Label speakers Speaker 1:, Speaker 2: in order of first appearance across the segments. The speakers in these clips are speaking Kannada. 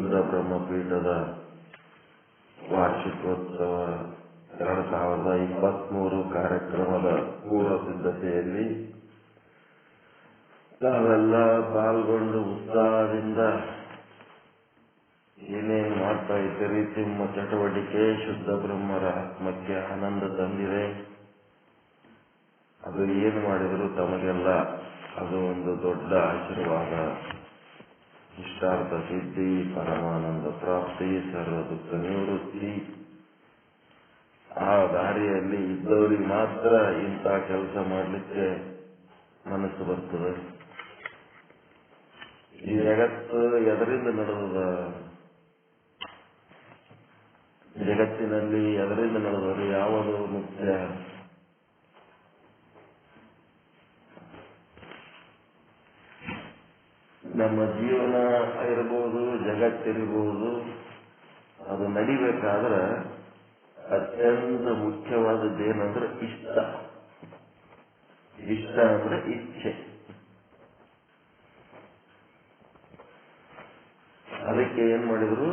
Speaker 1: ಶುದ್ಧ ಬ್ರಹ್ಮಪೀಠದ ವಾರ್ಷಿಕೋತ್ಸವ 2023 ಕಾರ್ಯಕ್ರಮದ ಪೂರ್ವ ಸಿದ್ಧತೆಯಲ್ಲಿ ತಾವೆಲ್ಲ ಪಾಲ್ಗೊಂಡು ಉತ್ಸಾಹದಿಂದ ಏನೇನು ಮಾಡ್ತಾ ಇದ್ದೀರಿ, ನಿಮ್ಮ ಚಟುವಟಿಕೆ ಶುದ್ಧ ಬ್ರಹ್ಮರ ಆತ್ಮಕ್ಕೆ ಆನಂದ ತಂದಿದೆ. ಅದು ಏನು ಮಾಡಿದರೂ ತಮಗೆಲ್ಲ ಅದು ಒಂದು ದೊಡ್ಡ ಆಶೀರ್ವಾದ, ಇಷ್ಟಾರ್ಥ ಸಿದ್ಧಿ, ಪರಮಾನಂದ ಪ್ರಾಪ್ತಿ, ಸರ್ವ ದುಃಖ ನಿವೃತ್ತಿ. ಆ ದಾರಿಯಲ್ಲಿ ಇದ್ದವರಿಗೆ ಮಾತ್ರ ಇಂಥ ಕೆಲಸ ಮಾಡಲಿಕ್ಕೆ ಮನಸ್ಸು ಬರ್ತದೆ. ಈ ಜಗತ್ತು ಎದರಿಂದ ನಡೆದ, ಜಗತ್ತಿನಲ್ಲಿ ಎದರಿಂದ ನಡೆದರು, ಯಾವುದು ಮುಖ್ಯ? ನಮ್ಮ ಜೀವನ ಇರಬಹುದು, ಜಗತ್ತಿರಬಹುದು, ಅದು ನಡಿಬೇಕಾದ್ರೆ ಅತ್ಯಂತ ಮುಖ್ಯವಾದದ್ದೇನಂದ್ರೆ ಇಷ್ಟ. ಇಷ್ಟ ಅಂದ್ರೆ ಇಚ್ಛೆ. ಅದಕ್ಕೆ ಏನ್ ಮಾಡಿದ್ರು,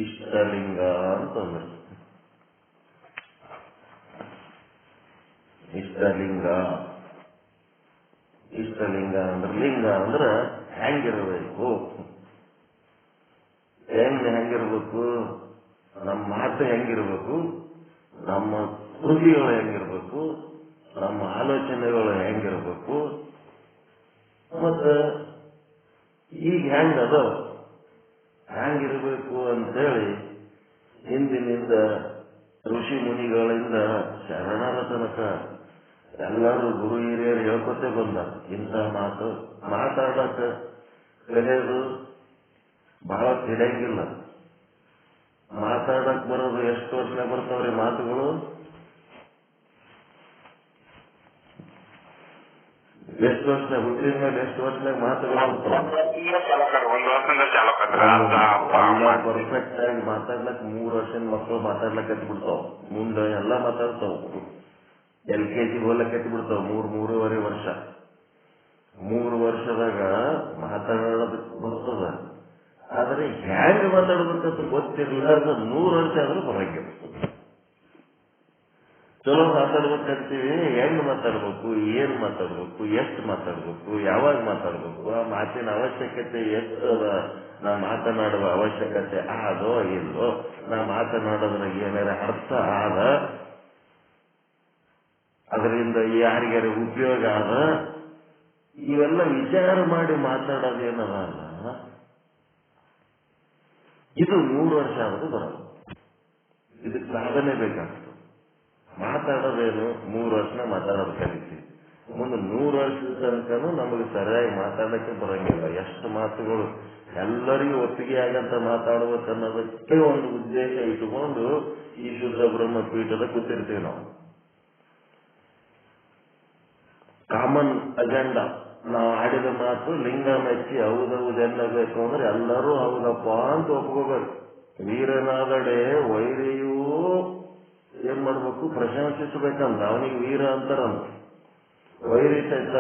Speaker 1: ಇಷ್ಟಲಿಂಗ ಅಂತಂದ್ರು. ಇಷ್ಟಲಿಂಗ ಇಷ್ಟಲಿಂಗ ಅಂದ್ರೆ, ಲಿಂಗ ಅಂದ್ರೆ ಹೆಂಗಿರಬೇಕು, ಹೆಂಗಿರ್ಬೇಕು, ನಮ್ಮ ಮಾತು ಹೆಂಗಿರ್ಬೇಕು, ನಮ್ಮ ಕೃತಿಗಳು ಹೆಂಗಿರ್ಬೇಕು, ನಮ್ಮ ಆಲೋಚನೆಗಳು ಹೆಂಗಿರ್ಬೇಕು, ಮತ್ತ ಈಗ ಹೆಂಗದ ಹೆಂಗಿರ್ಬೇಕು ಅಂತೇಳಿ ಹಿಂದಿನಿಂದ ಋಷಿ ಮುನಿಗಳಿಂದ ಶರಣರ ತನಕ ಎಲ್ಲರೂ ಗುರು ಹಿರಿಯರು ಹೇಳ್ಕೊತೇ ಬಂದ. ಇಂಥ ಮಾತು ಮಾತಾಡಕ ಕಲಿಯೋದು ಬಹಳ ತಿಳಿಯಂಗಿಲ್ಲ. ಮಾತಾಡಕ್ ಬರೋದು ಎಷ್ಟು ವರ್ಷನಾಗ ಬರ್ತಾವ್ರಿ ಮಾತುಗಳು? ಎಷ್ಟು ವರ್ಷನಾಗ ಹುಟ್ಟಿದ ಮೇಲೆ ಎಷ್ಟು ವರ್ಷನಾಗ ಮಾತುಗಳು ಪರ್ಫೆಕ್ಟ್ ಆಗಿ ಮಾತಾಡ್ಲಕ್ 3 ವರ್ಷದ ಮಕ್ಕಳು ಮಾತಾಡ್ಲಕ್ ಬಿಡ್ತಾವ. ಮುಂದೆ ಎಲ್ಲ ಮಾತಾಡ್ತಾವ. LKG ಹೋಗ್ಲಕ್ ಬಿಡ್ತಾವ. 3-3.5 ವರ್ಷ. 3 ವರ್ಷದಾಗ ಮಾತಾಡೋದಕ್ಕೆ ಬರ್ತದ. ಆದ್ರೆ ಹ್ಯಾಂಗ ಮಾತಾಡ್ಬೇಕಂತ ಗೊತ್ತಿರ್ಲಾರ್ದ 100 ವರ್ಷ ಆದ್ರೂ ಬರಂಗಿಲ್ಲ. ಚಲೋ ಮಾತಾಡ್ಬೇಕಂತೀವಿ, ಹೆಂಗ್ ಮಾತಾಡ್ಬೇಕು, ಏನ್ ಮಾತಾಡ್ಬೇಕು, ಎಷ್ಟು ಮಾತಾಡ್ಬೇಕು, ಯಾವಾಗ ಮಾತಾಡ್ಬೇಕು, ಆ ಮಾತಿನ ಅವಶ್ಯಕತೆ ಎಷ್ಟು ಅದ, ನಾ ಮಾತನಾಡುವ ಅವಶ್ಯಕತೆ ಆದೋ ಇಲ್ಲೋ, ನಾ ಮಾತನಾಡೋದ್ರಾಗ ಏನಾರ ಅರ್ಥ ಆದ, ಅದರಿಂದ ಯಾರಿಗಾರ ಉಪಯೋಗ ಆದ, ಇವೆಲ್ಲ ವಿಚಾರ ಮಾಡಿ ಮಾತಾಡೋದೇನದ ಅಲ್ಲ, ಇದು 100 ವರ್ಷ ಆದರೂ ಬರೋದು. ಇದಕ್ಕೆ ಸಾಧನೆ ಬೇಕಾಗ್ತದೆ. ಮಾತಾಡೋದೇನು 3 ವರ್ಷನ ಮಾತಾಡೋದು ಕಲಿತೀವಿ. ಮುಂದೆ 100 ವರ್ಷದ ತನಕನೂ ನಮಗೆ ಸರಿಯಾಗಿ ಮಾತಾಡಕ್ಕೆ ಬರಂಗಿಲ್ಲ. ಎಷ್ಟು ಮಾತುಗಳು ಎಲ್ಲರಿಗೂ ಒಪ್ಪಿಗೆ ಆಗಂತ ಮಾತಾಡ್ಬೇಕನ್ನೋದಕ್ಕೆ ಒಂದು ಉದ್ದೇಶ ಇಟ್ಟುಕೊಂಡು ಈ ಶುದ್ಧ ಬ್ರಹ್ಮ ಪೀಠದ ಕೂತಿರ್ತೀವಿ ನಾವು. Common agenda. ನಾವು ಆಡಿದ ಮಾತು ಲಿಂಗ ಮೆಚ್ಚಿ ಹೌದೌದೆನ್ನಬೇಕು ಅಂದ್ರೆ ಎಲ್ಲರೂ ಹೌದಪ್ಪ ಅಂತ ಒಪ್ಕೋಬೇಕು. ವೀರನಾದಡೆ ವೈರಿಯೂ ಏನ್ ಮಾಡ್ಬೇಕು, ಪ್ರಶಂಸಿಸಬೇಕಂತ. ಅವನಿಗೆ ವೀರ ಅಂತಾರಂತ. ವೈರಿ ಸಹಿತ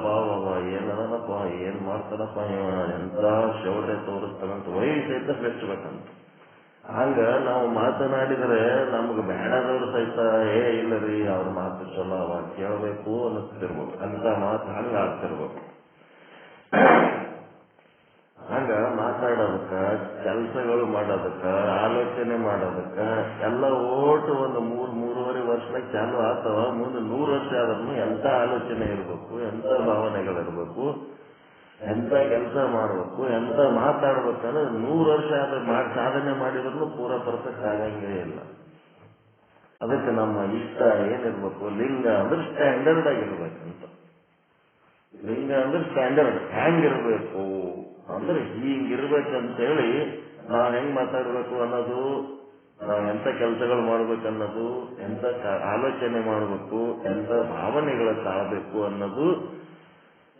Speaker 1: ಬಾಬಾ ಏನದನಪ್ಪ, ಏನ್ ಮಾಡ್ತಾನಪ್ಪ ಇವ, ಎಂತ ಶೌರ್ಯ ತೋರಿಸ್ತಾನಂತ ವೈರಿ ಸಹಿತ ಮೆಚ್ಚಬೇಕಂತ. ಹಂಗ ನಾವು ಮಾತನಾಡಿದರೆ ನಮ್ಗೆ ಬೇಡದವ್ರು ಸಹಿತ ಇಲ್ಲರಿ ಅವ್ರ ಮಾತು ಚಲೋ ಅವ ಕೇಳಬೇಕು ಅನ್ನಿಸ್ತಿರ್ಬೇಕು. ಅಂತ ಮಾತು ಹಂಗ ಆಗ್ತಿರ್ಬೇಕು. ಹಂಗ ಮಾತಾಡೋದಕ್ಕ, ಕೆಲಸಗಳು ಮಾಡೋದಕ್ಕ, ಆಲೋಚನೆ ಮಾಡೋದಕ್ಕ ಎಲ್ಲ ಓಟು ಒಂದು 3-3.5 ವರ್ಷದಾಗ ಚಾಲು ಆಗ್ತಾವ. ಮುಂದೆ 100 ವರ್ಷ ಆದ್ರೂ ಎಂತ ಆಲೋಚನೆ ಇರ್ಬೇಕು, ಎಂತ ಭಾವನೆಗಳಿರ್ಬೇಕು, ಎಂತ ಕೆಲಸ ಮಾಡ್ಬೇಕು, ಎಂತ ಮಾತಾಡ್ಬೇಕಂದ್ರೆ 100 ವರ್ಷ ಆದ್ರೆ ಸಾಧನೆ ಮಾಡಿದ್ರು ಪೂರಾ ಪರ್ಫೆಕ್ಟ್ ಆಗಂಗೇ ಇಲ್ಲ. ಅದಕ್ಕೆ ನಮ್ಮ ಇಷ್ಟ ಏನಿರ್ಬೇಕು, ಲಿಂಗ ಅಂದ್ರೆ ಸ್ಟ್ಯಾಂಡರ್ಡ್ ಆಗಿರ್ಬೇಕಂತ. ಲಿಂಗ ಅಂದ್ರೆ ಸ್ಟ್ಯಾಂಡರ್ಡ್. ಹೆಂಗಿರ್ಬೇಕು ಅಂದ್ರೆ ಹೀಗಿರ್ಬೇಕಂತೇಳಿ ನಾವ್ ಹೆಂಗ್ ಮಾತಾಡ್ಬೇಕು ಅನ್ನೋದು, ನಾವ್ ಎಂತ ಕೆಲಸಗಳು ಮಾಡ್ಬೇಕನ್ನೋದು, ಎಂತ ಆಲೋಚನೆ ಮಾಡ್ಬೇಕು, ಎಂತ ಭಾವನೆಗಳ ತಾಳ್ಬೇಕು ಅನ್ನೋದು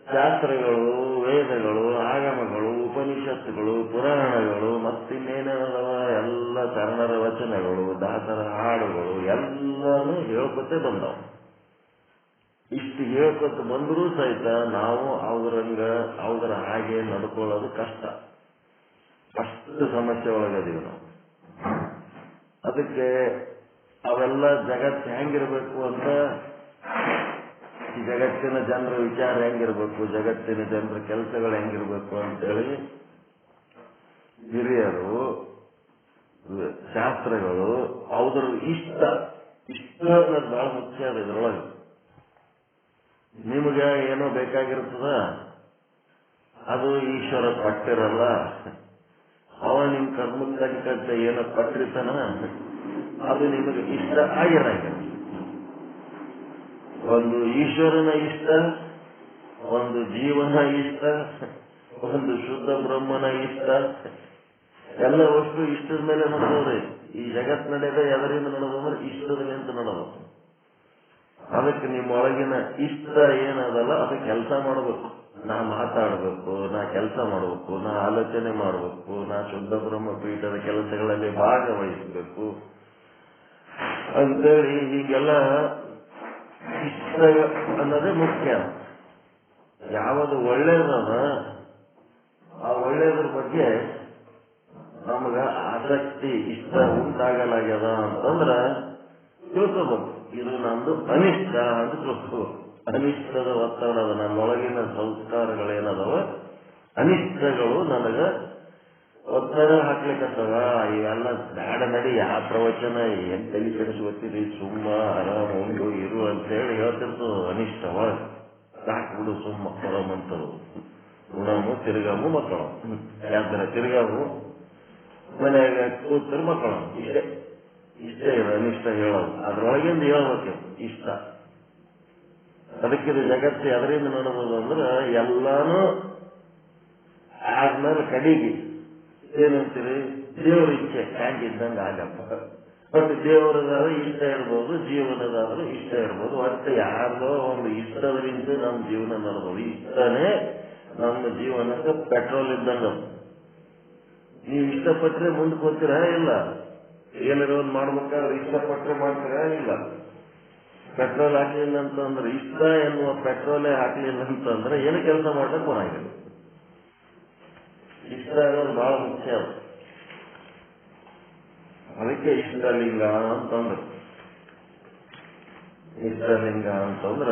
Speaker 1: ಶಾಸ್ತ್ರಗಳು, ವೇದಗಳು, ಆಗಮಗಳು, ಉಪನಿಷತ್ತುಗಳು, ಪುರಾಣಗಳು, ಮತ್ತಿನ್ನೇನೇನದವ ಎಲ್ಲ ಶರಣರ ವಚನಗಳು, ದಾಸರ ಹಾಡುಗಳು ಎಲ್ಲಾನು ಹೇಳ್ಕೊತೇ ಬಂದವ. ಇಷ್ಟು ಹೇಳ್ಕೊತ ಬಂದರೂ ಸಹಿತ ನಾವು ಅವರ ಹಾಗೆ ನಡ್ಕೊಳ್ಳೋದು ಕಷ್ಟ. ಅಷ್ಟು ಸಮಸ್ಯೆ ಒಳಗದೀವಿ ನಾವು. ಅದಕ್ಕೆ ಅವೆಲ್ಲ ಜಗತ್ತು ಹೆಂಗಿರ್ಬೇಕು ಅಂತ, ಈ ಜಗತ್ತಿನ ಜನರ ವಿಚಾರ ಹೆಂಗಿರ್ಬೇಕು, ಜಗತ್ತಿನ ಜನರ ಕೆಲಸಗಳು ಹೆಂಗಿರ್ಬೇಕು ಅಂತೇಳಿ ಹಿರಿಯರು, ಶಾಸ್ತ್ರಗಳು ಅವ್ರ ಇಷ್ಟ ಅನ್ನೋದು ಬಹಳ ಮುಖ್ಯ ಅದ. ಇದ್ರೊಳಗೆ ನಿಮ್ಗೆ ಏನೋ ಬೇಕಾಗಿರ್ತದ, ಅದು ಈಶ್ವರ ಪಟ್ಟಿರಲ್ಲ. ಅವ ನಿಮ್ ಕರ್ಮಕ್ಕೆ ತಕ್ಕಂತೆ ಏನೋ ಪಟ್ಟಿರ್ತಾನ, ಅದು ನಿಮಗೆ ಇಷ್ಟ ಆಗಿರಂಗಿಲ್ಲ. ಒಂದು ಈಶ್ವರನ ಇಷ್ಟ, ಒಂದು ಜೀವನ ಇಷ್ಟ, ಒಂದು ಶುದ್ಧ ಬ್ರಹ್ಮನ ಇಷ್ಟ, ಎಲ್ಲ ವಸ್ತು ಇಷ್ಟದ ಮೇಲೆ ನಡೆದವ್ರಿ. ಈ ಜಗತ್ ನಡೆದ ಎದರಿಂದ ನಡೆದಂದ್ರೆ ಇಷ್ಟದಿಂದ ನಡೆದ. ಅದಕ್ಕೆ ನಿಮ್ಮೊಳಗಿನ ಇಷ್ಟ ಏನದಲ್ಲ ಅದು ಕೆಲಸ ಮಾಡಬೇಕು. ನಾ ಮಾತಾಡಬೇಕು, ನಾ ಕೆಲಸ ಮಾಡಬೇಕು, ನಾ ಆಲೋಚನೆ ಮಾಡಬೇಕು, ನಾ ಶುದ್ಧ ಬ್ರಹ್ಮ ಪೀಠದ ಕೆಲಸಗಳಲ್ಲಿ ಭಾಗವಹಿಸಬೇಕು ಅಂತೇಳಿ ಹೀಗೆಲ್ಲ ಇಷ್ಟ ಅನ್ನೋದೇ ಮುಖ್ಯ. ಯಾವುದು ಒಳ್ಳೇದದ ಆ ಒಳ್ಳೇದ್ರ ಬಗ್ಗೆ ನಮಗ ಆಸಕ್ತಿ, ಇಷ್ಟ ಉಂಟಾಗಲಾಗ್ಯದ ಅಂತಂದ್ರ ತಿಳ್ಕೋಬೇಕು, ಇದು ನಂದು ಅನಿಷ್ಟ ಅಂತ ತಿಳ್ಕೋಬೇಕು. ಅನಿಷ್ಟದ ಒತ್ತಡ ಅದ, ನನ್ನೊಳಗಿನ ಸಂಸ್ಕಾರಗಳೇನದವ ಅನಿಷ್ಟಗಳು ನನಗ ಒತ್ತಡ ಹಾಕ್ಲಿಕ್ಕತ್ತವ. ಇವೆಲ್ಲ ಬೇಡ ನಡಿ, ಯಾವ ಪ್ರವಚನ ಏನ್ ತಲೆ ಕೆಡಿಸ್ಕೊತೀರಿ, ಸುಮ್ಮ ಆರಾಮ ಉಂಡು ಇರು ಅಂತ ಹೇಳಿ ಹೇಳ್ತಿರ್ತದ. ಅನಿಷ್ಟವ ಸಾಕ್ಬಿಡು, ಸುಮ್ಮ ಮಕ್ಕಳಂತರು ಉಣಮು ತಿರುಗಾಮು ಮಕ್ಕಳು, ಯಾವ್ದಾರ ತಿರುಗಾಮು ಮನೆಯಾಗ ಕೂತರು ಮಕ್ಕಳು, ಇಷ್ಟೇ ಇದೆ ಅನಿಷ್ಟ ಹೇಳೋದು. ಅದ್ರೊಳಗಿಂದ ಹೇಳ್ಬೇಕು ಇಷ್ಟ. ಅದಕ್ಕಿದು ಜಗತ್ತು ಅದರಿಂದ ನೋಡಬಹುದು ಅಂದ್ರೆ ಎಲ್ಲಾನು ಆದ್ಮೇಲೆ ಕಡಿಗೆ ಏನಂತೀರಿ, ದೇವ್ರ ಇಚ್ಛೆ ಹ್ಯಾಂಗಿದ್ದಂಗೆ ಆಗಪ್ಪ. ಮತ್ತೆ ದೇವರದಾದ್ರೂ ಇಷ್ಟ ಇರ್ಬೋದು, ಜೀವನದಾದ್ರೂ ಇಷ್ಟ ಇರ್ಬೋದು. ಮತ್ತೆ ಯಾರ್ದೋ ಒಂದು ಇಷ್ಟದರಿಂದ ನಮ್ಮ ಜೀವನ ನಡೆದವು. ಇಷ್ಟನೇ ನಮ್ಮ ಜೀವನಕ್ಕೆ ಪೆಟ್ರೋಲ್ ಇದ್ದಂಗ. ನೀವು ಇಷ್ಟಪಟ್ಟರೆ ಮುಂದಕ್ಕೆ ಹೋಗ್ತೀರಾ ಇಲ್ಲ, ಏನಾದ್ರು ಒಂದು ಮಾಡ್ಬೇಕಾದ್ರೆ ಇಷ್ಟಪಟ್ಟರೆ ಮಾಡ್ತೀರಾ ಇಲ್ಲ. ಪೆಟ್ರೋಲ್ ಹಾಕ್ಲಿಲ್ಲ ಅಂತಂದ್ರೆ, ಇಷ್ಟ ಎನ್ನುವ ಪೆಟ್ರೋಲೇ ಹಾಕ್ಲಿಲ್ಲ ಅಂತಂದ್ರೆ ಏನು ಕೆಲಸ ಮಾಡಕ್ ಬರಂಗಿಲ್ಲ. ಇಷ್ಟ ಅನ್ನೋದು ಬಹಳ ಮುಖ್ಯ. ಅದಕ್ಕೆ ಇಷ್ಟಲಿಂಗ ಅಂತಂದ್ರು. ಇಷ್ಟಲಿಂಗ ಅಂತಂದ್ರ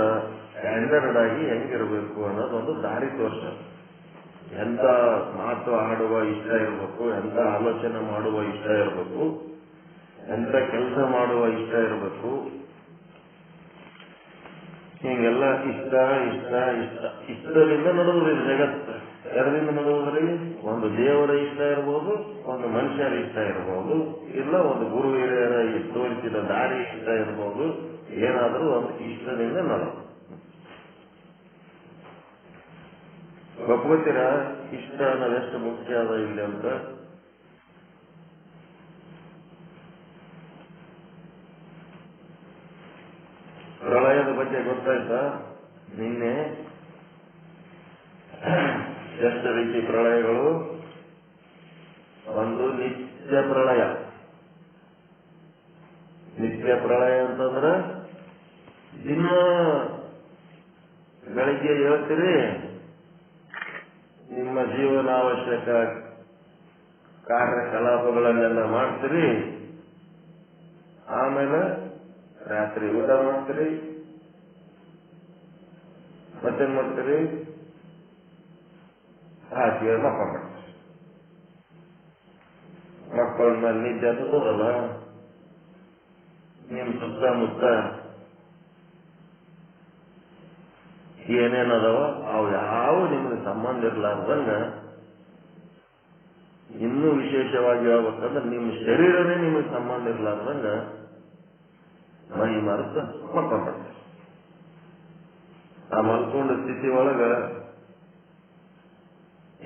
Speaker 1: ಸ್ಟ್ಯಾಂಡರ್ಡ್ ಆಗಿ ಹೆಂಗಿರ್ಬೇಕು ಅನ್ನೋದೊಂದು ದಾರಿ ತೋರ್ಸ. ಎಂತ ಮಾತು ಆಡುವ ಇಷ್ಟ ಇರಬೇಕು, ಎಂತ ಆಲೋಚನೆ ಮಾಡುವ ಇಷ್ಟ ಇರಬೇಕು, ಎಂತ ಕೆಲಸ ಮಾಡುವ ಇಷ್ಟ ಇರಬೇಕು. ಹಿಂಗೆಲ್ಲ ಇಷ್ಟ ಇಷ್ಟ ಇಷ್ಟ ಇಷ್ಟದಿಂದ ನಡೆದ್ರಿ ಜಗತ್ತು. ಎರಡರಿಂದ ನಡೆದ್ರಿ, ಒಂದು ದೇವರ ಇಷ್ಟ ಇರ್ಬೋದು, ಒಂದು ಮನುಷ್ಯರ ಇಷ್ಟ ಇರ್ಬೋದು, ಇಲ್ಲ ಒಂದು ಗುರು ಹಿರಿಯರ ತೋರಿಸಿದ ದಾರಿ ಇಷ್ಟ ಇರ್ಬೋದು. ಏನಾದರೂ ಒಂದು ಇಷ್ಟದಿಂದ ನಡೆದು ಒಪ್ಕೋತೀರಾ? ಇಷ್ಟ ಅನ್ನೋದೆಷ್ಟು ಮುಖ್ಯ ಅದ ಇಲ್ಲಿ ಅಂತ. ಪ್ರಳಯದ ಬಗ್ಗೆ ಗೊತ್ತಾಯ್ತಾ? ನಿನ್ನೆ ಎಷ್ಟು ರೀತಿ ಪ್ರಳಯಗಳು. ಒಂದು ನಿತ್ಯ ಪ್ರಳಯ. ನಿತ್ಯ ಪ್ರಳಯ ಅಂತಂದ್ರೆ ದಿನ ಬೆಳಿಗ್ಗೆ ಹೇಳ್ತೀರಿ, ನಿಮ್ಮ ಜೀವನಾವಶ್ಯಕ ಕಾರ್ಯಕಲಾಪಗಳನ್ನೆಲ್ಲ ಮಾಡ್ತೀರಿ, ಆಮೇಲೆ ರಾತ್ರಿ ಊಟ ಮಾಡ್ತೀರಿ, ಮತ್ತೇನ್ ಮಾಡ್ತೀರಿ, ಹಾಸಿಗೆ ಮಕ್ಕೊಂಡ್ಬಿಡ್ತೀರಿ. ಮಕ್ಕಳನ್ನ ನಿದ್ದೆ ಹತ್ತದಲ್ಲ, ನಿಮ್ ಸುತ್ತಮುತ್ತ ಏನೇನದವ ಅವು ಯಾವ ನಿಮ್ಗೆ ಸಂಬಂಧ ಇರ್ಲಾರ್ದಂಗ, ಇನ್ನೂ ವಿಶೇಷವಾಗಿ ಹೇಳ್ಬೇಕಂದ್ರೆ ನಿಮ್ಮ ಶರೀರನೇ ನಿಮಗೆ ಸಂಬಂಧ ಇರ್ಲಾರ್ದಂಗ ಮೈ ಮರೆತ ಮಕ್ಕೊಂಡ್ಬಿಡ್ತೀರಿ. ಆ ಮಲ್ಕೊಂಡ ಸ್ಥಿತಿ ಒಳಗ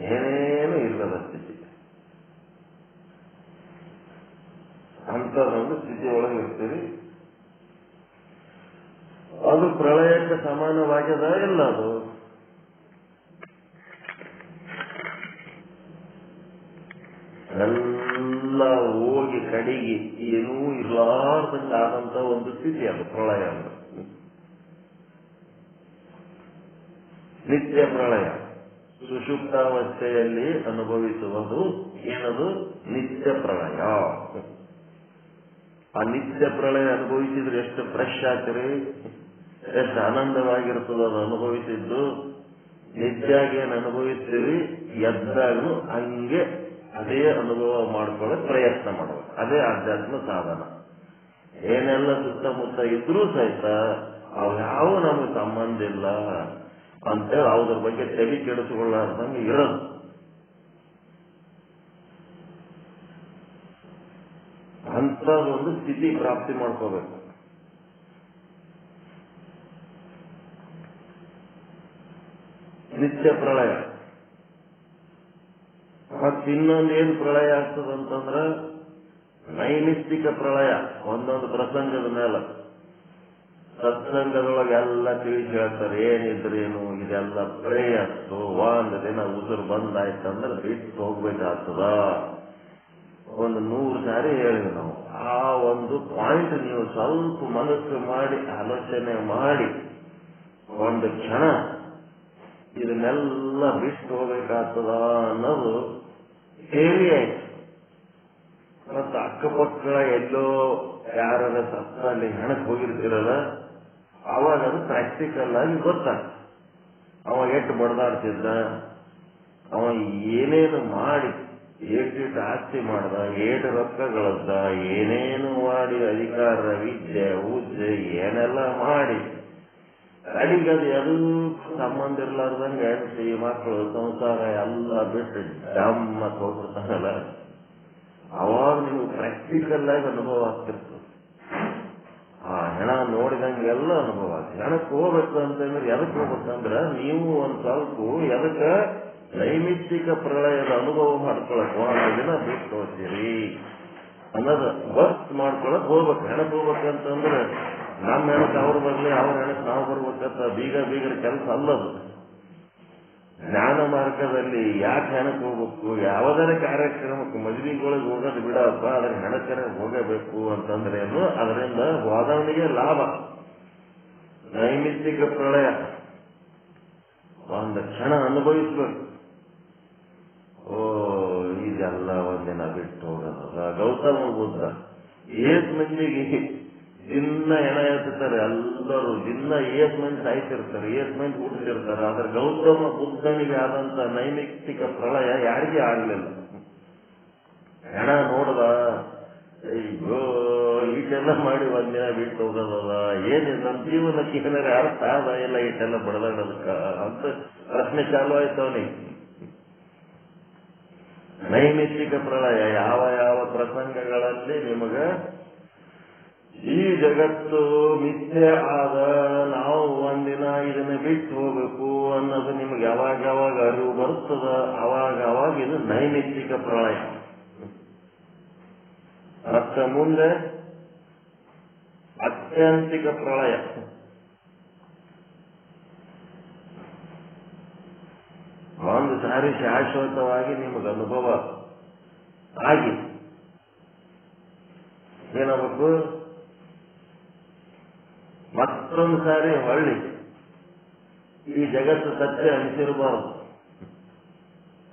Speaker 1: ಏನೇನು ಇಲ್ಲದ ಸ್ಥಿತಿ, ಅಂತದೊಂದು ಸ್ಥಿತಿ ಒಳಗೆ ಇರ್ತೀರಿ. ಅದು ಪ್ರಳಯಕ್ಕೆ ಸಮಾನವಾಗ್ಯದ ಇಲ್ಲ? ಅದು ಎಲ್ಲ ಹೋಗಿ ಕಡೆಗೆ ಏನೂ ಇರ್ಲಾರ್ದಂಗಾದಂತ ಒಂದು ಸ್ಥಿತಿ ಅದು ಪ್ರಳಯ ಅಂದ್ರೆ. ನಿತ್ಯ ಪ್ರಳಯ ಸುಷುಪ್ತಾವಸ್ಥೆಯಲ್ಲಿ ಅನುಭವಿಸುವುದು ಏನದು? ನಿತ್ಯ ಪ್ರಳಯ. ಆ ನಿತ್ಯ ಪ್ರಳಯ ಅನುಭವಿಸಿದ್ರೆ ಎಷ್ಟು ಫ್ರೆಶ್ ಆಗ್ತೀರಿ, ಎಷ್ಟು ಆನಂದವಾಗಿರ್ತದ ಅದು ಅನುಭವಿಸಿದ್ದು. ನಿತ್ಯಾಗಿ ಏನು ಅನುಭವಿಸ್ತೀವಿ, ಎದ್ದಾಗಲೂ ಹಂಗೆ ಅದೇ ಅನುಭವ ಮಾಡ್ಕೊಳ್ಳೋಕೆ ಪ್ರಯತ್ನ ಮಾಡಬೇಕು. ಅದೇ ಆಧ್ಯಾತ್ಮ ಸಾಧನ. ಏನೆಲ್ಲ ಸುತ್ತಮುತ್ತ ಇದ್ರೂ ಸಹಿತ ಅವ್ಯಾವ ನಮಗೆ ಸಂಬಂಧ ಇಲ್ಲ ಅಂತೇಳಿ ಅವ್ರ ಬಗ್ಗೆ ತಲೆ ಕೆಡಿಸಿಕೊಳ್ಳಾರ್ದಂಗೆ ಇರೋದು. ಅಂಥದ್ದೊಂದು ಸ್ಥಿತಿ ಪ್ರಾಪ್ತಿ ಮಾಡ್ಕೋಬೇಕು. ನಿತ್ಯ ಪ್ರಳಯ. ಮತ್ತಿನ್ನೊಂದೇನು ಪ್ರಳಯ ಆಗ್ತದಂತಂದ್ರ ನೈಮಿತ್ತಿಕ ಪ್ರಳಯ. ಒಂದೊಂದು ಪ್ರಸಂಗದ ಮೇಲೆ ಸತ್ಸಂಗದೊಳಗೆ ಎಲ್ಲ ತಿಳಿಸಿ ಹೇಳ್ತಾರೆ, ಏನಿದ್ರೇನು ಇದೆಲ್ಲ ಪ್ರೇಯಸ್ಸು. ಒಂದು ದಿನ ಉಸಿರು ಬಂದಾಯ್ತಂದ್ರೆ ಬಿಟ್ಟು ಹೋಗ್ಬೇಕಾಗ್ತದ. ಒಂದು 100 ಸಾರಿ ಹೇಳಿದ್ವಿ ನಾವು. ಆ ಒಂದು ಪಾಯಿಂಟ್ ನೀವು ಸ್ವಲ್ಪ ಮನಸ್ಸು ಮಾಡಿ ಆಲೋಚನೆ ಮಾಡಿ ಒಂದು ಕ್ಷಣ ಇದನ್ನೆಲ್ಲ ಬಿಟ್ಟು ಹೋಗ್ಬೇಕಾಗ್ತದ ಅನ್ನೋದು ಹೇಳಿ ಆಯ್ತು. ಮತ್ತು ಅಕ್ಕಪಕ್ಕ ಎಲ್ಲೋ ಯಾರ ಸತ್ತಲ್ಲಿ ಹೆಣಕ್ಕೆ ಹೋಗಿರ್ತಿರಲ್ಲ, ಅವಾಗ ಅದು ಪ್ರಾಕ್ಟಿಕಲ್ ಆಗಿ ಗೊತ್ತಾಗ್ತದೆ. ಅವ ಎಷ್ಟು ಬಡ್ದಾಡ್ತಿದ್ದ, ಅವ ಏನೇನು ಮಾಡಿ ಏಟಿಟ್ಟು ಆಸ್ತಿ ಮಾಡ್ದ, ಏಟು ರೊಕ್ಕ ಗಳದ್ದ, ಏನೇನು ಮಾಡಿ ಅಧಿಕಾರ ವಿದ್ಯೆ ಹುದ್ದೆ ಏನೆಲ್ಲ ಮಾಡಿ ಅಡಿಗದು ಎದೂ ಸಂಬಂಧ ಇರ್ಲಾರ್ದಂಗೆ ಹೆಂಡತಿ ಮಕ್ಕಳು ಸಂಸಾರ ಎಲ್ಲ ಬಿಟ್ಟು ಡಮ್ಮ ಹೋಗ್ಬಿಡ್ತಾನಲ್ಲ, ಅವಾಗ ನೀವು ಪ್ರಾಕ್ಟಿಕಲ್ ಆಗಿ ಅನುಭವ ಆಗ್ತಿರ್ತದೆ. ಆ ಹೆಣ ನೋಡಿದಂಗೆಲ್ಲ ಅನುಭವ ಆಗ್ತದೆ. ಹೆಣಕ್ಕೆ ಹೋಗ್ಬೇಕು ಅಂತಂದ್ರೆ ಎದಕ್ಕೆ ಹೋಗ್ಬೇಕಂದ್ರೆ ನೀವು ಒಂದ್ ಸ್ವಲ್ಪ ಎದಕ್ಕೆ ನೈಮಿತ್ತಿಕ ಪ್ರಳಯದ ಅನುಭವ ಮಾಡ್ಕೊಳಕ್ ಒಂದು ದಿನ ಬಿಟ್ಟು ಹೋಗ್ತೀರಿ ಅನ್ನೋದು ಬಸ್ ಮಾಡ್ಕೊಳಕ್ ಹೋಗ್ಬೇಕು. ಹೆಣಕ್ಕೆ ಹೋಗ್ಬೇಕಂತಂದ್ರೆ ನಮ್ಮ ಹೆಣಕ್ಕೆ ಅವ್ರು ಬರ್ಲಿ, ಅವ್ರ ಹೆಣಕ್ಕೆ ನಾವು ಬರ್ಬೇಕಂತ ಬೀಗರ ಕೆಲಸ ಅಲ್ಲದು. ಜ್ಞಾನ ಮಾರ್ಗದಲ್ಲಿ ಯಾಕೆ ಹೆಣಕ್ಕೆ ಹೋಗ್ಬೇಕು, ಯಾವುದರ ಕಾರ್ಯಕ್ರಮಕ್ಕೆ ಮದುವೆಗಳಿಗೆ ಹೋಗೋದು ಬಿಡಪ್ಪ, ಅದ್ರ ಹೆಣಕರ ಹೋಗಬೇಕು ಅಂತಂದ್ರೇನು, ಅದರಿಂದ ವಾದವನಿಗೆ ಲಾಭ. ನೈಮಿತ್ತಿಕ ಪ್ರಳಯ ಒಂದು ಕ್ಷಣ ಅನುಭವಿಸ್ಬೇಕು. ಓ ಇದೆಲ್ಲ ಒಂದಿನ ಬಿಟ್ಟು ಹೋಗೋದ. ಗೌತಮ ಬುದ್ಧ ಏಸ್ ಮಂದಿಗೆ ದಿನ ಹೆಣ ಎತ್ತಾರೆ, ಎಲ್ಲರೂ ದಿನ ಏಸ್ ಮಂದಿ ಸಾಯ್ತಿರ್ತಾರೆ, ಏಸ್ ಮಂದಿ ಹುಟ್ಟಿರ್ತಾರೆ. ಆದ್ರೆ ಗೌತಮ ಬುದ್ಧನಿಗೆ ಆದಂತ ನೈಮಿತ್ತಿಕ ಪ್ರಳಯ ಯಾರಿಗೂ ಆಗ್ಲಿಲ್ಲ. ಹೆಣ ನೋಡ್ದ, ಅಯ್ಯೋ ಈಟೆಲ್ಲ ಮಾಡಿ ಒಂದಿನ ಬಿಟ್ಟು ಹೋಗೋದದ, ಏನಿದೆ ನಮ್ಮ ಜೀವನಕ್ಕೆ ಏನಾರ ಅರ್ಥ ಆದ ಇಲ್ಲ ಈಟೆಲ್ಲ ಬಡದಾಡೋದಕ್ಕ ಅಂತ ಪ್ರಶ್ನೆ ಚಾಲು ಆಯ್ತು ಅವನಿಗೆ. ನೈಮಿತ್ತಿಕ ಪ್ರಳಯ ಯಾವ ಯಾವ ಪ್ರಸಂಗಗಳಲ್ಲಿ ನಿಮಗ ಈ ಜಗತ್ತು ಮಿಥ್ಯೆ ಆದ, ನಾವು ಒಂದಿನ ಇದನ್ನ ಬಿಟ್ಟು ಹೋಗ್ಬೇಕು ಅನ್ನೋದು ನಿಮ್ಗೆ ಯಾವಾಗ ಯಾವಾಗ ಅರಿವು ಬರ್ತದ, ಅವಾಗ ಇದು ನೈಮಿತ್ತಿಕ ಪ್ರಳಯ. ಮತ್ತೆ ಮುಂದೆ ಅತ್ಯಂತಿಕ ಪ್ರಳಯ. ಒಂದು ಸಾರಿ ಶಾಶ್ವತವಾಗಿ ನಿಮಗೆ ಅನುಭವ ಆಗಿ ಏನಾಗಬೇಕು, ಮತ್ತೊಂದು ಸಾರಿ ಹೊಳ್ಳಿ ಈ ಜಗತ್ತು ಸತ್ಯ ಅನಿಸಿರಬಾರದು.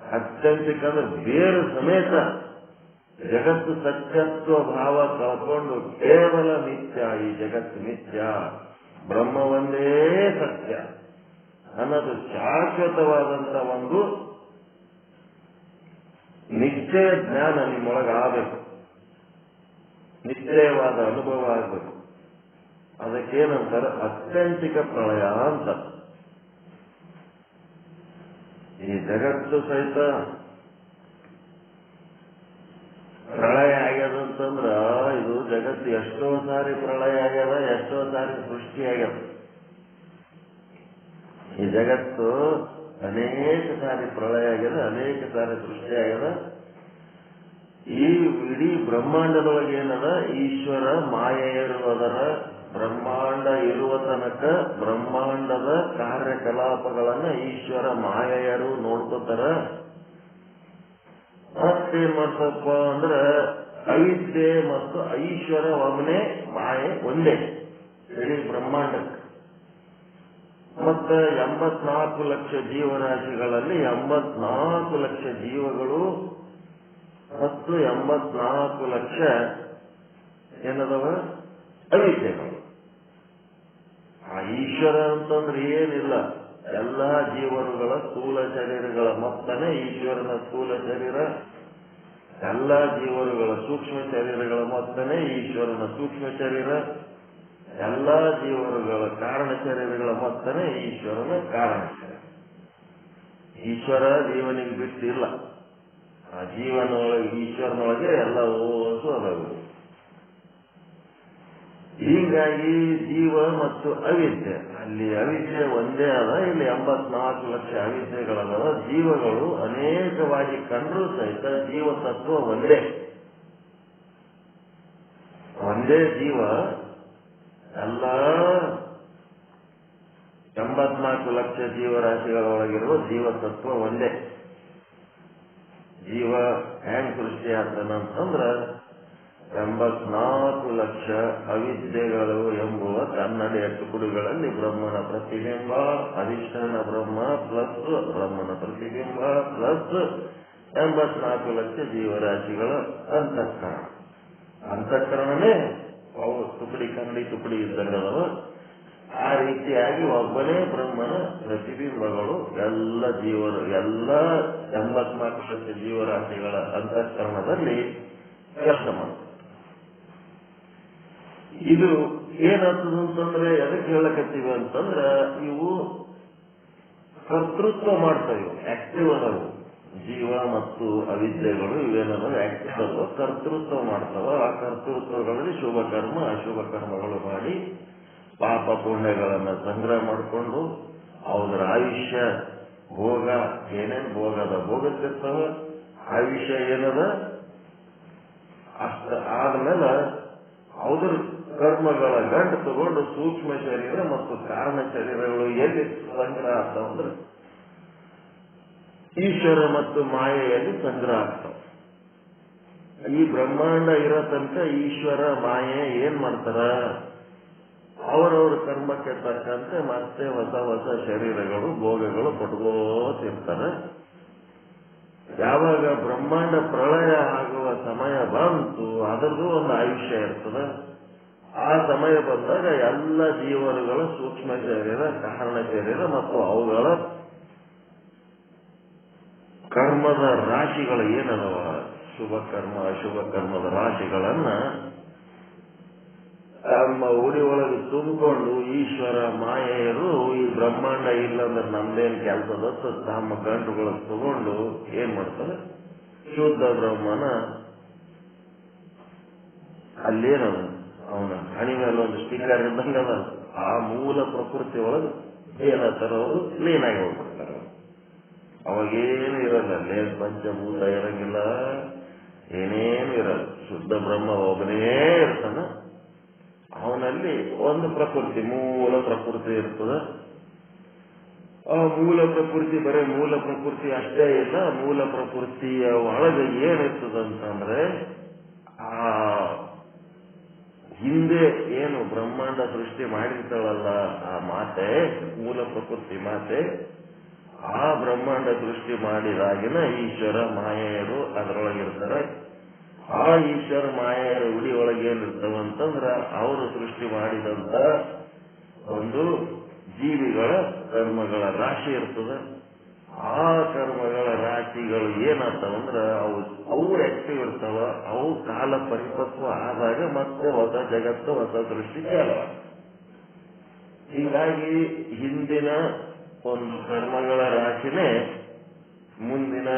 Speaker 1: ಅತ್ಯಂತಿಕ ಅಂದ್ರೆ ಬೇರೆ ಸಮೇತ ಜಗತ್ತು ಸತ್ಯತ್ವ ಭಾವ ಕಳ್ಕೊಂಡು ಕೇವಲ ಮಿಥ್ಯ, ಈ ಜಗತ್ತು ಮಿಥ್ಯ, ಬ್ರಹ್ಮ ಒಂದೇ ಸತ್ಯ ಅನ್ನೋದು ಶಾಶ್ವತವಾದಂತ ಒಂದು ನಿಶ್ಚಯ ಜ್ಞಾನ ನಿಮ್ಮೊಳಗಾಗಬೇಕು, ನಿಶ್ಚಯವಾದ ಅನುಭವ ಆಗಬೇಕು. ಅದಕ್ಕೇನಂತಾರೆ ಅತ್ಯಂತಿಕ ಪ್ರಳಯ ಅಂತ. ಈ ಜಗತ್ತು ಸಹಿತ ಪ್ರಳಯ ಆಗ್ಯದ ಅಂತಂದ್ರ ಇದು ಜಗತ್ತು ಎಷ್ಟೋ ಸಾರಿ ಪ್ರಳಯ ಆಗ್ಯದ, ಎಷ್ಟೋ ಸಾರಿ ಸೃಷ್ಟಿ ಆಗ್ಯದ. ಈ ಜಗತ್ತು ಅನೇಕ ಸಾರಿ ಪ್ರಳಯ ಆಗ್ಯದ, ಅನೇಕ ಸಾರಿ ಸೃಷ್ಟಿ ಆಗ್ಯದ. ಈ ಇಡೀ ಬ್ರಹ್ಮಾಂಡದೊಳಗೆ ಏನದ, ಈಶ್ವರ ಮಾಯೆ ಇರುವುದರ ಬ್ರಹ್ಮಾಂಡ ಇರುವ ತನಕ ಬ್ರಹ್ಮಾಂಡದ ಕಾರ್ಯಕಲಾಪಗಳನ್ನ ಈಶ್ವರ ಮಾಯೆಯರು ನೋಡ್ಕೋತಾರ. ಮತ್ತೇನ್ ಮಾಡ್ತಪ್ಪ ಅಂದ್ರೆ ಅವಿದ್ಯೆ ಮತ್ತು ಐಶ್ವರ ಒಮ್ಮನೆ ಮಾಯೆ ಒಂದೇ ಇಡೀ ಬ್ರಹ್ಮಾಂಡಕ್ಕೆ. ಮತ್ತೆ 84 ಲಕ್ಷ ಜೀವರಾಶಿಗಳಲ್ಲಿ 84 ಲಕ್ಷ ಜೀವಗಳು ಮತ್ತು 84 ಲಕ್ಷ ಏನದವ ಅವಿದ್ಯೆಗಳು. ಆ ಈಶ್ವರ ಅಂತಂದ್ರೆ ಏನಿಲ್ಲ, ಎಲ್ಲಾ ಜೀವರುಗಳ ಸ್ಥೂಲ ಶರೀರಗಳ ಮೊತ್ತನೇ ಈಶ್ವರನ ಸ್ಥೂಲ ಶರೀರ, ಎಲ್ಲಾ ಜೀವರುಗಳ ಸೂಕ್ಷ್ಮ ಶರೀರಗಳ ಮೊತ್ತನೇ ಈಶ್ವರನ ಸೂಕ್ಷ್ಮ ಶರೀರ, ಎಲ್ಲಾ ಜೀವರುಗಳ ಕಾರಣ ಶರೀರಗಳ ಮೊತ್ತನೇ ಈಶ್ವರನ ಕಾರಣ ಶರೀರ. ಈಶ್ವರ ಜೀವನಿಗೆ ಬಿಟ್ಟಿಲ್ಲ, ಆ ಜೀವನೊಳಗೆ ಈಶ್ವರನೊಳಗೆ ಎಲ್ಲ ಓಸು ಅದಾವು. ಹೀಗಾಗಿ ಜೀವ ಮತ್ತು ಅವಿದ್ಯೆ, ಅಲ್ಲಿ ಅವಿದ್ಯೆ ಒಂದೇ ಅದ, ಇಲ್ಲಿ 84 ಲಕ್ಷ ಅವಿದ್ಯೆಗಳದಾವ. ಜೀವಗಳು ಅನೇಕವಾಗಿ ಕಂಡ್ರೂ ಸಹಿತ ಜೀವ ತತ್ವ ಒಂದೇ ಜೀವ. ಎಲ್ಲ 84 ಲಕ್ಷ ಜೀವರಾಶಿಗಳೊಳಗಿರುವ ಜೀವ ತತ್ವ ಒಂದೇ. ಜೀವ ಹೆಂಗ್ ಸೃಷ್ಟಿ ಆಗ್ತಾನಂತಂದ್ರ 84 ಲಕ್ಷ ಅವಿದ್ಯೆಗಳು ಎಂಬುವ ಕನ್ನಡಿಯ ತುಕುಡಿಗಳಲ್ಲಿ ಬ್ರಹ್ಮನ ಪ್ರತಿಬಿಂಬ, ಅಧಿಷ್ಠಾನ ಬ್ರಹ್ಮ ಪ್ಲಸ್ ಬ್ರಹ್ಮನ ಪ್ರತಿಬಿಂಬ ಪ್ಲಸ್ 84 ಲಕ್ಷ ಜೀವರಾಶಿಗಳ ಅಂತಃಕರಣನೇ ಅವು ತುಕಡಿ ಕನ್ನಡಿ ತುಕಡಿ ಇದ್ದಂಗದವ. ಆ ರೀತಿಯಾಗಿ ಒಬ್ಬನೇ ಬ್ರಹ್ಮನ ಪ್ರತಿಬಿಂಬಗಳು ಎಲ್ಲ ಜೀವರು, ಎಲ್ಲ 84 ಲಕ್ಷ ಜೀವರಾಶಿಗಳ ಅಂತಃಕರಣದಲ್ಲಿ ಕೆಲಸ ಮಾಡ್ತಾರೆ. ಇದು ಏನಾಗ್ತದಂತಂದ್ರೆ ಎದಕ್ಕೆ ಹೇಳಕತ್ತೀವಿ ಅಂತಂದ್ರ, ಇವು ಕರ್ತೃತ್ವ ಮಾಡ್ತಾವೆ, ಆಕ್ಟಿವ್ ಅದಾವು. ಜೀವ ಮತ್ತು ಅವಿದ್ಯೆಗಳು ಇವೇನದ ಆಕ್ಟಿವ್ ಅದಾವ, ಕರ್ತೃತ್ವ ಮಾಡ್ತಾವ. ಆ ಕರ್ತೃತ್ವಗಳಲ್ಲಿ ಶುಭ ಕರ್ಮ ಅಶುಭ ಕರ್ಮಗಳು ಮಾಡಿ ಪಾಪ ಪುಣ್ಯಗಳನ್ನ ಸಂಗ್ರಹ ಮಾಡಿಕೊಂಡು ಅವರ ಆಯುಷ್ಯ ಭೋಗ ಏನೇನು ಭೋಗದ ಭೋಗತ್ತಿರ್ತಾವ. ಆಯುಷ್ಯ ಏನದ ಅಷ್ಟ ಆದ್ಮೇಲೆ ಅವ್ರ ಕರ್ಮಗಳ ಗಂಟು ತಗೊಂಡು ಸೂಕ್ಷ್ಮ ಶರೀರ ಮತ್ತು ಕಾರಣ ಶರೀರಗಳು ಎಲ್ಲಿ ಸಂಗ್ರಹ ಆಗ್ತಾವಂದ್ರೆ ಈಶ್ವರ ಮತ್ತು ಮಾಯೆಯಲ್ಲಿ ಸಂಗ್ರಹ ಆಗ್ತಾವ. ಈ ಬ್ರಹ್ಮಾಂಡ ಇರೋ ತನಕ ಈಶ್ವರ ಮಾಯೆ ಏನ್ ಮಾಡ್ತಾರ, ಅವರವ್ರ ಕರ್ಮಕ್ಕೆ ತಕ್ಕಂತೆ ಮತ್ತೆ ಹೊಸ ಹೊಸ ಶರೀರಗಳು ಭೋಗಗಳು ಪಟ್ಕೋತಿರ್ತಾರೆ. ಯಾವಾಗ ಬ್ರಹ್ಮಾಂಡ ಪ್ರಳಯ ಆಗುವ ಸಮಯ ಬಂತು, ಅದರದ್ದು ಒಂದು ಆಯುಷ್ಯ ಇರ್ತದೆ. ಆ ಸಮಯ ಬಂದಾಗ ಎಲ್ಲ ಜೀವರುಗಳ ಸೂಕ್ಷ್ಮ ಶರೀರ ಕಾರಣ ಶರೀರ ಮತ್ತು ಅವುಗಳ ಕರ್ಮದ ರಾಶಿಗಳು ಏನದವ, ಶುಭ ಕರ್ಮ ಅಶುಭ ಕರ್ಮದ ರಾಶಿಗಳನ್ನ ತಮ್ಮ ಉಡಿ ಒಳಗೆ ತುಂಬಿಕೊಂಡು ಈಶ್ವರ ಮಾಯೆಯರು ಈ ಬ್ರಹ್ಮಾಂಡ ಇಲ್ಲಂದ್ರೆ ನಮ್ದೇನ್ ಕೆಲಸದ ತಮ್ಮ ಗಂಟುಗಳ ತಗೊಂಡು ಏನ್ ಮಾಡ್ತಾರೆ, ಶುದ್ಧ ಬ್ರಹ್ಮನ ಅಲ್ಲೇನದ ಅವನ ಹಣಿ ಮೇಲೆ ಒಂದು ಸ್ಟಿಕ್ಕರ್ ಇದ್ದಂಗ ಅದ, ಆ ಮೂಲ ಪ್ರಕೃತಿ ಒಳಗೆ ಏನತ್ತಾರ ಅವರು ಲೀನಾಗಿ ಹೋಗ್ಬಿಡ್ತಾರೆ. ಅವಾಗೇನು ಇರಲ್ಲ, ಅಲ್ಲೇ ಪಂಚಭೂತ ಇರಂಗಿಲ್ಲ, ಏನೇನು ಇರಲ್ಲ. ಶುದ್ಧ ಬ್ರಹ್ಮ ಒಬ್ಬನೇ ಇರ್ತಾನ. ಅವನಲ್ಲಿ ಒಂದು ಪ್ರಕೃತಿ, ಮೂಲ ಪ್ರಕೃತಿ ಇರ್ತದೆ. ಆ ಮೂಲ ಪ್ರಕೃತಿ ಬರೀ ಮೂಲ ಪ್ರಕೃತಿ ಅಷ್ಟೇ ಇಲ್ಲ, ಮೂಲ ಪ್ರಕೃತಿಯ ಒಳಗೆ ಏನಿರ್ತದಂತಂದ್ರೆ ಆ ಹಿಂದೆ ಏನು ಬ್ರಹ್ಮಾಂಡ ಸೃಷ್ಟಿ ಮಾಡಿರ್ತಾಳಲ್ಲ ಆ ಮಾತೆ, ಮೂಲ ಪ್ರಕೃತಿ ಮಾತೆ, ಆ ಬ್ರಹ್ಮಾಂಡ ಸೃಷ್ಟಿ ಮಾಡಿದಾಗಿನ ಈಶ್ವರ ಮಾಯೆಯರು ಅದರೊಳಗಿರ್ತಾರೆ. ಆ ಈಶ್ವರ ಮಾಯೆಯರ ಉಡಿ ಒಳಗೆ ಏನಿರ್ತಾವಂತಂದ್ರ ಅವರು ಸೃಷ್ಟಿ ಮಾಡಿದಂತ ಒಂದು ಜೀವಿಗಳ ಕರ್ಮಗಳ ರಾಶಿ ಇರ್ತದೆ. ಆ ಕರ್ಮಗಳ ರಾಶಿಗಳು ಏನಾಗ್ತಾವಂದ್ರ ಅವು ಆಕ್ಟಿವ್ ಇರ್ತಾವ. ಅವು ಕಾಲ ಪರಿಪಕ್ವ ಆದಾಗ ಮತ್ತೆ ಹೊಸ ಜಗತ್ತು ಹೊಸ ಸೃಷ್ಟಿ ಚಾಲ. ಹೀಗಾಗಿ ಹಿಂದಿನ ಒಂದು ಕರ್ಮಗಳ ರಾಶಿನೇ ಮುಂದಿನ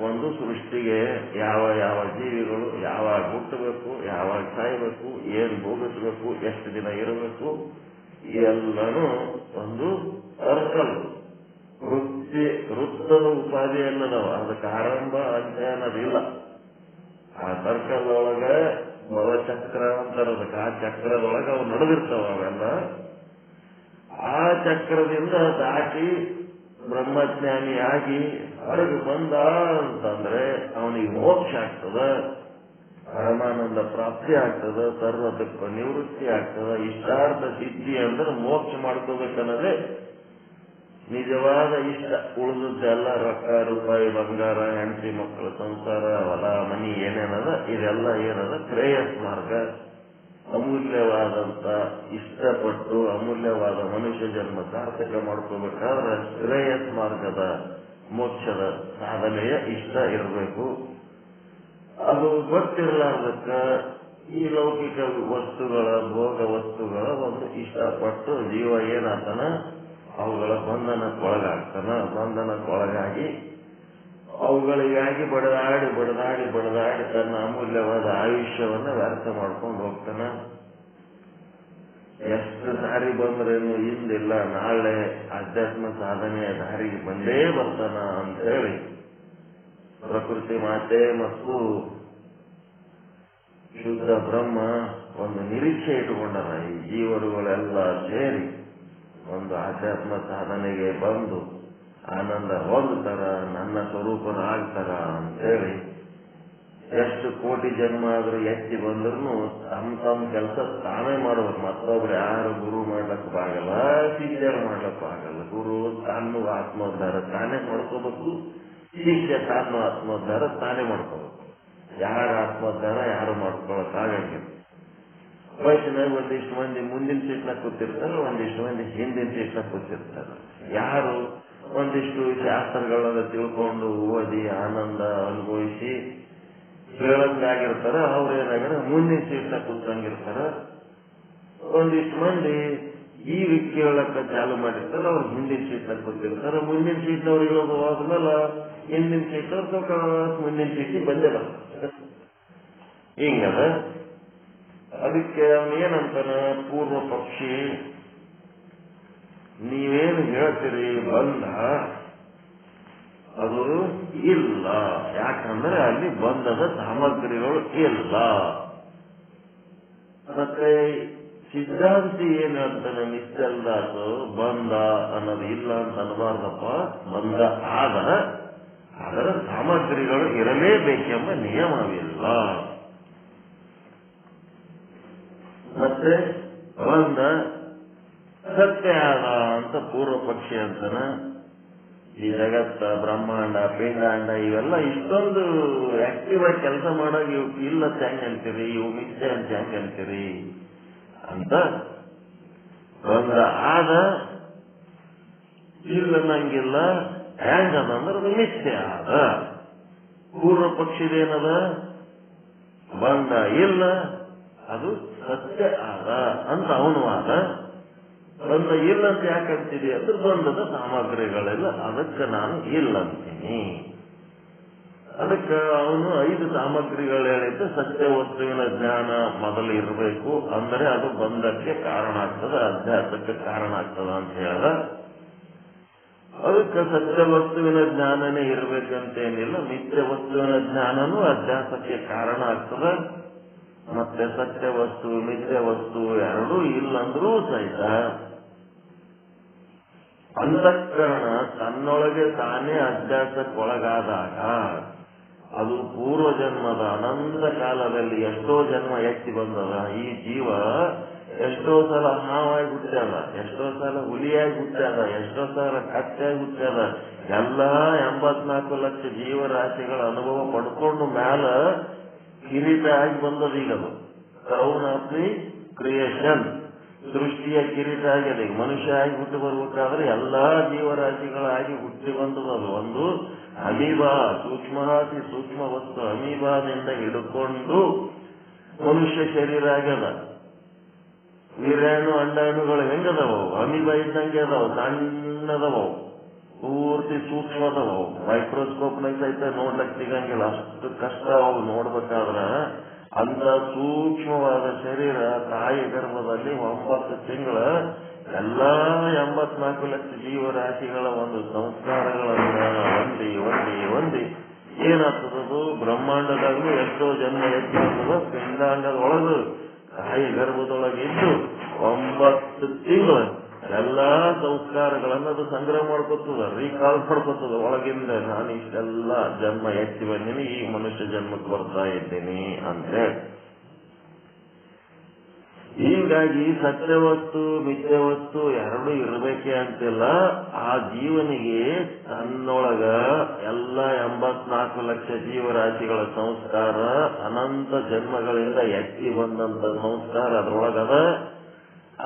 Speaker 1: ಒಂದು ಸೃಷ್ಟಿಗೆ ಯಾವ ಯಾವ ಜೀವಿಗಳು ಯಾವಾಗ ಹುಟ್ಟಬೇಕು, ಯಾವಾಗ ಸಾಯಬೇಕು, ಏನ್ ಭೋಗಿಸ್ಬೇಕು, ಎಷ್ಟು ದಿನ ಇರಬೇಕು, ಎಲ್ಲನೂ ಒಂದು ಸರ್ಕಲ್ ವೃತ್ತದ ಉಪಾಧಿ ಅನ್ನದವ. ಅದಕ್ಕೆ ಆರಂಭ ಅಂತ್ಯ ಅನ್ನೋದಿಲ್ಲ. ಆ ಸರ್ಕಲ್ ಒಳಗ ಚಕ್ರ ಅಂತಾರ, ಅದಕ್ಕೆ ಆ ಚಕ್ರದೊಳಗೆ ಅವು ನಡೆದಿರ್ತಾವ. ಅವೆಲ್ಲ ಆ ಚಕ್ರದಿಂದ ದಾಟಿ ಬ್ರಹ್ಮಜ್ಞಾನಿಯಾಗಿ ಹೊರಗೆ ಬಂದ ಅಂತಂದ್ರೆ ಅವನಿಗೆ ಮೋಕ್ಷ ಆಗ್ತದ, ಪರಮಾನಂದ ಪ್ರಾಪ್ತಿ ಆಗ್ತದ, ಸರ್ವ ದುಃಖ ನಿವೃತ್ತಿ ಆಗ್ತದ. ಇಷ್ಟಾರ್ಥ ಸಿದ್ಧಿ ಅಂದ್ರೆ ಮೋಕ್ಷ ಮಾಡ್ಕೋಬೇಕನ್ನೋದೇ ನಿಜವಾದ ಇಷ್ಟ ಉಳಿದದ್ದೆಲ್ಲ ರೊಕ್ಕ ರೂಪಾಯಿ ಬಂಗಾರ ಹೆಂಡತಿ ಮಕ್ಕಳು ಸಂಸಾರ ಹೊಲ ಮನಿ ಏನೇನದ ಇದೆಲ್ಲ ಏನದ ಶ್ರೇಯಸ್ ಮಾರ್ಗ. ಅಮೂಲ್ಯವಾದಂತ ಇಷ್ಟಪಟ್ಟು ಅಮೂಲ್ಯವಾದ ಮನುಷ್ಯ ಜನ್ಮ ಸಾರ್ಥಕ ಮಾಡ್ಕೋಬೇಕಾದ್ರೆ ಶ್ರೇಯಸ್ ಮಾರ್ಗದ ಮೋಕ್ಷದ ಸಾಧನೆಯ ಇಷ್ಟ ಇರಬೇಕು. ಅದು ಗೊತ್ತಿರಲಾರ್ದಕ್ಕ ಈ ಲೌಕಿಕ ವಸ್ತುಗಳ ಭೋಗ ವಸ್ತುಗಳ ಒಂದು ಇಷ್ಟಪಟ್ಟು ಜೀವ ಏನಾತನ ಅವುಗಳ ಬಂಧನಕ್ಕೊಳಗಾಗ್ತಾನ. ಬಂಧನಕ್ಕೊಳಗಾಗಿ ಅವುಗಳಿಗಾಗಿ ಬಡದಾಡಿ ತನ್ನ ಅಮೂಲ್ಯವಾದ ಆಯುಷ್ಯವನ್ನ ವ್ಯರ್ಥ ಮಾಡ್ಕೊಂಡು ಹೋಗ್ತಾನ. ಎಷ್ಟು ದಾರಿ ಬಂದ್ರೇನು ಇಂದಿಲ್ಲ ನಾಳೆ ಆಧ್ಯಾತ್ಮ ಸಾಧನೆಯ ದಾರಿಗೆ ಬಂದೇ ಬರ್ತಾನ ಅಂತ ಹೇಳಿ ಪ್ರಕೃತಿ ಮಾತೆ ಮತ್ತು ಶುದ್ಧ ಬ್ರಹ್ಮ ಒಂದು ನಿರೀಕ್ಷೆ ಇಟ್ಟುಕೊಂಡನ. ಈ ಜೀವರುಗಳೆಲ್ಲ ಸೇರಿ ಒಂದು ಆಧ್ಯಾತ್ಮ ಸಾಧನೆಗೆ ಬಂದು ಆನಂದ ಹೊಂದ್ತಾರ, ನನ್ನ ಸ್ವರೂಪನಾಗ್ತಾರ ಅಂತೇಳಿ ಎಷ್ಟು ಕೋಟಿ ಜನ್ಮ ಆದ್ರೂ ಎತ್ತಿ ಬಂದ್ರು ತಮ್ಮ ಕೆಲಸ ತಾನೇ ಮಾಡ್ಬೇಕು. ಮತ್ತೊಬ್ರು ಯಾರು ಗುರು ಮಾಡ್ಲಕ್ ಆಗಲ್ಲ, ಶಿಷ್ಯರು ಮಾಡ್ಲಕ್ ಆಗಲ್ಲ. ಗುರು ತಾನು ಆತ್ಮೋದ್ಧಾರ ತಾನೇ ಮಾಡ್ಕೋಬೇಕು, ಶಿಷ್ಯ ತಾನು ಆತ್ಮೋದ್ಧಾರ ತಾನೇ ಮಾಡ್ಕೋಬೇಕು. ಯಾರ ಆತ್ಮೋದ್ಧಾರ ಯಾರು ಮಾಡ್ಕೊಳಕ್ಕಾಗಂಗಿಲ್ಲ. ವಯಸ್ಸಿನಾಗ ಒಂದಿಷ್ಟು ಮಂದಿ ಮುಂದಿನ ಸೀಟ್ನಾಗ ಕೂತಿರ್ತಾರೆ, ಒಂದಿಷ್ಟು ಮಂದಿ ಹಿಂದಿನ ಸೀಟ್ನಾಗ ಕೂತಿರ್ತಾರೆ. ಯಾರು ಒಂದಿಷ್ಟು ಶಾಸ್ತ್ರಗಳನ್ನ ತಿಳ್ಕೊಂಡು ಓದಿ ಆನಂದ ಅನುಭವಿಸಿ ಕೇಳಂಗಾಗಿರ್ತಾರ ಅವ್ರೇನಾಗ್ಯಾರ ಮುಂದಿನ ಸೀಟ್ನಾಗ ಕೂತಂಗಿರ್ತಾರ. ಒಂದಿಷ್ಟು ಮಂದಿ ಈಗ ಕೇಳಕ್ಕ ಚಾಲು ಮಾಡಿರ್ತಾರ, ಅವ್ರು ಹಿಂದಿನ ಸೀಟ್ನಾಗ ಕೂತಿರ್ತಾರ. ಮುಂದಿನ ಸೀಟ್ನವ್ರಿಗೆ ಹೋಗುವಾದ್ಮೇಲೆ ಹಿಂದಿನ ಸೀಟ್ನವ್ರು ಸ್ವಲ್ಪ ಮುಂದಿನ ಸೀಟಿಗೆ ಬಂದಿಲ್ಲ. ಹಿಂಗದ. ಅದಕ್ಕೆ ಅವನೇನಂತಾನ ಪೂರ್ವ ಪಕ್ಷಿ, ನೀವೇನು ಹೇಳ್ತೀರಿ ಬಂಧ ಅದು ಇಲ್ಲ. ಯಾಕಂದ್ರೆ ಅಲ್ಲಿ ಬಂಧದ ಸಾಮಗ್ರಿಗಳು ಇಲ್ಲ. ಮತ್ತೆ ಸಿದ್ಧಾಂತಿ ಏನ್ ಹೇಳ್ತಾನೆ, ನಿಶ್ಚಲ್ದಾಸು ಬಂಧ ಅನ್ನೋದು ಇಲ್ಲ ಅಂತ ಅನ್ಬಾರ್ದಪ್ಪ. ಬಂಧ ಅದರ ಸಾಮಗ್ರಿಗಳು ಇರಲೇಬೇಕೆಂಬ ನಿಯಮವಿಲ್ಲ. ಮತ್ತೆ ಬಂಧ ಸತ್ಯ ಆದ ಅಂತ ಪೂರ್ವ ಪಕ್ಷಿ ಅಂತಾನ. ಈ ಜಗತ್ತ ಬ್ರಹ್ಮಾಂಡ ಪಿಂಡಾಂಡ ಇವೆಲ್ಲ ಇಷ್ಟೊಂದು ಆಕ್ಟಿವ್ ಆಗಿ ಕೆಲಸ ಮಾಡಾಗ ಇವು ಇಲ್ಲ ಹೆಂಗ್ ಅಂತೀರಿ, ಇವು ಮಿಥ್ಯೆ ಅಂತ ಹೆಂಗ್ ಅಂತೀರಿ ಅಂತ. ಬಂದ ಆದ ಇಲ್ಲ ನಂಗಿಲ್ಲ ಹೆಂಗದಂದ್ರೆ ಮಿಥ್ಯೆ ಆದ. ಪೂರ್ವ ಪಕ್ಷಿದೇನದ ಬಂದ ಇಲ್ಲ ಅದು ಸತ್ಯ ಆದ ಅಂತ ಅವನು ವಾದ. ಬಂದ ಇಲ್ಲ ಅಂತ ಯಾಕಂತೀನಿ ಅಂದ್ರೆ ಬಂಧದ ಸಾಮಗ್ರಿಗಳೆಲ್ಲ ಅದಕ್ಕೆ ನಾನು ಇಲ್ಲ ಅಂತೀನಿ. ಅದಕ್ಕೆ ಅವನು 5 ಸಾಮಗ್ರಿಗಳು ಹೇಳಿದ್ದು ಸತ್ಯ ವಸ್ತುವಿನ ಜ್ಞಾನ ಮೊದಲು ಇರಬೇಕು, ಅಂದರೆ ಅದು ಬಂಧಕ್ಕೆ ಕಾರಣ ಆಗ್ತದೆ, ಅಧ್ಯಾಸಕ್ಕೆ ಕಾರಣ ಆಗ್ತದ ಅಂತ ಹೇಳ್ದ. ಅದಕ್ಕೆ ಸತ್ಯ ವಸ್ತುವಿನ ಜ್ಞಾನನೇ ಇರ್ಬೇಕಂತೇನಿಲ್ಲ, ಮಿಥ್ಯ ವಸ್ತುವಿನ ಜ್ಞಾನನೂ ಅಧ್ಯಾಸಕ್ಕೆ ಕಾರಣ ಆಗ್ತದೆ. ಮತ್ತೆ ಸತ್ಯ ವಸ್ತು ಮಿಥ್ಯ ವಸ್ತು ಎರಡೂ ಇಲ್ಲಂದ್ರೂ ಸಹಿತ ಅಂತಃಕರಣ ತನ್ನೊಳಗೆ ತಾನೇ ಅಧ್ಯಾಸಕ್ಕೊಳಗಾದಾಗ ಅದು ಪೂರ್ವ ಜನ್ಮದ ಅನಂತ ಕಾಲದಲ್ಲಿ ಎಷ್ಟೋ ಜನ್ಮ ಎತ್ತಿ ಬಂದದ. ಈ ಜೀವ ಎಷ್ಟೋ ಸಲ ಹಾವಾಗಿ ಹುಟ್ಟ್ಯಾದ, ಎಷ್ಟೋ ಸಲ ಹುಲಿಯಾಗಿ ಹುಟ್ಟ್ಯಾದ, ಎಷ್ಟೋ ಸಲ ಕತ್ತೆಯಾಗಿ ಹುಟ್ಟ್ಯಾದ. ಎಲ್ಲಾ 84 ಲಕ್ಷ ಜೀವರಾಶಿಗಳ ಅನುಭವ ಪಡ್ಕೊಂಡು ಮ್ಯಾಲ ಕಿರೀಟ ಆಗಿ ಬಂದದ. ಈಗದು ಕ್ರೌನ್ ಆಫ್ ದಿ ಕ್ರಿಯೇಷನ್, ಸೃಷ್ಟಿಯ ಕಿರೀಟ ಆಗಿದೆ. ಈಗ ಮನುಷ್ಯ ಆಗಿ ಹುಟ್ಟಿ ಬರ್ಬೇಕಾದ್ರೆ ಎಲ್ಲಾ ಜೀವರಾಶಿಗಳಾಗಿ ಹುಟ್ಟಿ ಬಂದದದು. ಒಂದು ಅಮೀಬಾ, ಸೂಕ್ಷ್ಮಾತಿ ಸೂಕ್ಷ್ಮ ವಸ್ತು ಅಮೀಬಾದಿಂದ ಹಿಡ್ಕೊಂಡು ಮನುಷ್ಯ ಶರೀರ ಆಗ್ಯದ. ವೀರ್ಯಾಣು ಅಂಡಾಣುಗಳು ಹೆಂಗದವು ಅಮೀಬಾ ಇದ್ದಂಗೆ ಅದಾವ, ಸಣ್ಣದವು, ಪೂರ್ತಿ ಸೂಕ್ಷ್ಮದವು. ಮೈಕ್ರೋಸ್ಕೋಪ್ನಾಗ ಸಹಿತ ನೋಡ್ಲಕ್ ಸಿಗಂಗಿಲ್ಲ, ಅಷ್ಟು ಕಷ್ಟ ಅವು ನೋಡ್ಬೇಕಾದ್ರ. ಅಂತ ಸೂಕ್ಷ್ಮವಾದ ಶರೀರ ತಾಯಿ ಗರ್ಭದಲ್ಲಿ 9 ತಿಂಗಳ ಎಲ್ಲಾ 84 ಲಕ್ಷ ಜೀವರಾಶಿಗಳ ಒಂದು ಸಂಸ್ಕಾರಗಳನ್ನ ಹೊಂದಿ ಏನಾಗ್ತದದು ಬ್ರಹ್ಮಾಂಡದಾಗಲೂ ಎಷ್ಟೋ ಜನ್ಮ ಎತ್ತಿರ್ತದ. ಪಿಂಡಾಂಡದ ಒಳಗು ತಾಯಿ ಗರ್ಭದೊಳಗಿದ್ದು 9 ತಿಂಗಳು ಎಲ್ಲಾ ಸಂಸ್ಕಾರಗಳನ್ನ ಅದು ಸಂಗ್ರಹ ಮಾಡ್ಕೊತದ, ರೀಕಾಲ್ ಮಾಡ್ಕೊತದ ಒಳಗಿಂದ. ನಾನು ಇಷ್ಟೆಲ್ಲ ಜನ್ಮ ಎತ್ತಿ ಬಂದೀನಿ, ಈ ಮನುಷ್ಯ ಜನ್ಮಕ್ಕೆ ಬರ್ತಾ ಇದ್ದೀನಿ ಅಂತ. ಹೀಗಾಗಿ ಸತ್ಯವಸ್ತು ಮಿಥ್ಯವಸ್ತು ಎರಡೂ ಇರಬೇಕೆ ಅಂತಿಲ್ಲ. ಆ ಜೀವನಿಗೆ ತನ್ನೊಳಗ ಎಲ್ಲ 84 ಲಕ್ಷ ಜೀವರಾಶಿಗಳ ಸಂಸ್ಕಾರ, ಅನಂತ ಜನ್ಮಗಳಿಂದ ಎತ್ತಿ ಬಂದಂತ ಸಂಸ್ಕಾರ ಅದರೊಳಗದ.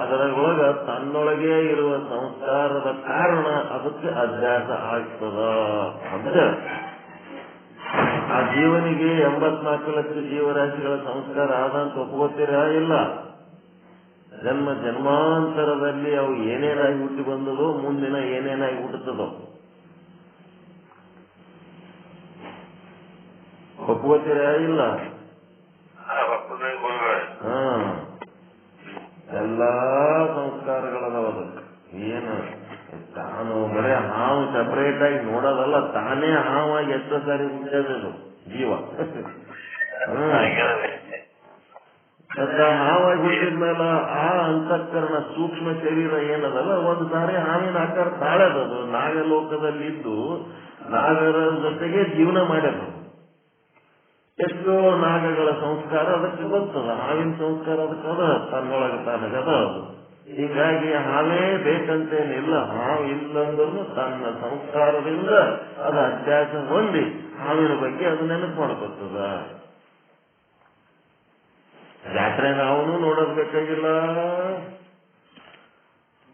Speaker 1: ಅದರೊಳಗ ತನ್ನೊಳಗೆ ಇರುವ ಸಂಸ್ಕಾರದ ಕಾರಣ ಅದಕ್ಕೆ ಅಭ್ಯಾಸ ಆಗ್ತದ ಅಂತ. ಆ ಜೀವನಿಗೆ 84 ಲಕ್ಷ ಜೀವರಾಶಿಗಳ ಸಂಸ್ಕಾರ ಆದಂತ ಒಪ್ಕೋತೀರಾ? ಇಲ್ಲ. ಜನ್ಮ ಜನ್ಮಾಂತರದಲ್ಲಿ ಅವು ಏನೇನಾಗಿ ಹುಟ್ಟಿ ಬಂದದೋ ಮುಂದಿನ ಏನೇನಾಗಿ ಹುಟ್ಟುತ್ತದೋ ಒಪ್ಕೋತೀರಾ? ಇಲ್ಲ. ಎಲ್ಲಾ ಸಂಸ್ಕಾರಗಳದವದು. ಏನು ತಾನು ಬರೇ ಹಾವು ಸಪರೇಟ್ ಆಗಿ ನೋಡೋದಲ್ಲ, ತಾನೇ ಹಾವಾಗಿ ಎಷ್ಟೋ ಸಾರಿ ಹುಟ್ಟೋದು ಜೀವ. ಹಾವಾಗಿ ಹುಟ್ಟಿದ್ಮೇಲೆ ಆ ಅಂತಃಕರಣ ಸೂಕ್ಷ್ಮ ಶರೀರ ಏನದಲ್ಲ, ಒಂದು ಸಾರಿ ಹಾವಿನ ಆಕಾರ ತಾಳದದು. ನಾಗಲೋಕದಲ್ಲಿದ್ದು ನಾಗರ ಜೊತೆಗೆ ಜೀವನ ಮಾಡ್ಯದು. ಎಷ್ಟೋ ನಾಗಗಳ ಸಂಸ್ಕಾರ ಅದಕ್ಕೆ ಬರ್ತದ, ಹಾವಿನ ಸಂಸ್ಕಾರ ಅದಕ್ಕದ, ತನ್ನೊಳಗೆ ತಾನಗದ ಅದು. ಹೀಗಾಗಿ ಹಾವೇ ಬೇಕಂತೇನಿಲ್ಲ. ಹಾವು ಇಲ್ಲಂದ್ರೂ ತನ್ನ ಸಂಸ್ಕಾರದಿಂದ ಅದು ಅಭ್ಯಾಸ ಹೊಂದಿ ಹಾವಿನ ಬಗ್ಗೆ ಅದು ನೆನಪು ಮಾಡ್ಕೊತದ. ಜಾತ್ರೆ ಹಾವನು ನೋಡೋದ್ ಬೇಕಾಗಿಲ್ಲ,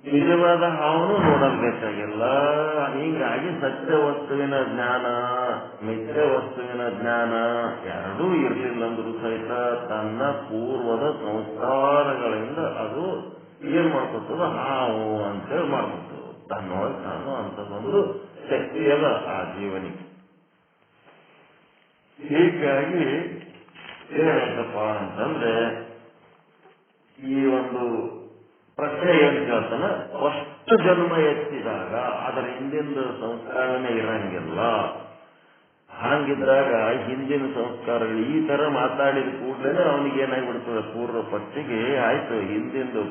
Speaker 1: ನಿಜವಾದ ಹಾವನು ನೋಡೋದ್ ಬೇಕಾಗಿಲ್ಲ. ಹೀಗಾಗಿ ಸತ್ಯ ವಸ್ತುವಿನ ಜ್ಞಾನ ಮಿಥ್ಯ ವಸ್ತುವಿನ ಜ್ಞಾನ ಎರಡೂ ಇರಲಿಲ್ಲಂದ್ರೂ ಸಹಿತ ತನ್ನ ಪೂರ್ವದ ಸಂಸ್ಕಾರಗಳಿಂದ ಅದು ಏನ್ ಮಾಡ್ಕೊತದ, ಹಾವು ಅಂತೇಳಿ ಮಾಡ್ಕೊತದ. ತನ್ನೊಳಗೆ ತಾನು ಅಂತದೊಂದು ಶಕ್ತಿ ಅದ ಆ ಜೀವನಿಗೆ. ಹೀಗಾಗಿ ಏನಂತಪ್ಪ ಅಂತಂದ್ರೆ, ಈ ಒಂದು ಪ್ರಶ್ನೆ ಏನ್ ಕೇಳ್ತಾನ, ಅಷ್ಟು ಜನ್ಮ ಎತ್ತಿದಾಗ ಅದರ ಹಿಂದಿನ ಸಂಸ್ಕಾರನೇ ಇರಂಗಿಲ್ಲ. ಹಾಗಿದ್ದಾಗ ಹಿಂದಿನ ಸಂಸ್ಕಾರಗಳು ಈ ತರ ಮಾತಾಡಿದ ಕೂಡಲೇ ಅವನಿಗೆ ಏನಾಗ್ಬಿಡ್ತದೆ, ಪೂರ್ವ ಪಕ್ಷಿಗೆ ಆಯ್ತು ಹಿಂದಿಂದು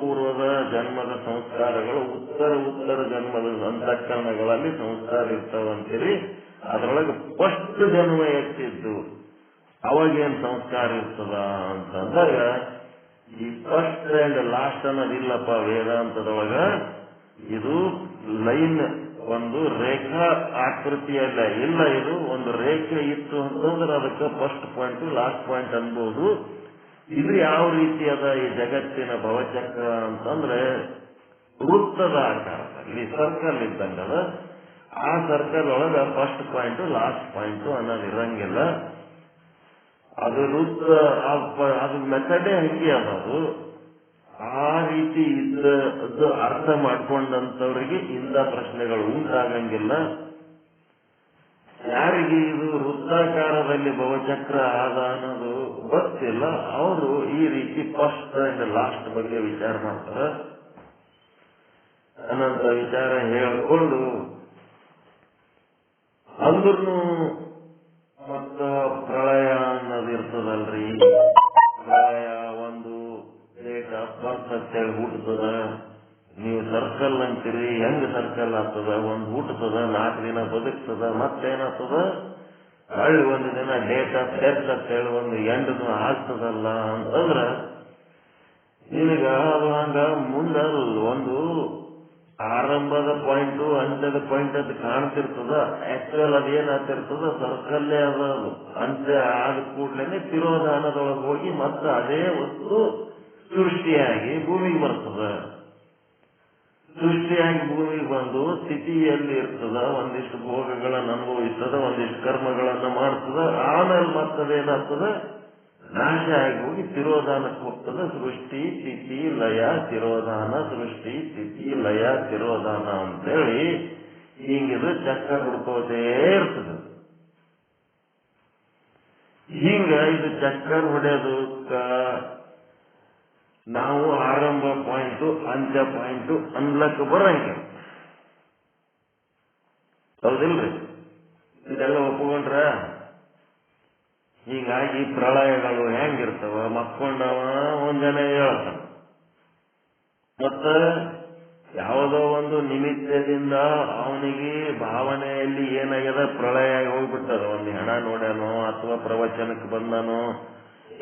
Speaker 1: ಪೂರ್ವದ ಜನ್ಮದ ಸಂಸ್ಕಾರಗಳು ಉತ್ತರ ಜನ್ಮದ ಅಂತಃಕರಣಗಳಲ್ಲಿ ಸಂಸ್ಕಾರ ಇರ್ತಾವಂತೀರಿ. ಅದರೊಳಗೆ ಫಸ್ಟ್ ಜನ್ಮ ಎತ್ತಿದ್ದು ಅವಾಗೇನ್ ಸಂಸ್ಕಾರ ಇರ್ತದ ಅಂತಂದಾಗ, ಈ ಫಸ್ಟ್ ಅಂಡ್ ಲಾಸ್ಟ್ ಅನ್ನೋದಿಲ್ಲಪ್ಪ ವೇದಾಂತದೊಳಗ. ಇದು ಲೈನ್, ಒಂದು ರೇಖಾ ಆಕೃತಿಯಲ್ಲ, ಇಲ್ಲ, ಇದು ಒಂದು ರೇಖೆ ಇತ್ತು ಅಂತಂದ್ರೆ ಅದಕ್ಕೆ ಫಸ್ಟ್ ಪಾಯಿಂಟ್ ಲಾಸ್ಟ್ ಪಾಯಿಂಟ್ ಅನ್ಬೋದು. ಇದು ಯಾವ ರೀತಿ ಅದ ಈ ಜಗತ್ತಿನ ಭವಚಕ್ರ ಅಂತಂದ್ರೆ ವೃತ್ತದ ಆಕಾರದಲ್ಲಿ ಸರ್ಕಲ್ ಇದ್ದಂಗದ. ಆ ಸರ್ಕಲ್ ಒಳಗ ಫಸ್ಟ್ ಪಾಯಿಂಟ್ ಲಾಸ್ಟ್ ಪಾಯಿಂಟ್ ಅನ್ನೋದು ಇರಂಗಿಲ್ಲ. ಅದು ವೃತ್ತ, ಅದು ಮೆಥಡೇ ಹಂಗೆ ಅನ್ನೋದು. ಆ ರೀತಿ ಇದ್ದು ಅರ್ಥ ಮಾಡ್ಕೊಂಡಂತವ್ರಿಗೆ ಇಂಥ ಪ್ರಶ್ನೆಗಳು ಉಂಟಾಗಂಗಿಲ್ಲ. ಯಾರಿಗೆ ಇದು ವೃತ್ತಾಕಾರದಲ್ಲಿ ಭವಚಕ್ರ ಆದ ಅನ್ನೋದು ಗೊತ್ತಿಲ್ಲ, ಅವರು ಈ ರೀತಿ ಫಸ್ಟ್ ಅಂಡ್ ಲಾಸ್ಟ್ ಬಗ್ಗೆ ವಿಚಾರ ಮಾಡ್ತಾರೆ. ಅನಂತ ವಿಚಾರ ಹೇಳ್ಕೊಂಡು ಅಂದ್ರೂ ಮತ್ತ ಪ್ರಳಯ ಅನ್ನೋದು ಇರ್ತದಲ್ರಿ. ಪ್ರಳಯ ಒಂದು ಡೇಟ್ ಆಫ್ ಬರ್ತ್ ಅಂತೇಳಿ ಹುಟ್ಟುತ್ತದ. ನೀವು ಸರ್ಕಲ್ ಅಂತೀರಿ, ಹೆಂಗ್ ಸರ್ಕಲ್ ಆಗ್ತದ? ಒಂದು ಹುಟ್ಟುತ್ತದ, 4 ದಿನ ಬದುಕ್ತದ, ಮತ್ತೇನಾಗ್ತದ, ಹಳ್ಳಿ ಒಂದು ದಿನ ಡೇಟ್ ಆಫ್ ಡೆತ್ ಅಂತೇಳಿ ಒಂದು ಎಂಡನು ಆಗ್ತದಲ್ಲ ಅಂತಂದ್ರ ನಿನಗ ಅದು ಹಂಗ ಮುಂದ ಒಂದು ಆರಂಭದ ಪಾಯಿಂಟ್ ಅಂತ್ಯದ ಪಾಯಿಂಟ್ ಅಂತ ಕಾಣ್ತಿರ್ತದ. ಆಕ್ಚುಯಲ್ ಅದೇನಾಗ್ತಿರ್ತದ, ಸರ್ಕಲ್ಲೇ ಅದು ಅಂತ್ಯ ಆದ ಕೂಡ್ಲೇನೆ ತಿರೋಧಾನದೊಳಗೆ ಹೋಗಿ ಮತ್ತೆ ಅದೇ ವಸ್ತು ಸೃಷ್ಟಿಯಾಗಿ ಭೂಮಿಗೆ ಬರ್ತದ. ಸೃಷ್ಟಿಯಾಗಿ ಭೂಮಿಗೆ ಬಂದು ಸ್ಥಿತಿಯಲ್ಲಿ ಇರ್ತದ, ಒಂದಿಷ್ಟು ಭೋಗಗಳನ್ನು ಅನುಭವಿಸ್ತದ, ಒಂದಿಷ್ಟು ಕರ್ಮಗಳನ್ನ ಮಾಡ್ತದ. ಆಮೇಲೆ ಮತ್ತದೇನಾಗ್ತದ, ನಾಶ ಆಗಿ ಹೋಗಿ ತಿರೋಧಾನಕ್ಕೆ ಹೋಗ್ತದ. ಸೃಷ್ಟಿ ಸ್ಥಿತಿ ಲಯ ತಿರೋಧಾನ, ಸೃಷ್ಟಿ ಸ್ಥಿತಿ ಲಯ ತಿರೋಧಾನ ಅಂತೇಳಿ ಹಿಂಗಿದು ಚಕ್ರ ಹುಡ್ಕೋದೇ ಇರ್ತದೆ. ಹಿಂಗ ಇದು ಚಕ್ರ ಹೊಡೆಯೋದಕ್ಕ ನಾವು ಆರಂಭ ಪಾಯಿಂಟು ಅಂತ್ಯ ಪಾಯಿಂಟು ಅನ್ಲಕ್ಕ ಬರಂಗಿಲ್ಲ. ಹೌದಿಲ್ರಿ? ಇದೆಲ್ಲ ಒಪ್ಕೊಂಡ್ರ? ಹೀಗಾಗಿ ಪ್ರಳಯಗಳು ಹೆಂಗಿರ್ತವ, ಮಕ್ಕೊಂಡವ ಒಂದ್ ಜನ ಹೇಳ್ತಾನ, ಮತ್ತ ಯಾವುದೋ ಒಂದು ನಿಮಿತ್ತದಿಂದ ಅವನಿಗೆ ಭಾವನೆಯಲ್ಲಿ ಏನಾಗ್ಯದ, ಪ್ರಳಯ ಹೋಗ್ಬಿಟ್ಟದ. ಒಂದು ಹೆಣ ನೋಡ್ಯಾನೋ ಅಥವಾ ಪ್ರವಚನಕ್ಕೆ ಬಂದಾನೋ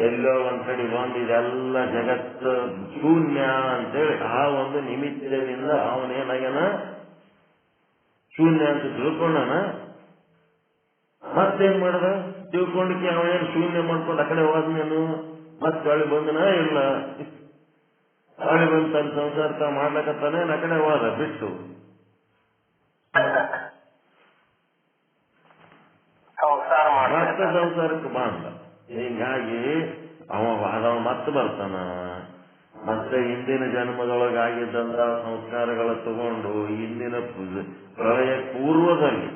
Speaker 1: ಎಲ್ಲೋ ಒಂದ್ ಕಡೆ ಬಂದು ಇದೆಲ್ಲ ಜಗತ್ತು ಶೂನ್ಯ ಅಂತೇಳಿ ಆ ಒಂದು ನಿಮಿತ್ತದಿಂದ ಅವನೇನಾಗ್ಯಾನ ಶೂನ್ಯ ಅಂತ ತಿಳ್ಕೊಂಡನ. ಮತ್ತೇನ್ ಮಾಡ್ದ? ತಿಳ್ಕೊಂಡಕ್ಕೆ ಅವನೇನು ಶೂನ್ಯ ಮಾಡ್ಕೊಂಡು ಆ ಕಡೆ ಹೋದ್ನೇನು ಮತ್ತೆ ಹೊಳಿ ಬಂದನ ಇಲ್ಲ, ಹೊಳಿ ಬಂದು ತನ್ನ ಸಂಸಾರ ಮಾಡ್ಲಕತ್ತಾನೆ ಆ ಕಡೆ ಹೋದ ಬಿಟ್ಟು ಮತ್ತೆ ಸಂಸಾರಕ್ಕೆ ಬಾಂಧ. ಹೀಗಾಗಿ ಅವ ಮತ್ತೆ ಬರ್ತಾನ. ಮತ್ತೆ ಹಿಂದಿನ ಜನ್ಮದೊಳಗಾಗಿದ್ದಂತ ಸಂಸ್ಕಾರಗಳ ತಗೊಂಡು ಹಿಂದಿನ ಪ್ರಳಯ ಪೂರ್ವದಲ್ಲಿ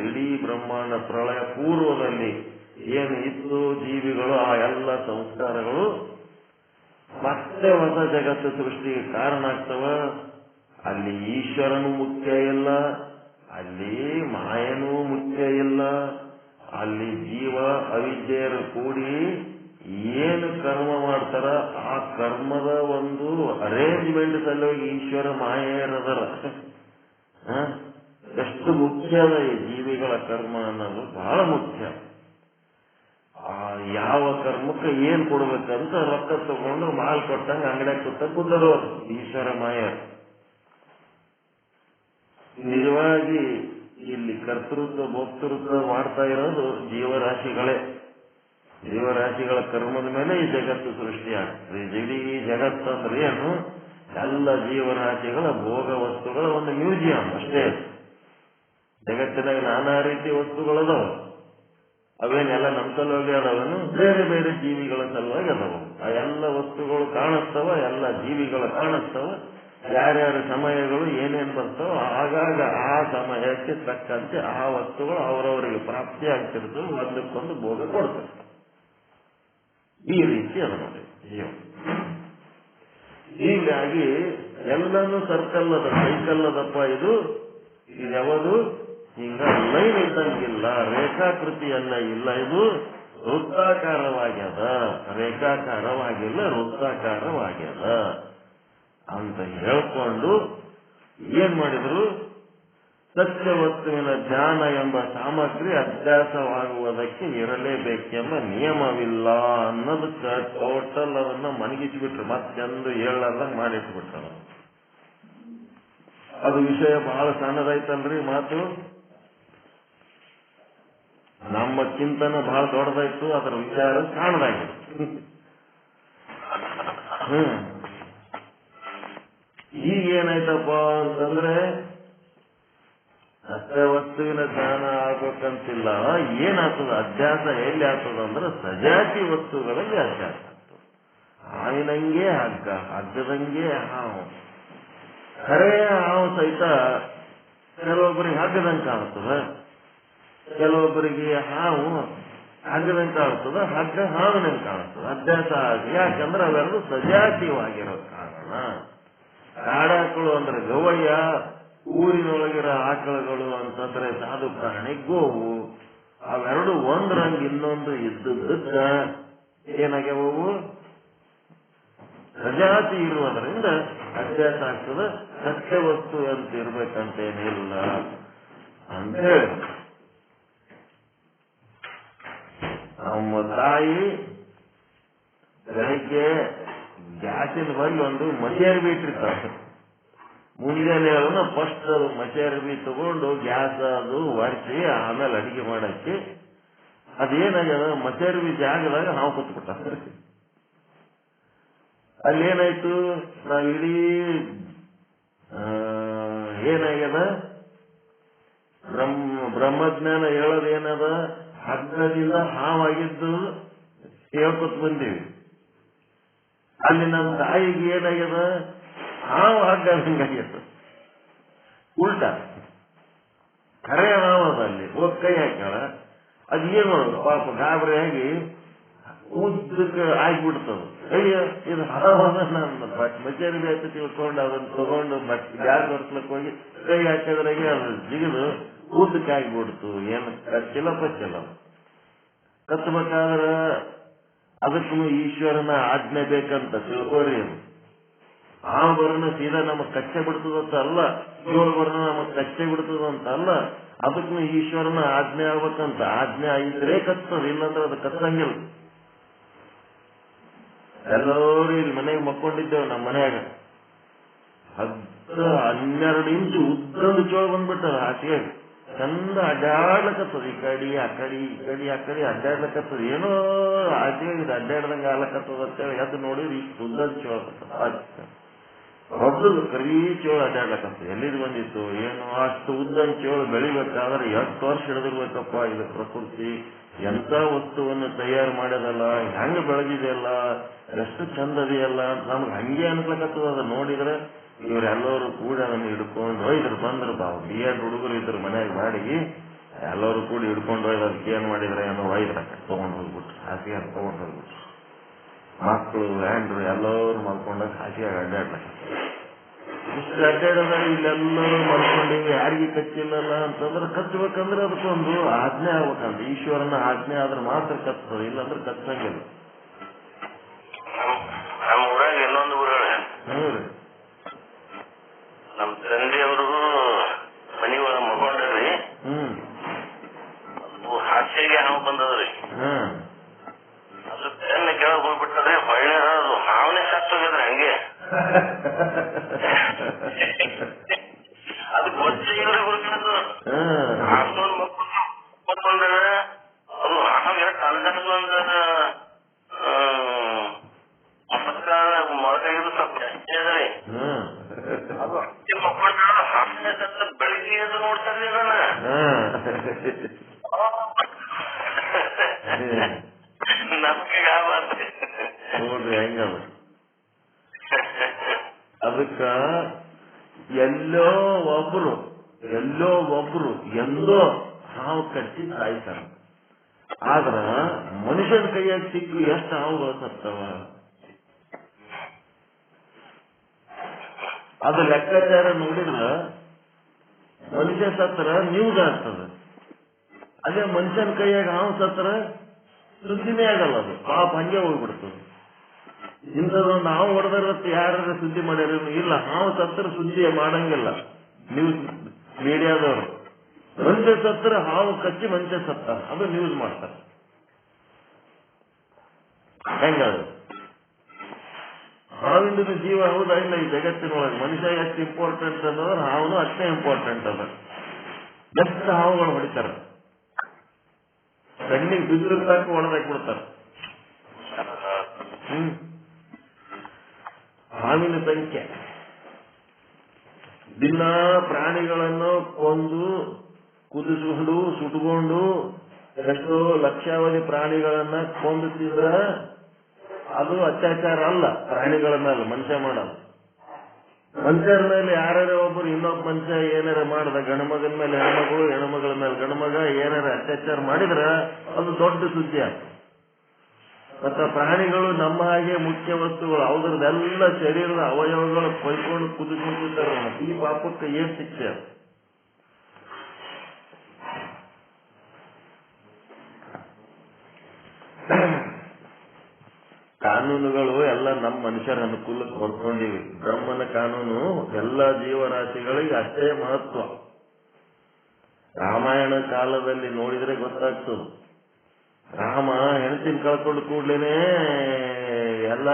Speaker 1: ಇಡೀ ಬ್ರಹ್ಮಾಂಡ ಪ್ರಳಯ ಪೂರ್ವದಲ್ಲಿ ಏನು ಇತ್ತು ಜೀವಿಗಳು ಆ ಎಲ್ಲ ಸಂಸ್ಕಾರಗಳು ಮತ್ತೆ ಹೊಸ ಜಗತ್ತು ಸೃಷ್ಟಿಗೆ ಕಾರಣ ಆಗ್ತವ. ಅಲ್ಲಿ ಈಶ್ವರನು ಮುಖ್ಯ ಇಲ್ಲ, ಅಲ್ಲಿ ಮಾಯನೂ ಮುಖ್ಯ ಇಲ್ಲ, ಅಲ್ಲಿ ಜೀವ ಅವಿದ್ಯೆಯರು ಕೂಡಿ ಏನು ಕರ್ಮ ಮಾಡ್ತಾರ ಆ ಕರ್ಮದ ಒಂದು ಅರೇಂಜ್ಮೆಂಟ್ ಸಲುವಾಗಿ ಈಶ್ವರ ಮಾಯೇರದರ. ಎಷ್ಟು ಮುಖ್ಯದ ಈ ಜೀವಿಗಳ ಕರ್ಮ ಅನ್ನೋದು ಬಹಳ ಮುಖ್ಯ. ಯಾವ ಕರ್ಮಕ್ಕೆ ಏನ್ ಕೊಡ್ಬೇಕಂತ ರೊಕ್ಕ ತಗೊಂಡು ಮಾಲ್ ಕೊಟ್ಟಂಗ ಅಂಗಡಿಯಾಗ ಕೂತರು ಈಶ್ವರ ಮಾಯ. ನಿಜವಾಗಿ ಇಲ್ಲಿ ಕರ್ತೃತ್ವ ಭೋಕ್ತೃತ್ವ ಮಾಡ್ತಾ ಇರೋದು ಜೀವರಾಶಿಗಳೇ. ಜೀವರಾಶಿಗಳ ಕರ್ಮದ ಮೇಲೆ ಈ ಜಗತ್ತು ಸೃಷ್ಟಿಯಾಗ್ತದೆ. ಇಡೀ ಜಗತ್ತಂದ್ರೆ ಏನು? ಎಲ್ಲ ಜೀವರಾಶಿಗಳ ಭೋಗ ವಸ್ತುಗಳ ಒಂದು ಮ್ಯೂಸಿಯಂ ಅಷ್ಟೇ. ಜಗತ್ತಿನಾಗ ನಾನಾ ರೀತಿ ವಸ್ತುಗಳದಾವ. ಅವೇನೆಲ್ಲ ನಮ್ಮ ಸಲುವಾಗಿ ಅದಾವನು ಬೇರೆ ಬೇರೆ ಜೀವಿಗಳ ಸಲುವಾಗಿ ಅದಾವ. ಆ ಎಲ್ಲ ವಸ್ತುಗಳು ಕಾಣಿಸ್ತವ, ಎಲ್ಲ ಜೀವಿಗಳು ಕಾಣಿಸ್ತವ. ಯಾರ್ಯಾರ ಸಮಯಗಳು ಏನೇನು ಬರ್ತಾವ ಆಗಾಗ ಆ ಸಮಯಕ್ಕೆ ತಕ್ಕಂತೆ ಆ ವಸ್ತುಗಳು ಅವರವರಿಗೆ ಪ್ರಾಪ್ತಿ ಆಗ್ತಿರ್ತವೆ, ಒಂದಕ್ಕೊಂದು ಭೋಗ ಕೊಡ್ತವೆ. ಈ ರೀತಿ ಅದ ನೋಡಿ ಜೀವ. ಹೀಗಾಗಿ ಎಲ್ಲನೂ ಸರ್ಕಲ್ ಅದ, ಸೈಕಲ್ ಅದಪ್ಪ. ಇದು ಯಾವುದು ಹಿಂಗ ಲೈನ್ ಇದ್ದಂಗಿಲ್ಲ, ರೇಖಾಕೃತಿಯನ್ನ ಇಲ್ಲ. ಇದು ವೃತ್ತಾಕಾರವಾಗ್ಯದ, ರೇಖಾಕಾರವಾಗಿಲ್ಲ, ವೃತ್ತಾಕಾರವಾಗ್ಯದ ಅಂತ ಹೇಳ್ಕೊಂಡು ಏನ್ ಮಾಡಿದ್ರು? ಸತ್ಯ ವಸ್ತುವಿನ ಜ್ಞಾನ ಎಂಬ ಸಾಮಗ್ರಿ ಅಭ್ಯಾಸವಾಗುವುದಕ್ಕೆ ಇರಲೇಬೇಕೆಂಬ ನಿಯಮವಿಲ್ಲ ಅನ್ನೋದಕ್ಕೆ ಟೋಟಲ್ ಅದನ್ನ ಮನಗಿಸ್ಬಿಟ್ರು. ಮತ್ತೆಂದು ಹೇಳದಂಗ್ ಮಾಡಿಟ್ಬಿಟ್ರು. ಅದು ವಿಷಯ ಬಹಳ ಸಣ್ಣದೈತಲ್ರಿ. ಮಾತು ನಮ್ಮ ಚಿಂತನೆ ಬಹಳ ದೊಡ್ಡದಾಯ್ತು, ಅದರ ವಿಚಾರ ಸಣ್ಣದಾಗಿತ್ತು. ಈಗೇನಾಯ್ತಪ್ಪ ಅಂತಂದ್ರೆ ಸತ್ಯ ವಸ್ತುವಿನ ಜ್ಞಾನ ಆಗ್ಬೇಕಂತಿಲ್ಲ. ಏನಾಗ್ತದ? ಅಭ್ಯಾಸ ಎಲ್ಲಿ ಆಗ್ತದ ಅಂದ್ರೆ ಸಜಾತಿ ವಸ್ತುಗಳಲ್ಲಿ ಅಭ್ಯಾಸ ಆಗ್ತದೆ. ಹಾವಿನಂಗೆ ಹಗ್ಗ, ಹಗ್ಗದಂಗೆ ಹಾವು. ಖರೆಯ ಹಾವು ಸಹಿತ ಕೆಲವೊಬ್ಬರಿಗೆ ಹಗ್ಗದಂಗೆ ಕಾಣ್ತದ, ಕೆಲವೊಬ್ಬರಿಗೆ ಹಾವು ಹಗ್ಗದಂಗೆ ಕಾಣ್ತದ, ಹಗ್ಗ ಹಾವಿನಂಗೆ ಕಾಣ್ತದ. ಅಭ್ಯಾಸ ಆಗಿ ಯಾಕಂದ್ರೆ ಅವೆರಡು ಸಜಾತಿಯವಾಗಿರೋ ಕಾರಣ. ಕಾಡಾಕಳು ಅಂದ್ರೆ ಗವಯ್ಯ, ಊರಿನೊಳಗಿರೋ ಆಕಳುಗಳು ಅಂತಂದ್ರೆ ಸಾಧು ಪ್ರಾಣಿ ಗೋವು. ಅವೆರಡು ಒಂದ್ರಂಗ್ ಇನ್ನೊಂದು ಇದ್ದಕ್ಕ ಏನಾಗ್ಯಾವವು ಸಜಾತಿ ಇರುವುದರಿಂದ ಅಭ್ಯಾಸ ಆಗ್ತದೆ. ಸತ್ಯ ವಸ್ತು ಅಂತ ಇರ್ಬೇಕಂತೇನಿಲ್ಲ ಅಂತ ಹೇಳಿ ನಮ್ಮ ತಾಯಿ ಬೆಳಗ್ಗೆ ಗ್ಯಾಸಿನ ಬಗ್ಗೆ ಒಂದು ಮಸೇರ್ಬಿ ಇಟ್ಟಿರ್ತಾರೆ. ಮುಂಜಾನೆ ಅದನ್ನ ಫಸ್ಟ್ ಅದು ಮಸೇರ್ಬಿ ತಗೊಂಡು ಗ್ಯಾಸ್ ಅದು ಒರೆಸಿ ಆಮೇಲೆ ಅಡಿಗೆ ಮಾಡಕ್ಕೆ ಅದೇನಾಗ್ಯದ ಮಸೇರ್ಬಿ ಜಾಗದಾಗ ಹಾವು ಕೂತ್ಬಿಟ್ಟ. ಅಲ್ಲೇನಾಯ್ತು? ನಾವಿಡೀ ಏನಾಗ್ಯದ ಬ್ರಹ್ಮಜ್ಞಾನ ಹೇಳೋದೇನದ? ಹಗ್ಗದಿಂದ ಹಾವಾಗಿದ್ದು ಹೇಳ್ಕೊತ್ ಬಂದೀವಿ. ಅಲ್ಲಿ ನಮ್ಮ ತಾಯಿಗೆ ಏನಾಗ್ಯದ? ಹಾವು ಹಗ್ಗದಂಗಾಗ್ಯದ. ಉಲ್ಟಾ ಖರೆ ಹಾವದ. ಅಲ್ಲಿ ಹೋಗಿ ಕೈ ಹಾಕ್ಯಾಳ. ಅದು ಏನ್ ಮಾಡೋದು? ಪಾಪ ಗಾಬರಿಯಾಗಿ ಉದ್ದಕ್ಕೆ ಆಗ್ಬಿಡ್ತದ. ಅಯ್ಯ ಇದು ಹಾವದ. ನನ್ನ ಮಚೇರಿ ಬೇಕ ತಿಳ್ಕೊಂಡು ಅದನ್ನ ತಗೊಂಡು ಗ್ಯಾಸ್ ಹೊರ್ಸ್ಲಕ್ ಹೋಗಿ ಕೈ ಹಾಕಿದ್ರಾಗೆ ಅದು ಜಿಗಿದು ಉದ್ದಕ್ಕೆ ಆಗ್ಬಿಡ್ತು. ಏನು ಕಚ್ಚಿಲ್ಲ ಪಚ್ಚಿಲ್ಲ. ಕತ್ತಬೇಕಾದ್ರ ಅದಕ್ಕೂ ಈಶ್ವರನ ಆಜ್ಞೆ ಬೇಕಂತ ತಿಳ್ಕೋರಿ. ಆ ವರ್ಣ ಸೀದಾ ನಮಗ್ ಕಚ್ಚೆ ಬಿಡ್ತದಂತ ಅಲ್ಲ, ಏಳು ವರ್ಣ ನಮಗ್ ಕಚ್ಚೆ ಬಿಡ್ತದಂತ ಅಲ್ಲ. ಅದಕ್ಕೂ ಈಶ್ವರನ ಆಜ್ಞೆ ಆಗ್ಬೇಕಂತ. ಆಜ್ಞೆ ಇದ್ರೆ ಕತ್ತದ, ಇಲ್ಲಾಂದ್ರೆ ಅದು ಕತ್ತಂಗಿಲ್ಲ. ಎಲ್ಲರೂ ಇಲ್ಲಿ ಮನೆಗೆ ಮಕ್ಕೊಂಡಿದ್ದೇವೆ. ನಮ್ಮ ಮನೆಯಾಗ 12 ಇಂಚು ಉದ್ದೊಂದು ಚೋಳ ಬಂದ್ಬಿಟ್ಟದ ಹಾಸಿಗೆ. ಚಂದ ಅಡ್ಡಾಡ್ಲಕತ್ತದ, ಈ ಕಡಿ ಆ ಕಡಿ ಈ ಕಡಿ ಆ ಕಡಿ ಅಡ್ಡಾಡ್ಲಕತ್ತದ. ಏನೋ ಹಾಸಿಗೆ ಇದು ಅಡ್ಡಾಡ್ದಂಗ ಆಗ್ಲಕತ್ತದ ಅಂತೇಳಿ ಎದ್ದು ನೋಡಿದ್ರಿ ಇಷ್ಟು ಉದ್ದದ ಚೋಳ ಹೊಸದು ಕರೀ ಚೋಳ ಅಡ್ಡಾಡ್ಲಕತ್ತದ. ಎಲ್ಲಿದ್ ಬಂದಿತ್ತು ಏನು? ಅಷ್ಟು ಉದ್ದದ ಚೋಳ ಬೆಳಿಬೇಕಾದ್ರೆ ಎಷ್ಟು ವರ್ಷ ಹಿಡಿದಿರ್ಬೇಕಪ್ಪ. ಇದು ಪ್ರಕೃತಿ ಎಂತ ವಸ್ತುವನ್ನು ತಯಾರು ಮಾಡ್ಯದಲ್ಲ, ಹೆಂಗ ಬೆಳೆದಿದೆಯಲ್ಲ, ಎಷ್ಟು ಚಂದದಿಯಲ್ಲ ಅಂತ ನಮ್ಗೆ ಹಂಗೆ ಅನ್ಸ್ಲಕತ್ತದ. ಅದು ನೋಡಿದ್ರೆ ಇವರೆಲ್ಲರೂ ಕೂಡ ಅದನ್ನು ಹಿಡ್ಕೊಂಡು ಒಯ್ದ್ರು. ಬಂದ್ರು BEd ಹುಡುಗರು ಇದ್ರು ಮನ್ಯಾಗ ಮಾಡಿ, ಎಲ್ಲರೂ ಕೂಡಿ ಹಿಡ್ಕೊಂಡು ಒಯ್ದು ಅದಕ್ಕೆ ಏನ್ ಮಾಡಿದ್ರೆ ಏನೋ ಒಯ್ದ್ರ ತಗೊಂಡ್ ಹೋಗ್ಬಿಟ್ರು. ಹಾಸಿಗೆ ತಗೊಂಡ್ ಹೋಗ್ಬಿಟ್ರು. ಮಕ್ಕಳು ಹ್ಯಾಂಡ್ರು ಎಲ್ಲರೂ ಮಲ್ಕೊಂಡಾಗ ಹಾಸಿಗೆ ಅಡ್ಡಾಡ್ಲಕ್ಕ ಇಷ್ಟು ಅಡ್ಡಾಡದ. ಇಲ್ಲೆಲ್ಲರೂ ಮಲ್ಕೊಂಡಿವಿ, ಯಾರಿಗೆ ಕಚ್ಚಿಲ್ಲಲ್ಲ ಅಂತಂದ್ರೆ ಕಚ್ಚಬೇಕಂದ್ರೆ ಅದಕ್ಕೊಂದು ಆಜ್ಞೆ ಆಗ್ಬೇಕಂತ. ಈಶ್ವರನ ಆಜ್ಞೆ ಆದ್ರೆ ಮಾತ್ರ ಕಚ್ಚೋದು, ಇಲ್ಲಾಂದ್ರೆ ಕಚ್ಚಂಗಿಲ್ಲ.
Speaker 2: ನಮ್ಮ ಊರಾಗ ಇನ್ನೊಂದು ಊರೊಳಗೆ ನಮ್ ತಂದೆಯವರು ಮನಿ ಒಳಗೆ ಮಗೊಂಡ್ರಿ. ಹಾಸಿಗೆ ಹಾವು ಬಂದದ್ರಿ. ಅದು ಬೆನ್ನ ಕೆಳಗೆ ಹೋಗ್ಬಿಟ್ಟದ್ರಿ. ಹೊಳ್ಳೆ ಅದು ಹಾವನೇ ಸತ್ತೋಗಿದ್ರಿ ಹಂಗೆ. ಅದು ಗೊತ್ತಿದ್ರಿ ಗುರುತಿದ್ದು ಹಾಸ್ಕೊಂಡ್ ಮಕ್ಕಳು ಅದು ಹಾವು ಎಷ್ಟು ಅಲ್ದಾನದು ಅಂದ ಮೊಳಕಾಗಿದ್ದು ಸ್ವಲ್ಪ ಜಾಸ್ತಿ ಅದ್ರಿ. ಅದು ಅಷ್ಟೇ ಮಕ್ಕಳು ಹಾವನೇ ಸತ್ತ ಬೆಳಿಗ್ಗೆ ಅದು ನೋಡ್ತಾರ್ರಿ ಅದನ್ನ. ನಮ್ಗೆ
Speaker 1: ನೋಡ್ರಿ ಹೆಂಗ ಅದಕ್ಕ ಎಲ್ಲೋ ಒಬ್ರು ಎಂದೋ ಹಾವು ಕಚ್ಚಿ ಸಾಯ್ತಾರ. ಆದ್ರ ಮನುಷ್ಯನ ಕೈಯಾಗ ಸಿಕ್ಕು ಎಷ್ಟು ಹಾವುಗಳು ಸತ್ತವ. ಅದು ಲೆಕ್ಕಾಚಾರ ನೋಡಿದ್ರ ಮನುಷ್ಯ ಸತ್ತರ ನ್ಯೂಸ್ ಆಗ್ತದ. ಅದೇ ಮನುಷ್ಯನ ಕೈಯಾಗ ಹಾವು ಸತ್ತರ ಸುದ್ದಿನೇ ಆಗಲ್ಲ. ಅದು ಪಾಪ ಹಂಗೆ ಹೋಗ್ಬಿಡ್ತದೆ. ಇಂಥದೊಂದು ಹಾವು ಹೊಡೆದಿರತ್ತೆ ಯಾರ ಸುದ್ದಿ ಮಾಡ್ಯಾರ? ಇಲ್ಲ, ಹಾವು ಸತ್ತರ ಸುದ್ದಿ ಮಾಡಂಗಿಲ್ಲ ನ್ಯೂಸ್ ಮೀಡಿಯಾದವರು. ಮನುಷ್ಯ ಸತ್ತರ ಹಾವು ಕಚ್ಚಿ ಮನುಷ್ಯ ಸತ್ತ ಅದು ನ್ಯೂಸ್ ಮಾಡ್ತಾರೆ. ಹೆಂಗದು? ಹಾವಿಂದ ಜೀವ ಹೌದಾ ಇಲ್ಲ ಈ ಜಗತ್ತಿನೊಳಗೆ? ಮನುಷ್ಯ ಎಷ್ಟು ಇಂಪಾರ್ಟೆಂಟ್ ಅನ್ನೋದ್ರೆ ಹಾವನು ಅಷ್ಟೇ ಇಂಪಾರ್ಟೆಂಟ್ ಅದ. ಎಷ್ಟು ಹಾವುಗಳು ಹೊಡಿತಾರ, ಕಣ್ಣಿಗೆ ಬಿದ್ದಿರ್ತಾಕ ಹೊಡೆದಾಕ್ಬಿಡ್ತಾರ. ಹಾವಿನ ಸಂಖ್ಯೆ ದಿನ ಪ್ರಾಣಿಗಳನ್ನು ಕೊಂದು ಕುದಿಸಿಕೊಂಡು ಸುಟ್ಕೊಂಡು ಎಷ್ಟೋ ಲಕ್ಷಾವಧಿ ಪ್ರಾಣಿಗಳನ್ನ ಕೊಂದು ತಿಂದ್ರ ಅದು ಅತ್ಯಾಚಾರ ಅಲ್ಲ. ಪ್ರಾಣಿಗಳ ಮೇಲೆ ಮನುಷ್ಯ ಮಾಡೋದು. ಮನುಷ್ಯರ ಮೇಲೆ ಯಾರ್ಯಾರ ಒಬ್ಬರು ಇನ್ನೊಬ್ಬ ಮನುಷ್ಯ ಏನಾರ ಮಾಡ್ದ, ಗಣಮಗನ ಮೇಲೆ ಹೆಣ್ಮಗಳು, ಹೆಣ್ಮಗಳ ಮೇಲೆ ಗಣಮಗ ಏನಾರ ಅತ್ಯಾಚಾರ ಮಾಡಿದ್ರ ಅದು ದೊಡ್ಡ ಸುದ್ದಿ ಆಗ್ತದೆ. ಮತ್ತೆ ಪ್ರಾಣಿಗಳು ನಮ್ಮ ಹಾಗೆ ಮುಖ್ಯ ವಸ್ತುಗಳು, ಅವ್ರದ್ದೆಲ್ಲ ಶರೀರದ ಅವಯವಗಳು ಕೊಯ್ಕೊಂಡು ಕುದಿಸ್ಕೊಂಡಿರ್ತಾರೆ. ಈ ಪಾಪಕ್ಕೆ ಏನ್ ಶಿಕ್ಷೆ? ಕಾನೂನುಗಳು ಎಲ್ಲ ನಮ್ಮ ಮನುಷ್ಯರ ಅನುಕೂಲಕ್ಕೆ ಹೊಂದ್ಕೊಂಡಿವಿ. ಬ್ರಹ್ಮನ ಕಾನೂನು ಎಲ್ಲ ಜೀವರಾಶಿಗಳಿಗೆ ಅಷ್ಟೇ ಮಹತ್ವ. ರಾಮಾಯಣ ಕಾಲದಲ್ಲಿ ನೋಡಿದ್ರೆ ಗೊತ್ತಾಗ್ತದೆ. ರಾಮ ಹೆಂಡತಿನ ಕಳ್ಕೊಂಡು ಕೂಡ್ಲೇನೆ ಎಲ್ಲ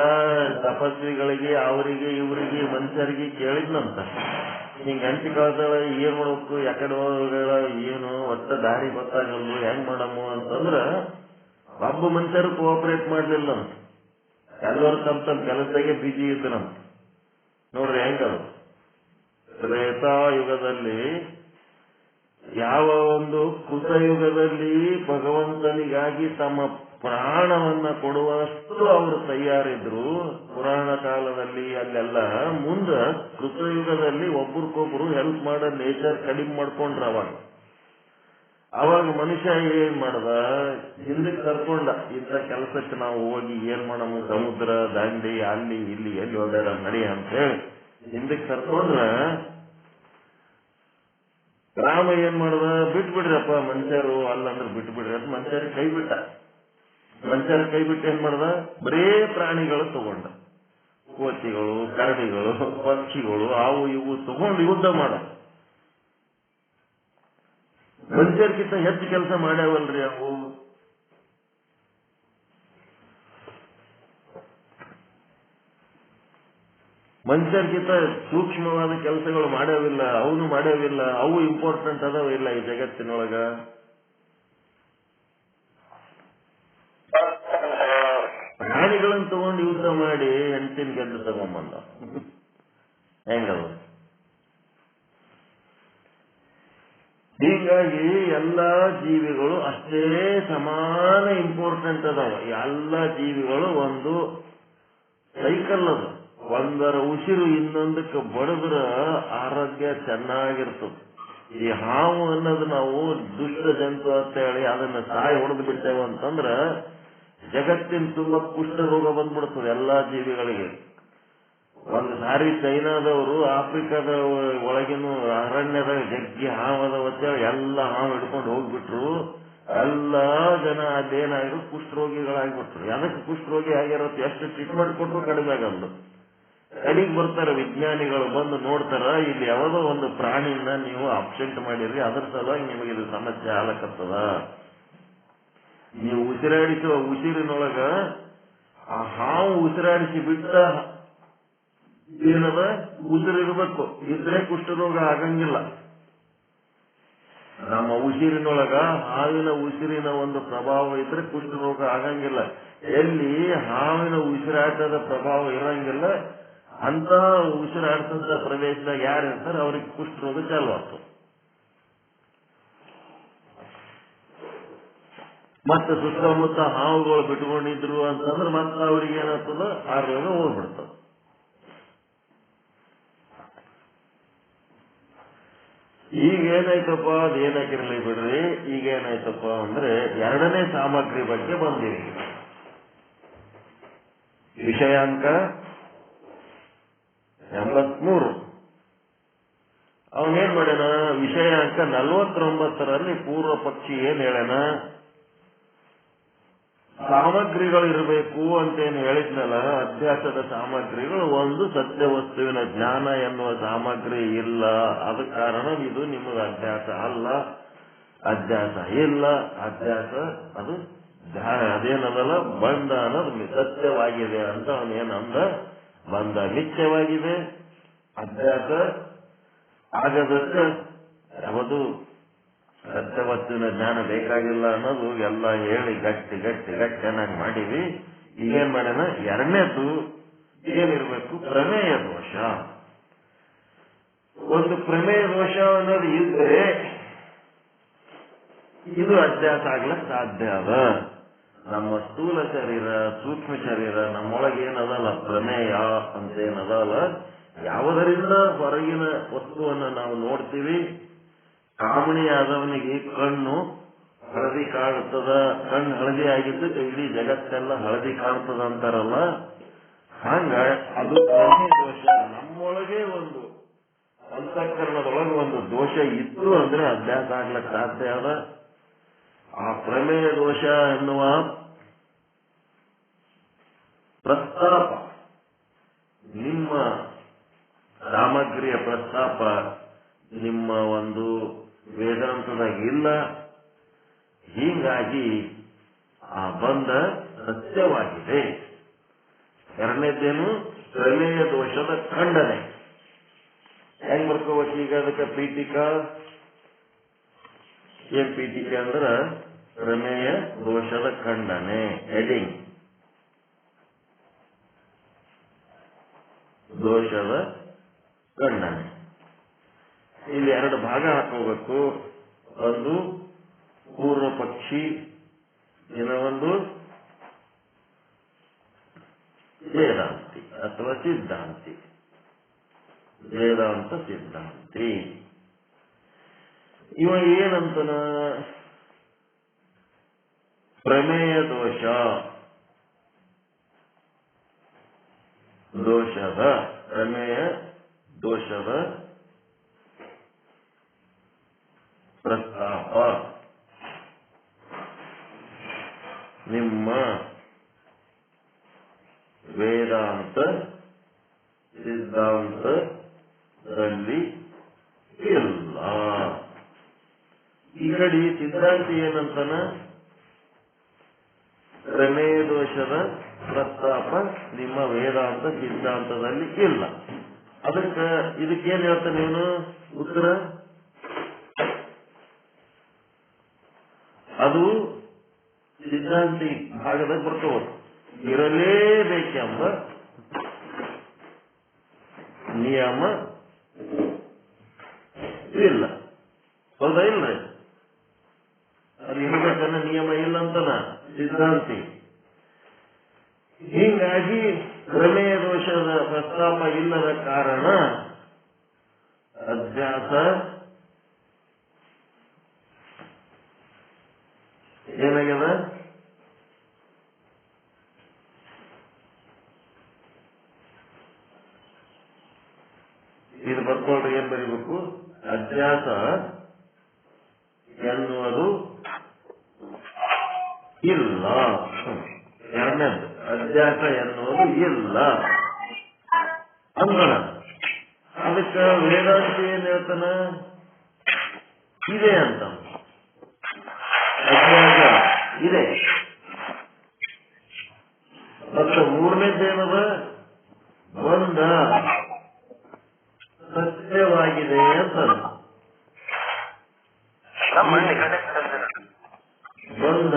Speaker 1: ತಪಸ್ವಿಗಳಿಗೆ ಅವರಿಗೆ ಇವರಿಗೆ ಮನುಷ್ಯರಿಗೆ ಕೇಳಿದ್ನಂತ, ಹಿಂಗ ಹೆಂಡತಿ ಕಳ್ದಾಳ ಏನ್ ಮಾಡ್ಬೇಕು, ಯಾಕಡೆ ಹೋಗಳ ಏನು ಒಟ್ಟ ದಾರಿ ಗೊತ್ತಾಗಲ್ವು, ಹೆಂಗ್ ಮಾಡಮ್ಮ ಅಂತಂದ್ರ ಒಬ್ಬ ಮನುಷ್ಯರು ಕೋಆಪರೇಟ್ ಮಾಡ್ಲಿಲ್ಲ ಅಂತ. ಎಲ್ಲರೂ ತಮ್ಮ ಕೆಲಸದಾಗೆ ಬಿಜಿ ಇದ್ದನಂತ. ನೋಡ್ರಿ ಹೆಂಗದು. ತ್ರೇತಾಯುಗದಲ್ಲಿ ಯಾವ ಒಂದು ಕೃತಯುಗದಲ್ಲಿ ಭಗವಂತನಿಗಾಗಿ ತಮ್ಮ ಪ್ರಾಣವನ್ನ ಕೊಡುವಷ್ಟು ಅವರು ತಯಾರಿದ್ರು. ಪುರಾಣ ಕಾಲದಲ್ಲಿ ಅಲ್ಲೆಲ್ಲ ಮುಂದ ಕೃತಯುಗದಲ್ಲಿ ಒಬ್ರಿಗೊಬ್ರು ಹೆಲ್ಪ್ ಮಾಡೋ ನೇಚರ್ ಕಡಿಮೆ ಮಾಡ್ಕೊಂಡ್ರ. ಅವಾಗ ಮನುಷ್ಯ ಏನ್ ಮಾಡ್ದ, ಹಿಂದಕ್ಕೆ ಕರ್ಕೊಂಡ ಇಂಥ ಕೆಲಸಕ್ಕೆ ನಾವು ಹೋಗಿ ಏನ್ ಮಾಡಮ್ಮ, ಸಮುದ್ರ ದಾಂಡಿ ಅಲ್ಲಿ ಇಲ್ಲಿ ಎಲ್ಲಿ ಹೋಗ್ಯಾರ ನಡಿ ಅಂತ ಹೇಳಿ ಹಿಂದಕ್ಕೆ ಕರ್ಕೊಂಡ್ರ. ರಾಮ ಏನ್ ಮಾಡ್ದ, ಬಿಟ್ಬಿಡ್ರಪ್ಪ ಮನುಷ್ಯರು ಅಲ್ಲಂದ್ರೆ ಬಿಟ್ಬಿಡ್ರಿ ಅಂತ ಮನುಷ್ಯರಿಗೆ ಕೈ ಬಿಟ್ಟ. ಮನುಷ್ಯರ ಕೈ ಬಿಟ್ಟು ಏನ್ ಮಾಡ್ದ, ಬರೇ ಪ್ರಾಣಿಗಳು ತಗೊಂಡ, ಕೋತಿಗಳು, ಕರಡಿಗಳು, ಪಕ್ಷಿಗಳು, ಅವು ಇವು ತಗೊಂಡು ಯುದ್ಧ ಮಾಡ. ಮನುಷ್ಯರ್ಗಿಂತ ಹೆಚ್ಚು ಕೆಲಸ ಮಾಡ್ಯಾವಲ್ರಿ ಅವು. ಮನುಷ್ಯರ್ಗಿಂತ ಸೂಕ್ಷ್ಮವಾದ ಕೆಲಸಗಳು ಮಾಡ್ಯಾವಿಲ್ಲ, ಅವನು ಮಾಡ್ಯಾವಿಲ್ಲ, ಅವು ಇಂಪಾರ್ಟೆಂಟ್ ಅದಾವ ಇಲ್ಲ ಈ ಜಗತ್ತಿನೊಳಗ. ಪ್ರಾಣಿಗಳನ್ನು ತಗೊಂಡು ಯುದ್ಧ ಮಾಡಿ ಹೆಂಡತಿನ ಗೆದ್ದು ತಗೊಂಬಂದ ಹೆಂಗದು. ಹೀಗಾಗಿ ಎಲ್ಲಾ ಜೀವಿಗಳು ಅಷ್ಟೇ ಸಮಾನ ಇಂಪಾರ್ಟೆಂಟ್ ಅದಾವ. ಎಲ್ಲ ಜೀವಿಗಳು ಒಂದು ಸೈಕಲ್ ಅದ. ಒಂದರ ಉಸಿರು ಇನ್ನೊಂದಕ್ಕೆ ಬಡದ್ರ ಆರೋಗ್ಯ ಚೆನ್ನಾಗಿರ್ತದೆ. ಈ ಹಾವು ಅನ್ನೋದು ನಾವು ದುಷ್ಟ ಜಂತು ಅಂತ ಹೇಳಿ ಅದನ್ನ ಸಾಯಿ ಹೊಡೆದು ಬಿಡ್ತೇವೆ ಅಂತಂದ್ರ ಜಗತ್ತಿನ ತುಂಬಾ ಕುಷ್ಠರೋಗ ಬಂದ್ಬಿಡ್ತದೆ ಎಲ್ಲಾ ಜೀವಿಗಳಿಗೆ. ಒಂದು ಸಾರಿ ಚೈನಾದವರು ಆಫ್ರಿಕಾದ ಒಳಗಿನ ಅರಣ್ಯದ ಜಗ್ಗಿ ಹಾವದ ಅಂತೇಳಿ ಎಲ್ಲ ಹಾವು ಹಿಡ್ಕೊಂಡು ಹೋಗ್ಬಿಟ್ರು. ಎಲ್ಲಾ ಜನ ಅದೇನಾದ್ರು ಕುಷ್ಠರೋಗಿಗಳಾಗ್ಬಿಟ್ರು. ಅದಕ್ಕೆ ಕುಷ್ಠರೋಗಿ ಆಗಿರತ್ತೆ, ಎಷ್ಟು ಟ್ರೀಟ್ಮೆಂಟ್ ಕೊಟ್ಟರು ಕಡಿಮೆ ಆಗಲ್ಲ. ಕಡೆಗೆ ಬರ್ತಾರೆ ವಿಜ್ಞಾನಿಗಳು, ಬಂದು ನೋಡ್ತಾರ ಇಲ್ಲಿ ಯಾವುದೋ ಒಂದು ಪ್ರಾಣಿನ ನೀವು ಅಬ್ಸೆಂಟ್ ಮಾಡಿರಿ, ಅದರ ಸಲುವಾಗಿ ನಿಮಗೆ ಇದು ಸಮಸ್ಯೆ ಆಗಕತ್ತದ. ನೀವು ಉಸಿರಾಡಿಸುವ ಉಸಿರಿನೊಳಗ ಆ ಹಾವು ಉಸಿರಾಡಿಸಿ ಬಿಟ್ಟ ಏನದ ಉಸಿರಿರ್ಬೇಕು, ಇದ್ರೆ ಕುಷ್ಠರೋಗ ಆಗಂಗಿಲ್ಲ. ನಮ್ಮ ಉಸಿರಿನೊಳಗ ಹಾವಿನ ಉಸಿರಿನ ಒಂದು ಪ್ರಭಾವ ಇದ್ರೆ ಕುಷ್ಠರೋಗ ಆಗಂಗಿಲ್ಲ. ಎಲ್ಲಿ ಹಾವಿನ ಉಸಿರಾಟದ ಪ್ರಭಾವ ಇರಂಗಿಲ್ಲ ಅಂತ ಉಸಿರಾಡ್ತಂತ ಪ್ರದೇಶದಾಗ ಯಾರು ಇರ್ತಾರೆ ಅವ್ರಿಗೆ ಕುಷ್ಠರೋಗ ಚಾಲು ಆಗ್ತದೆ. ಮತ್ತೆ ಸುತ್ತಮುತ್ತ ಹಾವುಗಳು ಬಿಟ್ಕೊಂಡಿದ್ರು ಅಂತಂದ್ರೆ ಮತ್ತೆ ಅವ್ರಿಗೆ ಏನಾಗ್ತದ ಆರೋಗ್ಯ ಹೋಗ್ಬಿಡ್ತದೆ. ಈಗ ಏನಾಯ್ತಪ್ಪ, ಅದೇನಾಗಿರ್ಲಿ ಬಿಡ್ರಿ. ಈಗ ಏನಾಯ್ತಪ್ಪ ಅಂದ್ರೆ ಎರಡನೇ ಸಾಮಗ್ರಿ ಬಗ್ಗೆ ಬಂದಿವಿ. ವಿಷಯಾಂಕ 83. ಅವನೇನ್ ಮಾಡ್ಯಾನ, ವಿಷಯಾಂಕ 49ರಲ್ಲಿ ಪೂರ್ವ ಪಕ್ಷಿ ಏನ್ ಹೇಳ್ಯಾನ, ಸಾಮಗ್ರಿಗಳು ಇರಬೇಕು ಅಂತೇನು ಹೇಳಿದ್ನಲ್ಲ, ಅಧ್ಯಾಸದ ಸಾಮಗ್ರಿಗಳು. ಒಂದು ಸತ್ಯ ವಸ್ತುವಿನ ಜ್ಞಾನ ಎನ್ನುವ ಸಾಮಗ್ರಿ ಇಲ್ಲ, ಅದ ಕಾರಣ ಇದು ನಿಮಗೆ ಅಧ್ಯಾಸ ಅಲ್ಲ. ಅಧ್ಯಾಸ ಇಲ್ಲ, ಅಧ್ಯಾಸ ಅದು ಅದೇನದಲ್ಲ ಬಂಧ ಅನ್ನೋದು ಸತ್ಯವಾಗಿದೆ ಅಂತ ಅವನೇನಂದ. ಬಂಧ ಮಿಥ್ಯವಾಗಿದೆ, ಅಧ್ಯಾಸ ಆಗದಕ್ಕೆ ಯಾವುದು ಸತ್ಯ ವಸ್ತುವಿನ ಜ್ಞಾನ ಬೇಕಾಗಿಲ್ಲ ಅನ್ನೋದು ಎಲ್ಲ ಹೇಳಿ ಗಟ್ಟಿ ಗಟ್ಟಿ ಗಟ್ಟಿನಾಗಿ ಮಾಡೀವಿ. ಈಗೇನ್ ಮಾಡ್ಯಾನ, ಎರಡನೇದು ಏನಿರ್ಬೇಕು, ಪ್ರಮೇಯ ದೋಷ. ಒಂದು ಪ್ರಮೇಯ ದೋಷ ಅನ್ನೋದು ಇದ್ರೆ ಇದು ಅಧ್ಯಾಸ ಆಗ್ಲಕ್ ಸಾಧ್ಯ ಅದ. ನಮ್ಮ ಸ್ಥೂಲ ಶರೀರ, ಸೂಕ್ಷ್ಮ ಶರೀರ, ನಮ್ಮೊಳಗೆ ಏನದಲ್ಲ ಪ್ರಮೇಯ ಅಂತ ಏನದಲ್ಲ, ಯಾವುದರಿಂದ ಹೊರಗಿನ ವಸ್ತುವನ್ನ ನಾವು ನೋಡ್ತೀವಿ. ಕಾಮಣಿ ಆದವನಿಗೆ ಕಣ್ಣು ಹಳದಿ ಕಾಣುತ್ತದ, ಕಣ್ಣು ಹಳದಿ ಆಗಿದ್ದು ಇಡೀ ಜಗತ್ತೆಲ್ಲ ಹಳದಿ ಕಾಣ್ತದ ಅಂತಾರಲ್ಲ, ಹಂಗ ಅದು ಪ್ರಮೇಯ ದೋಷ. ನಮ್ಮೊಳಗೆ ಒಂದು ಅಂತಃಕರಣದೊಳಗೆ ಒಂದು ದೋಷ ಇತ್ತು ಅಂದ್ರೆ ಅಭ್ಯಾಸ ಆಗ್ಲಕ್ ಸಾಧ್ಯ ಅದ. ಆ ಪ್ರಮೇಯ ದೋಷ ಎನ್ನುವ ಪ್ರಸ್ತಾಪ, ನಿಮ್ಮ ಸಾಮಗ್ರಿಯ ಪ್ರಸ್ತಾಪ ನಿಮ್ಮ ಒಂದು ವೇದಾಂತದಾಗ ಇಲ್ಲ. ಹೀಗಾಗಿ ಆ ಬಂಧ ಸತ್ಯವಾಗಿದೆ. ಎರಡನೇದೇನು, ಪ್ರಮೇಯ ದೋಷದ ಖಂಡನೆ. ಹೆಂಗ್ ಬರ್ಕೋಬೇಕು ಈಗ ಅದಕ್ಕೆ ಪೀಠಿಕಾ. ಏನ್ ಪೀಠಿಕೆ ಅಂದ್ರ ಪ್ರಮೇಯ ದೋಷದ ಖಂಡನೆ, ಹೆಡಿಂಗ್. ದೋಷದ ಖಂಡನೆ. ಇಲ್ಲಿ ಎರಡು ಭಾಗ ಹಾಕೋಬೇಕು. ಒಂದು ಪೂರ್ವ ಪಕ್ಷಿ, ಇನ್ನೊಂದು ವೇದಾಂತಿ ಅಥವಾ ಸಿದ್ಧಾಂತಿ. ವೇದಾಂತ ಸಿದ್ಧಾಂತಿ ಇವ ಏನಂತನ, ಪ್ರಮೇಯ ದೋಷ ದೋಷದ ಪ್ರಮೇಯ ದೋಷದ ಪ್ರಸ್ತಾಪ ನಿಮ್ಮ ವೇದಾಂತ ಸಿದ್ಧಾಂತದಲ್ಲಿ ಇಲ್ಲ. ಈ ಕಡೆ ಸಿದ್ಧಾಂತಿ ಏನಂತಾನ, ಪ್ರಮೇಯ ದೋಷದ ಪ್ರಸ್ತಾಪ ನಿಮ್ಮ ವೇದಾಂತ ಸಿದ್ಧಾಂತದಲ್ಲಿ ಇಲ್ಲ. ಇದಕ್ಕೇನ್ ಹೇಳ್ತಾನೆ ಇವನು ಉತ್ತರ? ಅದು ಸಿದ್ಧಾಂತಿ ಭಾಗದಾಗ ಬರ್ತವ. ಇರಲೇಬೇಕೆಂಬ ನಿಯಮ ಇಲ್ಲ. ಹೌದಾ? ಇಲ್ರಿ, ಅದು ಇರ್ಬೇಕನ್ನ ನಿಯಮ ಇಲ್ಲ ಅಂತನ ಸಿದ್ಧಾಂತಿ. ಹೀಗಾಗಿ ಪ್ರಮೇಯ ದೋಷದ ಪ್ರಸ್ತಾಪ ಇಲ್ಲದ ಕಾರಣ ಅಧ್ಯಾಸ ಏನಾಗ್ಯದ? ಇದು ಬರ್ಕೊಂಡ್ರೆ ಏನ್ ಬರೀಬೇಕು? ಅಧ್ಯಾಸ ಎನ್ನುವುದು ಇಲ್ಲ. ಎರಡನೇದು, ಅಧ್ಯಾಸ ಎನ್ನುವುದು ಇಲ್ಲ ಅಂದಣ. ಅದಕ್ಕೆ ವೇದಾಂತಿ ಏನ್ ಹೇಳ್ತಾನ? ಇದೆ ಅಂತ. ಅಧ್ಯಾಸ ಇದೆ. ಮತ್ತು ಮೂರನೇದೇನದ? ಬಂದ ಸತ್ಯವಾಗಿದೆ ಅಂತ. ಬಂದ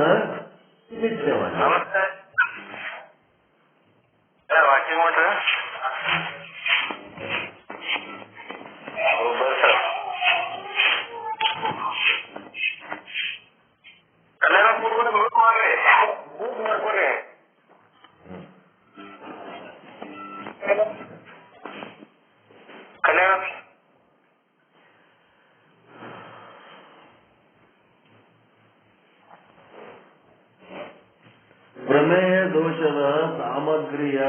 Speaker 1: ನಿತ್ಯವಾಗಿದೆ. ಪ್ರಮೇಯ ದೋಷದ ಸಾಮಗ್ರಿಯ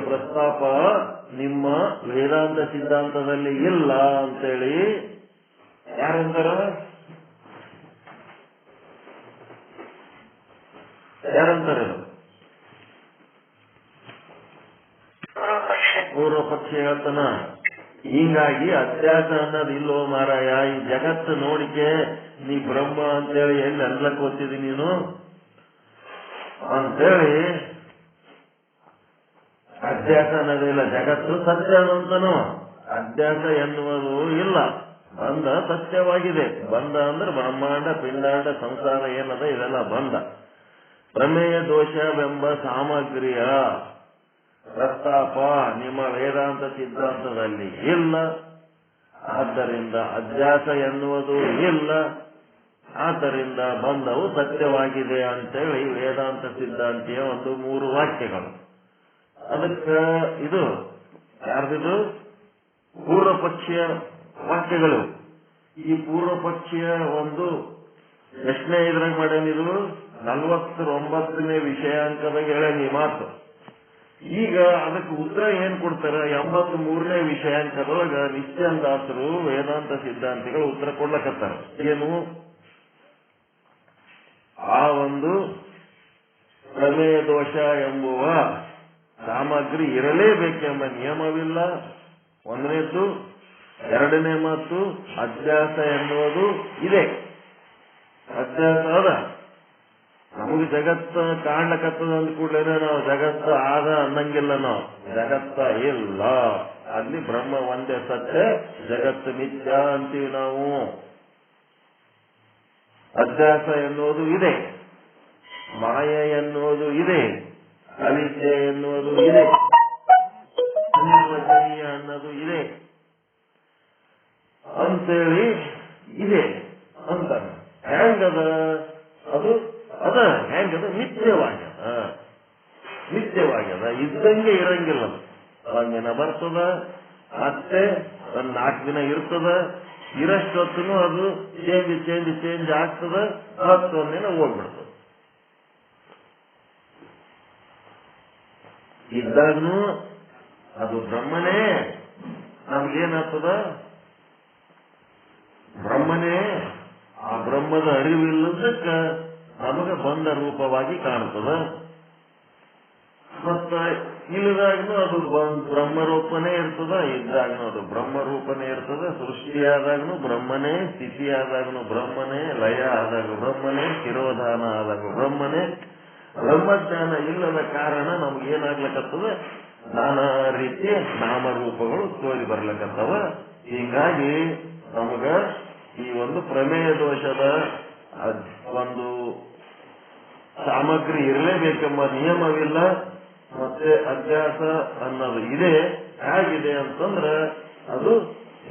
Speaker 1: ಪ್ರಸ್ತಾಪ ನಿಮ್ಮ ವೇದಾಂತ ಸಿದ್ಧಾಂತದಲ್ಲಿ ಇಲ್ಲ ಅಂತೇಳಿ ಯಾರಂತಾರ? ಪೂರ್ವ ಪಕ್ಷ ಹೇಳ್ತಾನ. ಹೀಗಾಗಿ ಅಧ್ಯಾಸ ಅನ್ನೋದು ಇಲ್ಲೋ ಮಾರಾಯ, ಈ ಜಗತ್ತು ನೋಡಿಕೆ ನೀ ಬ್ರಹ್ಮ ಅಂತೇಳಿ ಎಲ್ಲಿ ಅನ್ಲಕ್ ಓದ್ತಿದಿ ನೀನು ಅಂತೇಳಿ ಅಧ್ಯಾಸ ಅನ್ನೋದಿಲ್ಲ. ಜಗತ್ತು ಸತ್ಯ ಅಂತನೋ. ಅಧ್ಯಾಸ ಎನ್ನುವುದು ಇಲ್ಲ. ಬಂದ ಸತ್ಯವಾಗಿದೆ. ಬಂದ ಅಂದ್ರೆ ಬ್ರಹ್ಮಾಂಡ, ಪಿಂಡಾಂಡ, ಸಂಸಾರ ಏನದ ಇದೆಲ್ಲ ಬಂದ. ಪ್ರಮೇಯ ದೋಷವೆಂಬ ಸಾಮಗ್ರಿಯ ಪ್ರಸ್ತಾಪ ನಿಮ್ಮ ವೇದಾಂತ ಸಿದ್ಧಾಂತದಲ್ಲಿ ಇಲ್ಲ. ಆದ್ದರಿಂದ ಅಧ್ಯಾಸ ಎನ್ನುವುದು ಇಲ್ಲ. ಆದ್ದರಿಂದ ಬಂಧವು ಸತ್ಯವಾಗಿದೆ ಅಂತೇಳಿ ವೇದಾಂತ ಸಿದ್ಧಾಂತಿಯ ಒಂದು 3 ವಾಕ್ಯಗಳು. ಅದಕ್ಕೆ ಇದು ಯಾರ್ದಿದು? ಪೂರ್ವ ಪಕ್ಷೀಯ ವಾಕ್ಯಗಳು. ಈ ಪೂರ್ವ ಪಕ್ಷೀಯ ಒಂದು ಎಷ್ಟನೇ ಇದ್ರಾಗ ಮಾಡೇನಿದು? 49ನೇ ವಿಷಯಾಂಕದಾಗ ಹೇಳೇನಿ ಮಾತು. ಈಗ ಅದಕ್ಕೆ ಉತ್ತರ ಏನ್ ಕೊಡ್ತಾರ? 83ನೇ ವಿಷಯಾಂಕದೊಳಗ ನಿತ್ಯಾನಂದಾಸರು ವೇದಾಂತ ಸಿದ್ಧಾಂತಿಗಳು ಉತ್ತರ ಕೊಡ್ಲಕತ್ತಾರ. ಏನು? ಆ ಒಂದು ಪ್ರಮೇಯ ದೋಷ ಎಂಬುವ ಸಾಮಗ್ರಿ ಇರಲೇಬೇಕೆಂಬ ನಿಯಮವಿಲ್ಲ, ಒಂದನೇದ್ದು. ಎರಡನೇ ಮಾತು, ಅಧ್ಯಾಸ ಎನ್ನುವುದು ಇದೆ. ಅಧ್ಯಾಸ ಅದ. ನಮಗೆ ಜಗತ್ತ ಕಾಣ್ಲಕತ್ತದ ಅಂದ ಕೂಡಲೇ ನಾವು ಜಗತ್ತ ಆದ ಅನ್ನಂಗಿಲ್ಲ. ನಾವು ಜಗತ್ತ ಇಲ್ಲ, ಅಲ್ಲಿ ಬ್ರಹ್ಮ ಒಂದೇ ಸತ್ಯ, ಜಗತ್ತು ನಿತ್ಯ ಅಂತೀವಿ ನಾವು. ಅಧ್ಯಾಸ ಎನ್ನುವುದು ಇದೆ, ಮಾಯೆ ಎನ್ನುವುದು ಇದೆ, ಅವಿದ್ಯೆ ಎನ್ನುವುದು ಇದೆ, ನಿರ್ವಚನೀಯ ಅನ್ನೋದು ಇದೆ ಅಂತೇಳಿ ಇದೆ ಅಂತ. ಹೆಂಗದ ಅದು? ಅದ ಹೆಂಗದ? ನಿತ್ಯವಾಗ್ಯದ. ಇದ್ದಂಗೆ ಇರಂಗಿಲ್ಲ. ಒಂದಿನ ಬರ್ತದ, ಮತ್ತೆ ಒಂದ್ 4 ದಿನ ಇರ್ತದ. ಇರಷ್ಟೊತ್ತನು ಅದು ಚೇಂಜ್ ಆಗ್ತದ, ಮತ್ತೊಂದಿನ ಹೋಗ್ಬಿಡ್ತದ. ಇದ್ದಾಗೂ ಅದು ಬ್ರಹ್ಮನೇ. ನಮ್ಗೇನಾಗ್ತದ? ಬ್ರಹ್ಮನೇ. ಆ ಬ್ರಹ್ಮದ ಅರಿವಿಲ್ಲದಕ್ಕ ನಮಗೆ ಬಂದ ರೂಪವಾಗಿ ಕಾಣ್ತದ. ಮತ್ತ ಇಲ್ಲದಾಗ್ನೂ ಅದು ಬ್ರಹ್ಮರೂಪನೇ ಇರ್ತದ, ಇದ್ದಾಗ್ನೂ ಅದು ಬ್ರಹ್ಮರೂಪನೇ ಇರ್ತದ. ಸೃಷ್ಟಿಯಾದಾಗ್ನೂ ಬ್ರಹ್ಮನೇ, ಸ್ಥಿತಿಯಾದಾಗ್ನೂ ಬ್ರಹ್ಮನೇ, ಲಯ ಆದಾಗ ಬ್ರಹ್ಮನೇ, ತಿರೋಧಾನ ಆದಾಗ ಬ್ರಹ್ಮನೇ, ಬ್ರಹ್ಮಜ್ಞಾನ ಇಲ್ಲದ ಕಾರಣ ನಮ್ಗೇನಾಗ್ಲಕ್ಕತ್ತದ, ನಾನಾ ರೀತಿಯ ನಾಮರೂಪಗಳು ತೋರಿ ಬರ್ಲಕ್ಕತ್ತವ. ಹೀಗಾಗಿ ನಮಗ ಈ ಒಂದು ಪ್ರಮೇಯ ದೋಷದ ಒಂದು ಸಾಮಗ್ರಿ ಇರಲೇಬೇಕೆಂಬ ನಿಯಮವಿಲ್ಲ. ಮತ್ತೆ ಅಭ್ಯಾಸ ಅನ್ನೋದು ಇದೆ. ಹೇಗಿದೆ ಅಂತಂದ್ರೆ ಅದು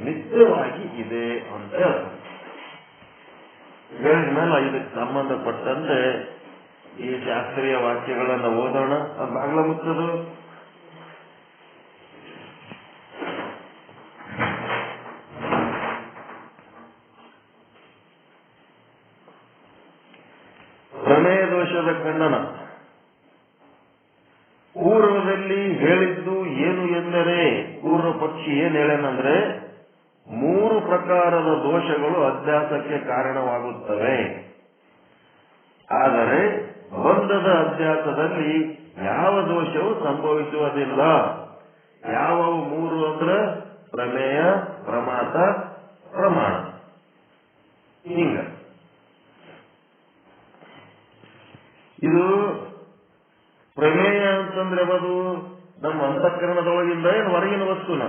Speaker 1: ನಿತ್ಯವಾಗಿ ಇದೆ ಅಂತ ಹೇಳ್ತಾರೆ. ಹೇಳಿದ್ಮೇಲೆ ಇದಕ್ಕೆ ಸಂಬಂಧಪಟ್ಟಂತೆ ಈ ಶಾಸ್ತ್ರೀಯ ವಾಕ್ಯಗಳನ್ನು ಓದೋಣ. ಅದು ಬಾಗ್ಲ ಮುಚ್ಚದು. ಪ್ರಮೇಯ ದೋಷದ ಖಂಡನ. ಪೂರ್ವದಲ್ಲಿ ಹೇಳಿದ್ದು ಏನು ಎಂದರೆ, ಪೂರ್ವ ಪಕ್ಷಿ ಏನ್ ಹೇಳೇನಂದ್ರೆ, 3 ಪ್ರಕಾರದ ದೋಷಗಳು ಅಭ್ಯಾಸಕ್ಕೆ ಕಾರಣವಾಗುತ್ತವೆ. ಆದರೆ ಬಂಧದ ಅಭ್ಯಾಸದಲ್ಲಿ ಯಾವ ದೋಷವೂ ಸಂಭವಿಸುವುದಿಲ್ಲ. ಯಾವುವು 3 ಅಂದ್ರೆ ಪ್ರಮೇಯ, ಪ್ರಮಾತ, ಪ್ರಮಾಣ. ಹಿಂಗ ಇದು ಪ್ರಮೇಯ ಅಂತಂದ್ರೆ ಅದು ನಮ್ಮ ಅಂತಃಕರಣದೊಳಗಿಂದ ಏನು ಹೊರಗಿನ ವಸ್ತುನ?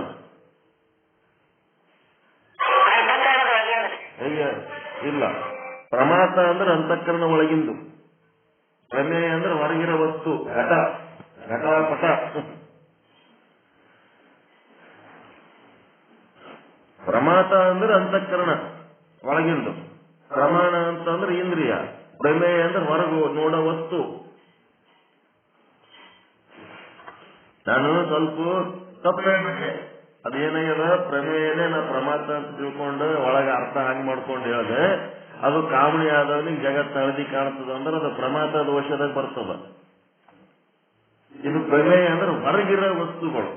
Speaker 1: ಇಲ್ಲ. ಪ್ರಮಾತ ಅಂದ್ರೆ ಅಂತಃಕರಣ ಒಳಗಿಂದು, ಪ್ರಮೇಯ ಅಂದ್ರೆ ಹೊರಗಿನ ವಸ್ತು, ಘಟ, ಘಟಪಟ. ಪ್ರಮಾತ ಅಂದ್ರೆ ಅಂತಃಕರಣ ಒಳಗಿಂದು, ಪ್ರಮಾಣ ಅಂತಂದ್ರೆ ಇಂದ್ರಿಯ, ಪ್ರಮೇಯ ಅಂದ್ರೆ ಹೊರಗು ನೋಡೋ ವಸ್ತು. ನಾನು ಸ್ವಲ್ಪ ತಪ್ಪು ಹೇಳ್ಬಿಟ್ಟೆ. ಅದೇನಾಗ್ಯದ, ಪ್ರಮೇಯನೇ ನಾ ಪ್ರಮಾತ ಅಂತ ತಿಳ್ಕೊಂಡು ಒಳಗೆ ಅರ್ಥ ಹಾಗೆ ಮಾಡ್ಕೊಂಡು ಹೇಳಿದೆ. ಅದು ಕಾಮಣಿ ಆದವನಿಗೆ ಜಗತ್ತು ಹಳದಿ ಕಾಣ್ತದ ಅಂದ್ರೆ ಅದು ಪ್ರಮಾತ ದೋಷದಾಗ ಬರ್ತದ. ಇದು ಪ್ರಮೇಯ ಅಂದ್ರೆ ಹೊರಗಿರೋ ವಸ್ತುಗಳು,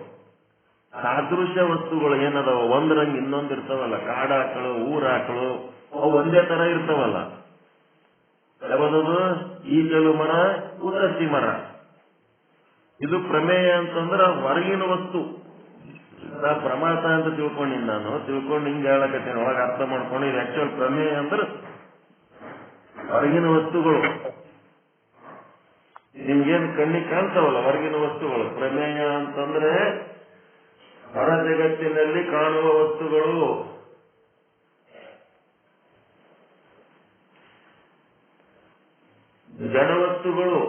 Speaker 1: ಸಾದೃಶ್ಯ ವಸ್ತುಗಳು ಏನದಾವ, ಒಂದ್ರಂಗ್ ಇನ್ನೊಂದು ಇರ್ತಾವಲ್ಲ. ಕಾಡಾಕಳು, ಊರಾಕಳು ಅವು ಒಂದೇ ತರ ಇರ್ತಾವಲ್ಲ. ಯಾವ್ದದು? ಈಗಲು ಮರ, ಉತ್ತತ್ತಿ ಮರ. ಇದು ಪ್ರಮೇಯ ಅಂತಂದ್ರೆ ಹೊರಗಿನ ವಸ್ತು. ನಾ ಪ್ರಮಾತ ಅಂತ ತಿಳ್ಕೊಂಡಿನಿ, ನಾನು ತಿಳ್ಕೊಂಡು ಹಿಂಗೆ ಹೇಳಕತ್ತೇನೆ, ಒಳಗೆ ಅರ್ಥ ಮಾಡ್ಕೊಂಡು. ಇದು ಆಕ್ಚುಲ್ ಪ್ರಮೇಯ ಅಂದ್ರೆ ಹೊರಗಿನ ವಸ್ತುಗಳು. ನಿಮ್ಗೇನು ಕಣ್ಣಿಗೆ ಕಾಣ್ತಾವಲ್ಲ ಹೊರಗಿನ ವಸ್ತುಗಳು. ಪ್ರಮೇಯ ಅಂತಂದ್ರೆ ಹೊರ ಜಗತ್ತಿನಲ್ಲಿ ಕಾಣುವ ವಸ್ತುಗಳು. ಜಡವಸ್ತುಗಳು,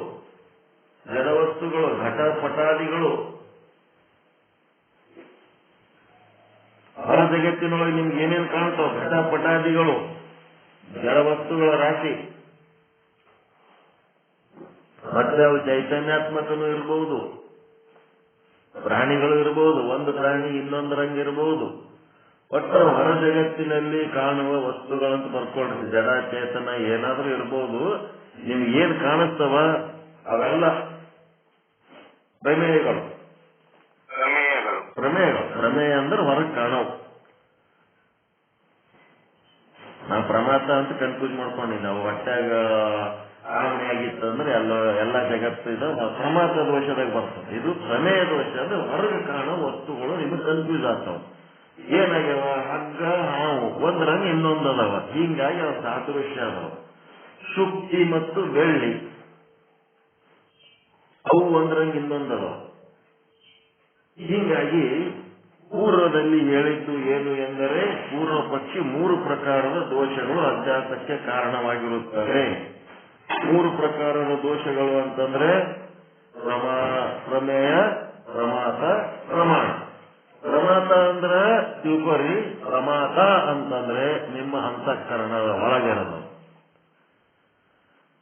Speaker 1: ಜಡವಸ್ತುಗಳು, ಘಟಪಟಾದಿಗಳು. ಹೊರ ಜಗತ್ತಿನೊಳಗೆ ನಿಮ್ಗೆ ಏನೇನು ಕಾಣ್ತಾವ? ಘಟಪಟಾದಿಗಳು, ಜಡವಸ್ತುಗಳ ರಾಶಿ. ಮತ್ತೆ ಅವು ಚೈತನ್ಯಾತ್ಮಕನೂ ಇರಬಹುದು, ಪ್ರಾಣಿಗಳು ಇರಬಹುದು, ಒಂದು ಪ್ರಾಣಿ ಇನ್ನೊಂದರಂಗಿರಬಹುದು. ಒಟ್ಟು ಹೊರ ಜಗತ್ತಿನಲ್ಲಿ ಕಾಣುವ ವಸ್ತುಗಳಂತ ಬರ್ಕೊಳ್ರಿ. ಜಡ, ಚೇತನ ಏನಾದ್ರೂ ಇರಬಹುದು. ನಿಮ್ಗೆ ಏನ್ ಕಾಣಿಸ್ತವ ಅವೆಲ್ಲ ಪ್ರಮೇಯಗಳು. ಪ್ರಮೇಯಗಳು, ಪ್ರಮೇಯ ಅಂದ್ರೆ ಹೊರಗೆ ಕಾಣವು. ನಾ ಪ್ರಮಾತ ಅಂತ ಕನ್ಫ್ಯೂಸ್ ಮಾಡ್ಕೊಂಡಿನಿ. ನಾವು ಹೊಟ್ಟಾಗ ಕಾಮಣಿ ಆಗಿತ್ತು ಅಂದ್ರೆ ಎಲ್ಲ ಜಗತ್ತು ಇದು ಪ್ರಮಾತ ದೋಷದಾಗ ಬರ್ತದೆ. ಇದು ಪ್ರಮೇಯ ದೋಷ ಅಂದ್ರೆ ಹೊರಗೆ ಕಾಣೋ ವಸ್ತುಗಳು ನಿಮಗೆ ಕನ್ಫ್ಯೂಸ್ ಆಗ್ತಾವ. ಏನಾಗ್ಯಾವ? ಹಗ್ಗ, ಹಾವು ಒಂದ್ರಂಗ ಇನ್ನೊಂದು ಅದಾವ. ಹಿಂಗಾಗಿ ಅವು ಸಾದೃಶ್ಯ ಅದಾವ. ಶುಕ್ತಿ ಮತ್ತು ಬೆಳ್ಳಿ ಅವು ಒಂದ್ರಂಗ ಇನ್ನೊಂದು ಅದಾವ. ಹೀಗಾಗಿ ಪೂರ್ವದಲ್ಲಿ ಹೇಳಿದ್ದು ಏನು ಎಂದರೆ, ಪೂರ್ವ ಪಕ್ಷಿ 3 ಪ್ರಕಾರದ ದೋಷಗಳು ಅಭ್ಯಾಸಕ್ಕೆ ಕಾರಣವಾಗಿರುತ್ತವೆ. 3 ಪ್ರಕಾರದ ದೋಷಗಳು ಅಂತಂದ್ರೆ ಪ್ರಮೇಯ, ಪ್ರಮಾತ, ಪ್ರಮಾಣ. ಪ್ರಮಾತ ಅಂದ್ರೆ ತಿಳ್ಕೊರಿ, ಪ್ರಮಾತ ಅಂತಂದ್ರೆ ನಿಮ್ಮ ಅಂತಃಕರಣದ ಒಳಗಿರೋದು.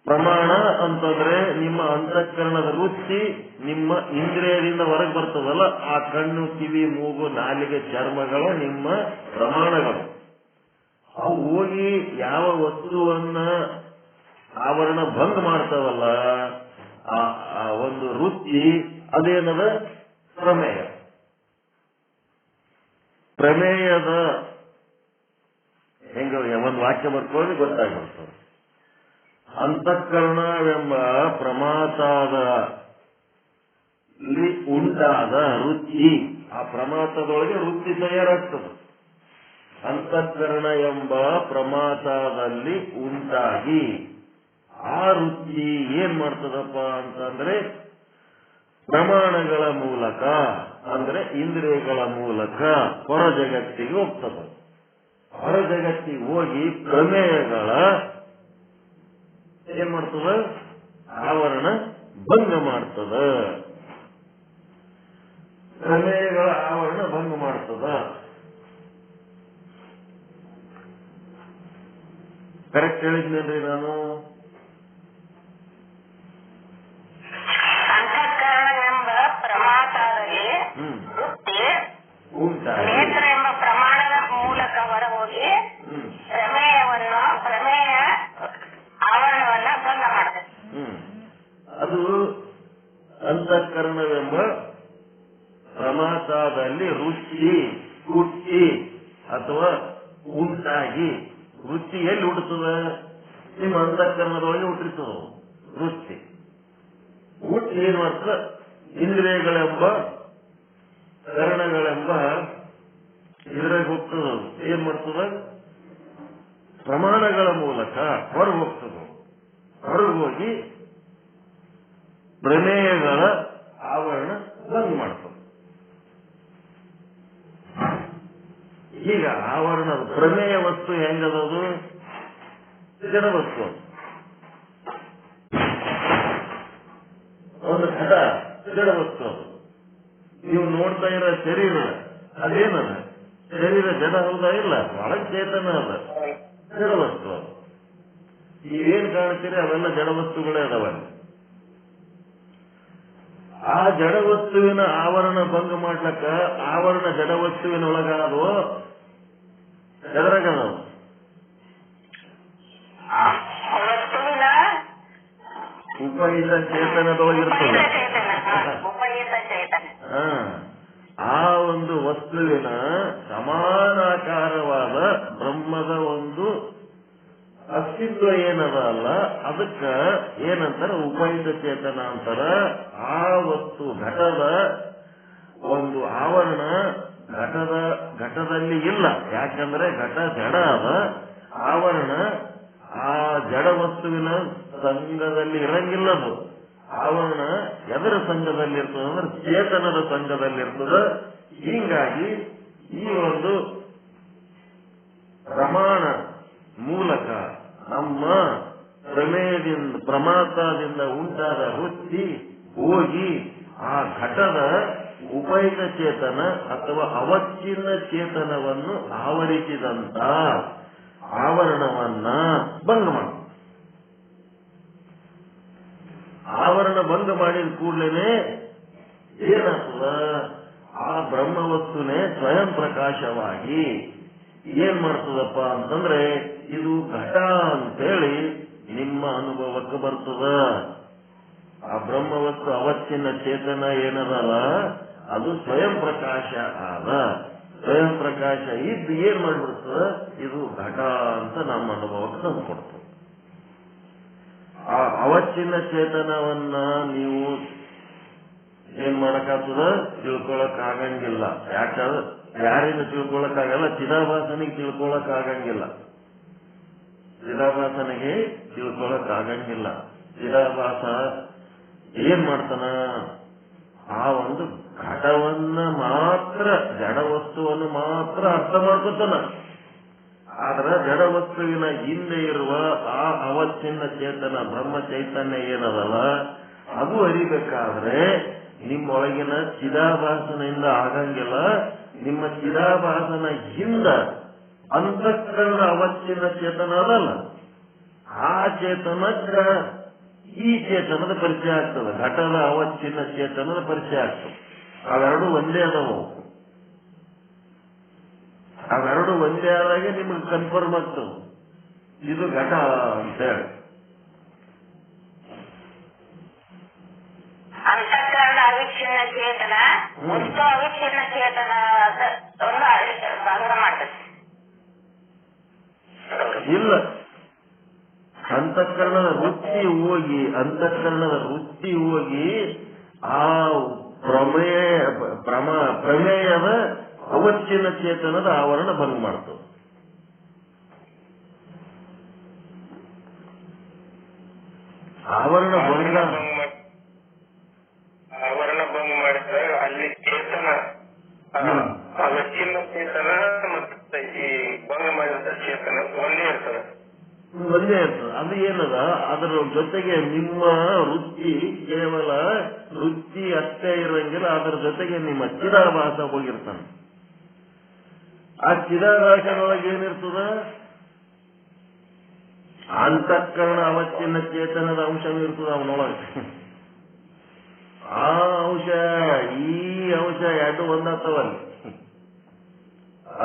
Speaker 1: ಪ್ರಮಾಣ ಅಂತಂದ್ರೆ ನಿಮ್ಮ ಅಂತಃಕರಣದ ವೃತ್ತಿ, ನಿಮ್ಮ ಇಂದ್ರಿಯದಿಂದ ಹೊರಗೆ ಬರ್ತದಲ್ಲ, ಆ ಕಣ್ಣು, ಕಿವಿ, ಮೂಗು, ನಾಲಿಗೆ, ಚರ್ಮಗಳ ನಿಮ್ಮ ಪ್ರಮಾಣಗಳು. ಅವು ಹೋಗಿ ಯಾವ ವಸ್ತುವನ್ನ ಆವರಣ ಭಂಗ ಮಾಡ್ತಾವಲ್ಲ, ಆ ಒಂದು ವೃತ್ತಿ ಅದೇನದ ಪ್ರಮೇಯ. ಪ್ರಮೇಯದ ಹೆಂಗ ಒಂದು ವಾಕ್ಯ ಬರ್ಕೊಳ್ಳಿ ಗೊತ್ತಾಗ್ಬಿಡ್ತದೆ. ಅಂತಃಕರಣವೆಂಬ ಪ್ರಮಾತದಲ್ಲಿ ಉಂಟಾದ ವೃತ್ತಿ, ಆ ಪ್ರಮಾತದೊಳಗೆ ವೃತ್ತಿ ತಯಾರಾಗ್ತದೆ. ಅಂತಃಕರಣ ಎಂಬ ಪ್ರಮಾತದಲ್ಲಿ ಉಂಟಾಗಿ ಆ ವೃತ್ತಿ ಏನ್ ಮಾಡ್ತದಪ್ಪ ಅಂತಂದ್ರೆ ಪ್ರಮಾಣಗಳ ಮೂಲಕ ಅಂದ್ರೆ ಇಂದ್ರಿಯಗಳ ಮೂಲಕ ಹೊರ ಜಗತ್ತಿಗೆ ಹೋಗ್ತದೆ. ಹೊರ ಜಗತ್ತಿಗೆ ಹೋಗಿ ಪ್ರಮೇಯಗಳ ಏನ್ ಮಾಡ್ತದ? ಆವರಣ ಭಂಗ ಮಾಡ್ತದ. ಪ್ರಮೇಯಗಳ ಆವರಣ ಭಂಗ ಮಾಡ್ತದ. ಕರೆಕ್ಟ್ ಹೇಳಿದ್ನೇನ್ರಿ ನಾನು?
Speaker 3: ಅಂತಃಕರಣವೆಂಬ ಪ್ರಮಾತಾದಲ್ಲಿ ವೃತ್ತಿ ನೇತ್ರ ಎಂಬ ಪ್ರಮಾಣದ ಮೂಲಕ ಹೊರಹೋಗಿ ಪ್ರಮೇಯ ಆವರಣವನ್ನ ಭಂಗ ಮಾಡ್ತದೆ.
Speaker 1: ಅದು ಅಂತಃಕರಣವೆಂಬ ಪ್ರಮಾತಾದಲ್ಲಿ ಹುಟ್ಟಿ ಅಥವಾ ಉಂಟಾಗಿ. ವೃತ್ತಿ ಎಲ್ಲಿ ಹುಟ್ಟುತ್ತದ? ನಿಮ್ಮ ಅಂತಃಕರಣದೊಳಗೆ ಹುಟ್ಟಿರ್ತದ ವೃತ್ತಿ. ಹುಟ್ಟಿ ಏನ್ ಮಾಡ್ತದ? ಇಂದ್ರಿಯಗಳೆಂಬ ಕರಣಗಳೆಂಬ ಇದ್ರಾಗ ಹೋಗ್ತದ. ಏನ್ ಮಾಡ್ತದ? ಪ್ರಮಾಣಗಳ ಮೂಲಕ ಹೊರಗೆ ಹೋಗ್ತದ. ಹೊರಗೆ ಹೋಗಿ ಪ್ರಮೇಯಗಳ ಆವರಣ ಬಂದ್ ಮಾಡ್ತದೆ. ಈಗ ಆವರಣದ ಪ್ರಮೇಯ ವಸ್ತು ಹೆಂಗದದು? ಜಡ ವಸ್ತು. ಒಂದು ಘಟ ಜಡ ವಸ್ತು. ಅದು ನೀವು ನೋಡ್ತಾ ಇರೋ ಶರೀರ ಅದೇನದ? ಶರೀರ ಜಡ ಹೌದಾ? ಇಲ್ಲ, ಒಳಗೆ ಚೇತನ ಅದ, ಜಡ ವಸ್ತು. ಅದು ನೀವೇನ್ ಕಾಣ್ತೀರಿ ಅವೆಲ್ಲ ಜಡ ವಸ್ತುಗಳೇ ಅದಾವ. ಆ ಜಡ ವಸ್ತುವಿನ ಆವರಣ ಭಂಗ ಮಾಡ್ಲಕ್ಕ ಆವರಣ ಜಡ ವಸ್ತುವಿನ ಒಳಗಾದೋ ಎದರಾಗ ಉಪಹಿತ ಚೇತನದೊಳಗಿರ್ತದೆ. ಆ ಒಂದು ವಸ್ತುವಿನ ಸಮಾನಾಕಾರವಾದ ಬ್ರಹ್ಮದ ಒಂದು ಅಸ್ತಿತ್ವ ಏನದ ಅಲ್ಲ, ಅದಕ್ಕ ಏನಂತಾರ? ಉಪಹಿತ ಚೇತನ ಅಂತಾರ. ಆ ವಸ್ತು ಘಟದ ಒಂದು ಆವರಣ ಘಟದಲ್ಲಿ ಇಲ್ಲ. ಯಾಕಂದ್ರೆ ಘಟ ಜಡ ಅದ. ಆವರಣ ಆ ಜಡ ವಸ್ತುವಿನ ಸಂಘದಲ್ಲಿ ಇರಂಗಿಲ್ಲದು. ಆವರಣ ಎದರ ಸಂಘದಲ್ಲಿ ಇರ್ತದೆ ಅಂದ್ರೆ ಚೇತನದ ಸಂಘದಲ್ಲಿರ್ತದ. ಹೀಗಾಗಿ ಈ ಒಂದು ಪ್ರಮಾಣ ಮೂಲಕ ನಮ್ಮ ಪ್ರಮಾದದಿಂದ ಉಂಟಾದ ವೃತ್ತಿ ಹೋಗಿ ಆ ಘಟದ ಉಪಹಿತ ಚೇತನ ಅಥವಾ ಅವಚ್ಛಿನ್ನ ಚೇತನವನ್ನು ಆವರಿಸಿದಂತ ಆವರಣವನ್ನ ಭಂಗ ಮಾಡಿ. ಆವರಣ ಭಂಗ ಮಾಡಿದ ಕೂಡಲೇ ಏನಾಗ್ತದ? ಆ ಬ್ರಹ್ಮವಸ್ತುನೇ ಸ್ವಯಂ ಪ್ರಕಾಶವಾಗಿ ಏನ್ ಮಾಡ್ತದಪ್ಪ ಅಂತಂದ್ರೆ ಇದು ಘಟ ಅಂತೇಳಿ ನಿಮ್ಮ ಅನುಭವಕ್ಕೆ ಬರ್ತದ. ಆ ಬ್ರಹ್ಮವಸ್ತು ಅವಚ್ಛಿನ್ನ ಚೇತನ ಏನದಲ್ಲ ಅದು ಸ್ವಯಂ ಪ್ರಕಾಶ ಆದ. ಸ್ವಯಂ ಪ್ರಕಾಶ ಇದ್ದು ಏನ್ ಮಾಡ್ಬಿಡ್ತದ? ಇದು ಘಟ ಅಂತ ನಮ್ಮ ಅನುಭವಕ್ಕೆ ತಂದುಕೊಡ್ತದೆ. ಆ ಅವಚ್ಛಿನ್ನ ಚೇತನವನ್ನ ನೀವು ಏನ್ ಮಾಡಕ್ಕಾಗ್ತದ? ತಿಳ್ಕೊಳಕ್ ಆಗಂಗಿಲ್ಲ. ಯಾಕಂದ್ರೆ ಯಾರಿಂದ ತಿಳ್ಕೊಳಕ್ಕಾಗಲ್ಲ? ಚಿದಾಭಾಸನಿಗೆ ತಿಳ್ಕೊಳಕ್ ಆಗಂಗಿಲ್ಲ. ಚಿದಾಭಾಸನಿಗೆ ತಿಳ್ಕೊಳಕ್ ಆಗಂಗಿಲ್ಲ. ಚಿದಾಭಾಸ ಏನ್ ಮಾಡ್ತಾನ? ಆ ಒಂದು ಘಟವನ್ನ ಮಾತ್ರ, ಜಡ ವಸ್ತುವನ್ನು ಮಾತ್ರ ಅರ್ಥ ಮಾಡ್ಕೊತಾನ. ಆದ್ರೆ ಜಡ ವಸ್ತುವಿನ ಹಿಂದೆ ಇರುವ ಆ ಅವಚ್ಛಿನ್ನ ಚೇತನ ಬ್ರಹ್ಮ ಚೈತನ್ಯ ಏನದಲ್ಲ ಅದು ಅರಿಬೇಕಾದ್ರೆ ನಿಮ್ಮೊಳಗಿನ ಚಿದಾಭಾಸನೆಯಿಂದ ಆಗಂಗಿಲ್ಲ. ನಿಮ್ಮ ಚಿದಾಭಾಸನ ಹಿಂದ ಅಂತಃಕರಣ ಅವಚ್ಛಿನ್ನ ಚೇತನ ಅದಲ್ಲ, ಆ ಚೇತನಕ್ಕ ಈ ಚೇತನದ ಪರಿಚಯ ಆಗ್ತದೆ. ಘಟದ ಅವಚ್ಛಿನ್ನ ಚೇತನದ ಪರಿಚಯ ಆಗ್ತದೆ. ಅವೆರಡು ಒಂದೇ ಅದಾವು. ಅವೆರಡು ಒಂದೇ ಆದಾಗೆ ನಿಮ್ಗೆ ಕನ್ಫರ್ಮ್ ಆಗ್ತದೆ ಇದು ಘಟ ಅಂತೇಳಿ.
Speaker 3: ಅಂತಃಕರಣ ಅವಿಚ್ಛಿನ್ನ ಚೇತನ ವಸ್ತು ಅವಿಚ್ಛಿನ್ನ ಚೇತನ ಭಂಗ ಮಾಡ್ತದೆ.
Speaker 1: ಇಲ್ಲ, ಅಂತಃಕರಣದ ವೃತ್ತಿ ಹೋಗಿ ಆ ಪ್ರಮೇಯದ ಅವಚ್ಛಿನ್ನ ಚೇತನದ ಆವರಣ ಭಂಗ ಮಾಡ್ತದೆ. ಆವರಣ ಭಂಗ
Speaker 2: ಮಾಡಿದ್ರೆ ಅಲ್ಲಿ ಚೇತನ ವ್ಯಕ್ತಿಯ ಚೇತನ ಮತ್ತೆ ಈ ಭಂಗ ಮಾಡಿದ ಚೇತನ ಒಂದೇ ಇರ್ತದೆ.
Speaker 1: ಅದು ಏನದ ಅದರ ಜೊತೆಗೆ ನಿಮ್ಮ ವೃತ್ತಿ ಕೇವಲ ವೃತ್ತಿ ಅಷ್ಟೇ ಇರಂಗಿಲ್ಲ, ಅದರ ಜೊತೆಗೆ ನಿಮ್ಮ ಚಿದಾಭಾಸ ಹೋಗಿರ್ತಾನೆ. ಆ ಚಿದಾಭಾಸದೊಳಗೆ ಏನಿರ್ತದ? ಅಂತಃಕರಣ ಅವಚ್ಚಿನ್ನ ಚೇತನದ ಅಂಶನೂ ಇರ್ತದ ಅವನೊಳಗೆ. ಆ ಅಂಶ ಈ ಅಂಶ ಎರಡು ಒಂದಾಗ್ತವಲ್ಲ.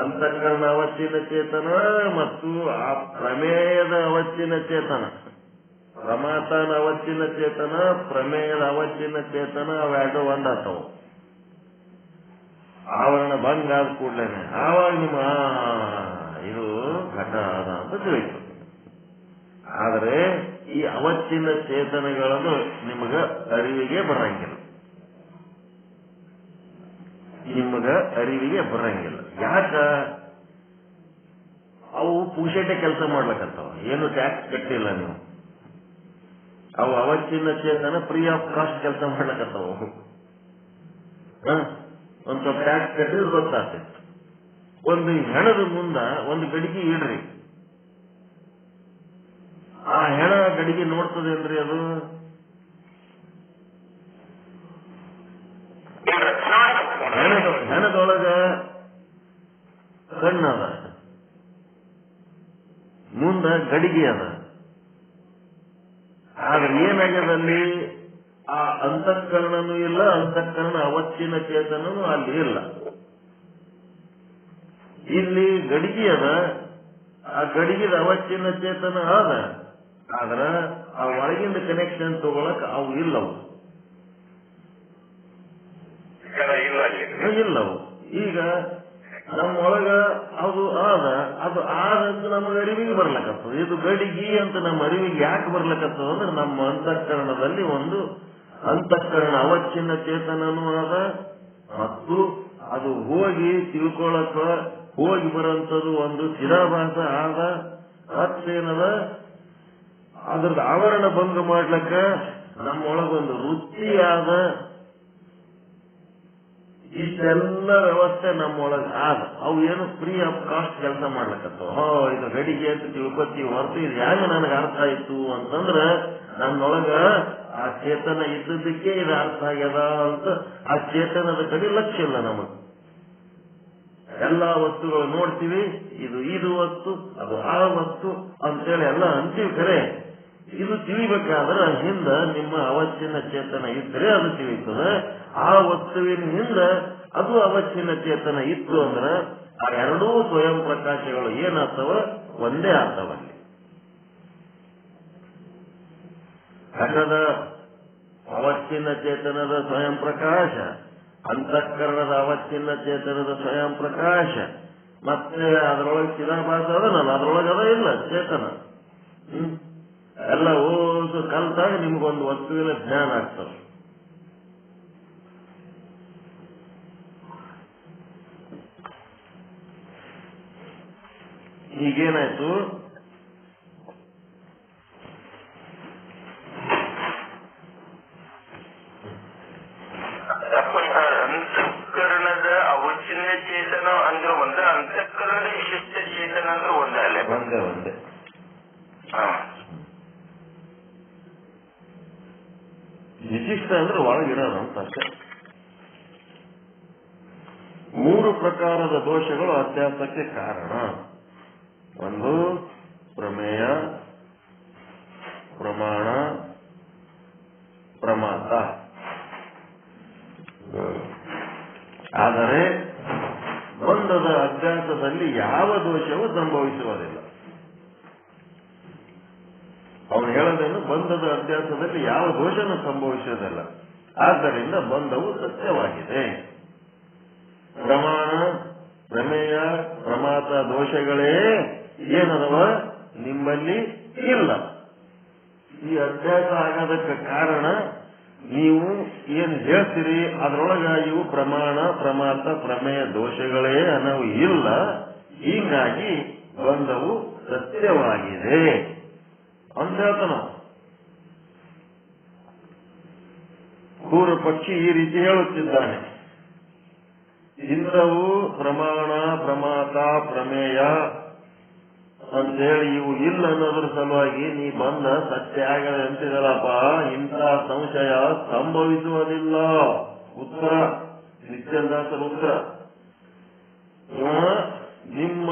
Speaker 1: ಅಂತಃಕರಣ ಅವಚ್ಚಿನ್ನ ಚೇತನ ಮತ್ತು ಆ ಪ್ರಮೇಯದ ಅವಚ್ಚಿನ್ನ ಚೇತನ, ಪ್ರಮಾತನ ಅವಚ್ಚಿನ್ನ ಚೇತನ, ಪ್ರಮೇಯದ ಅವಚ್ಚಿನ್ನ ಚೇತನ ಅವೆರಡು ಒಂದಾಗ್ತವು. ಆವರಣ ಭಂಗ ಆದ ಕೂಡಲೇ ಆವಾಗ ನಿಮ್ಮ ಇದು ಘಟ ಅದ ಅಂತ ತಿಳಿತು. ಆದರೆ ಈ ಅವಚ್ಚಿನ್ನ ಚೇತನಗಳನ್ನು ನಿಮಗ ಅರಿವಿಗೆ ಬರಂಗಿಲ್ಲ, ಯಾಕ? ಅವು ಪುಷಟೆ ಕೆಲಸ ಮಾಡ್ಲಕತ್ತಾವ, ಏನು ಟ್ಯಾಕ್ಸ್ ಕಟ್ಟಿಲ್ಲ ನೀವು. ಅವು ಅವಚ್ಚಿನ್ನ ಚೇತನ ಫ್ರೀ ಆಫ್ ಕಾಸ್ಟ್ ಕೆಲಸ ಮಾಡ್ಲಕತ್ತಾವ. ಒಂದ್ ಸ್ವಲ್ಪ ಟ್ಯಾಕ್ಸ್ ಕಟ್ಟಿದ್ರೆ ಗೊತ್ತಾಗ್ತಿತ್ತು. ಒಂದು ಹೆಣದ ಮುಂದ ಒಂದು ಗಡಿಗೆ ಇಡ್ರಿ, ಆ ಹೆಣ ಗಡಿಗೆ ನೋಡ್ತದೇನ್ರಿ? ಅದು ಹೆಣದೊಳಗ ಕಣ್ಣದ, ಮುಂದ ಗಡಿಗೆ ಅದ. ಆದ್ರೆ ಏನಾಗ್ಯದಲ್ಲಿ ಆ ಅಂತಃಕರಣನೂ ಇಲ್ಲ, ಅಂತಃಕರಣ ಅವಚ್ಚಿನ ಚೇತನೂ ಅಲ್ಲಿ ಇಲ್ಲ. ಇಲ್ಲಿ ಗಡಿಗೆ ಅದ, ಆ ಗಡಿಗೆದ ಅವಚ್ಚಿನ ಚೇತನ ಅದ, ಆದ್ರ ಆ ಒಳಗಿಂದ ಕನೆಕ್ಷನ್ ತಗೊಳಕ್ ಅವು ಇಲ್ಲವು. ಈಗ ನಮ್ಮೊಳಗ ಅದು ಆದಂತ ನಮಗೆ ಅರಿವಿಗೆ ಬರ್ಲಕತ್ತದ. ಇದು ಗಡಿಗೆ ಅಂತ ನಮ್ಮ ಅರಿವಿಗೆ ಯಾಕೆ ಬರ್ಲಕತ್ತದ ಅಂದ್ರೆ ನಮ್ಮ ಅಂತಃಕರಣದಲ್ಲಿ ಒಂದು ಅಂತಃಕರಣ ಅವಚ್ಚಿನ್ನ ಚೇತನನೂ ಅದ, ಮತ್ತು ಅದು ಹೋಗಿ ತಿಳ್ಕೊಳಕ ಹೋಗಿ ಬರೋಂಥದ್ದು ಒಂದು ಚಿದಾಭಾಸ ಆದ. ಮತ್ತೇನದ ಅದ್ರದ್ದು ಆವರಣ ಭಂಗ ಮಾಡ್ಲಕ್ಕ ನಮ್ಮೊಳಗೊಂದು ವೃತ್ತಿ ಆದ. ಇಷ್ಟೆಲ್ಲ ವ್ಯವಸ್ಥೆ ನಮ್ಮೊಳಗೆ ಆದ. ಅವು ಏನು ಫ್ರೀ ಆಫ್ ಕಾಸ್ಟ್ ಕೆಲಸ ಮಾಡ್ಲಕತ್ತವ. ಇದು ಗಡಿಗೆ ಅಂತ ತಿಳ್ಕೊತೀವಿ ಹೊರತು ಇದು ಹೆಂಗ ನನಗೆ ಅರ್ಥ ಆಯ್ತು ಅಂತಂದ್ರ ನನ್ನೊಳಗ ಆ ಚೇತನ ಇದ್ದದಕ್ಕೆ ಇದು ಅರ್ಥ ಆಗ್ಯದ ಅಂತ ಆ ಚೇತನದ ಕಡೆ ಲಕ್ಷ್ಯ ಇಲ್ಲ ನಮಗ್. ಎಲ್ಲಾ ವಸ್ತುಗಳು ನೋಡ್ತೀವಿ, ಇದು ವಸ್ತು, ಅದು ಆ ವಸ್ತು ಅಂತೇಳಿ ಎಲ್ಲ ಅಂತೀವಿ. ಖರೆ ಇದು ತಿಳಿಬೇಕಾದ್ರೆ ಹಿಂದ ನಿಮ್ಮ ಅವಚ್ಚಿನ್ನ ಚೇತನ ಇದ್ರೆ ಅದು ತಿಳಿತದೆ. ಆ ವಸ್ತುವಿನ ಹಿಂದ ಅದು ಅವಚ್ಚಿನ್ನ ಚೇತನ ಇತ್ತು ಅಂದ್ರೆ ಆ ಎರಡೂ ಸ್ವಯಂ ಪ್ರಕಾಶಗಳು ಏನಾಗ್ತವ? ಒಂದೇ ಆಗ್ತವಲ್ಲಿ. ಘಟದ ಅವಚ್ಚಿನ್ನ ಚೇತನದ ಸ್ವಯಂ ಪ್ರಕಾಶ, ಅಂತಃಕರಣದ ಅವಚ್ಚಿನ್ನ ಚೇತನದ ಸ್ವಯಂ ಪ್ರಕಾಶ, ಮತ್ತೆ ಅದರೊಳಗೆ ಚಿದಾಭಾಸ ಅದನಲ್ಲ, ಅದರೊಳಗೆ ಅದ ಇಲ್ಲ ಚೇತನ. ಎಲ್ಲ ಓದು ಕಲ್ತಾಗ ನಿಮ್ಗೊಂದು ವಸ್ತುವಿನ ಜ್ಞಾನ ಆಗ್ತದೆ. ಈಗೇನಾಯ್ತು?
Speaker 2: ಅಂತಃಕರಣದ ಅವಚ್ಚಿನ್ನ ಚೇತನ ಅಂದ್ರೆ ಒಂದ, ಅಂತಃಕರಣದ ವಿಶಿಷ್ಟ ಚೇತನ ಅಂದ್ರೆ ಒಂದೇ.
Speaker 1: ಒಂದೇ. ವಿಶಿಷ್ಟ ಅಂದ್ರೆ ಒಳಗಿರೋದು ಅಂತ ಅಷ್ಟೇ. ಮೂರು ಪ್ರಕಾರದ ದೋಷಗಳು ಅಧ್ಯಾಸಕ್ಕೆ ಕಾರಣ. ಒಂದು ಪ್ರಮೇಯ, ಪ್ರಮಾಣ, ಪ್ರಮಾತ. ಆದರೆ ಬಂಧದ ಅಭ್ಯಾಸದಲ್ಲಿ ಯಾವ ದೋಷವೂ ಸಂಭವಿಸುವುದಿಲ್ಲ. ಅವನು ಹೇಳೋದೇನು? ಬಂಧದ ಅಭ್ಯಾಸದಲ್ಲಿ ಯಾವ ದೋಷನೂ ಸಂಭವಿಸುವುದಿಲ್ಲ. ಆದ್ದರಿಂದ ಬಂಧವು ಸತ್ಯವಾಗಿದೆ. ಪ್ರಮಾಣ, ಪ್ರಮೇಯ, ಪ್ರಮಾತ ದೋಷಗಳೇ ಏನದವ ನಿಮ್ಮಲ್ಲಿ ಇಲ್ಲ. ಈ ಅಭ್ಯಾಸ ಆಗೋದಕ್ಕೆ ಕಾರಣ ನೀವು ಏನು ಹೇಳ್ತೀರಿ ಅದರೊಳಗ ಇವು ಪ್ರಮಾಣ, ಪ್ರಮಾತ, ಪ್ರಮೇಯ ದೋಷಗಳೇ ಅನ್ನವು ಇಲ್ಲ. ಹೀಗಾಗಿ ಬಂಧವು ಸತ್ಯವಾಗಿದೆ ಅಂತ ಹೇಳ್ತಾನ. ಪೂರ್ವ ಪಕ್ಷಿ ಈ ರೀತಿ ಹೇಳುತ್ತಿದ್ದಾನೆ. ಇಂಥವು ಪ್ರಮಾಣ, ಪ್ರಮಾತ, ಪ್ರಮೇಯ ಅಂತೇಳಿ ಇವು ಇಲ್ಲ ಅನ್ನೋದ್ರ ಸಲುವಾಗಿ ನೀ ಬಂದ ಸತ್ಯ ಆಗದೆ ಅಂತಿದಲ್ಲಪ್ಪ, ಇಂಥ ಸಂಶಯ ಸಂಭವಿಸುವುದಿಲ್ಲ. ಉತ್ತರ ನಿತ್ಯದಾಸರ ಉತ್ತರ. ನಿಮ್ಮ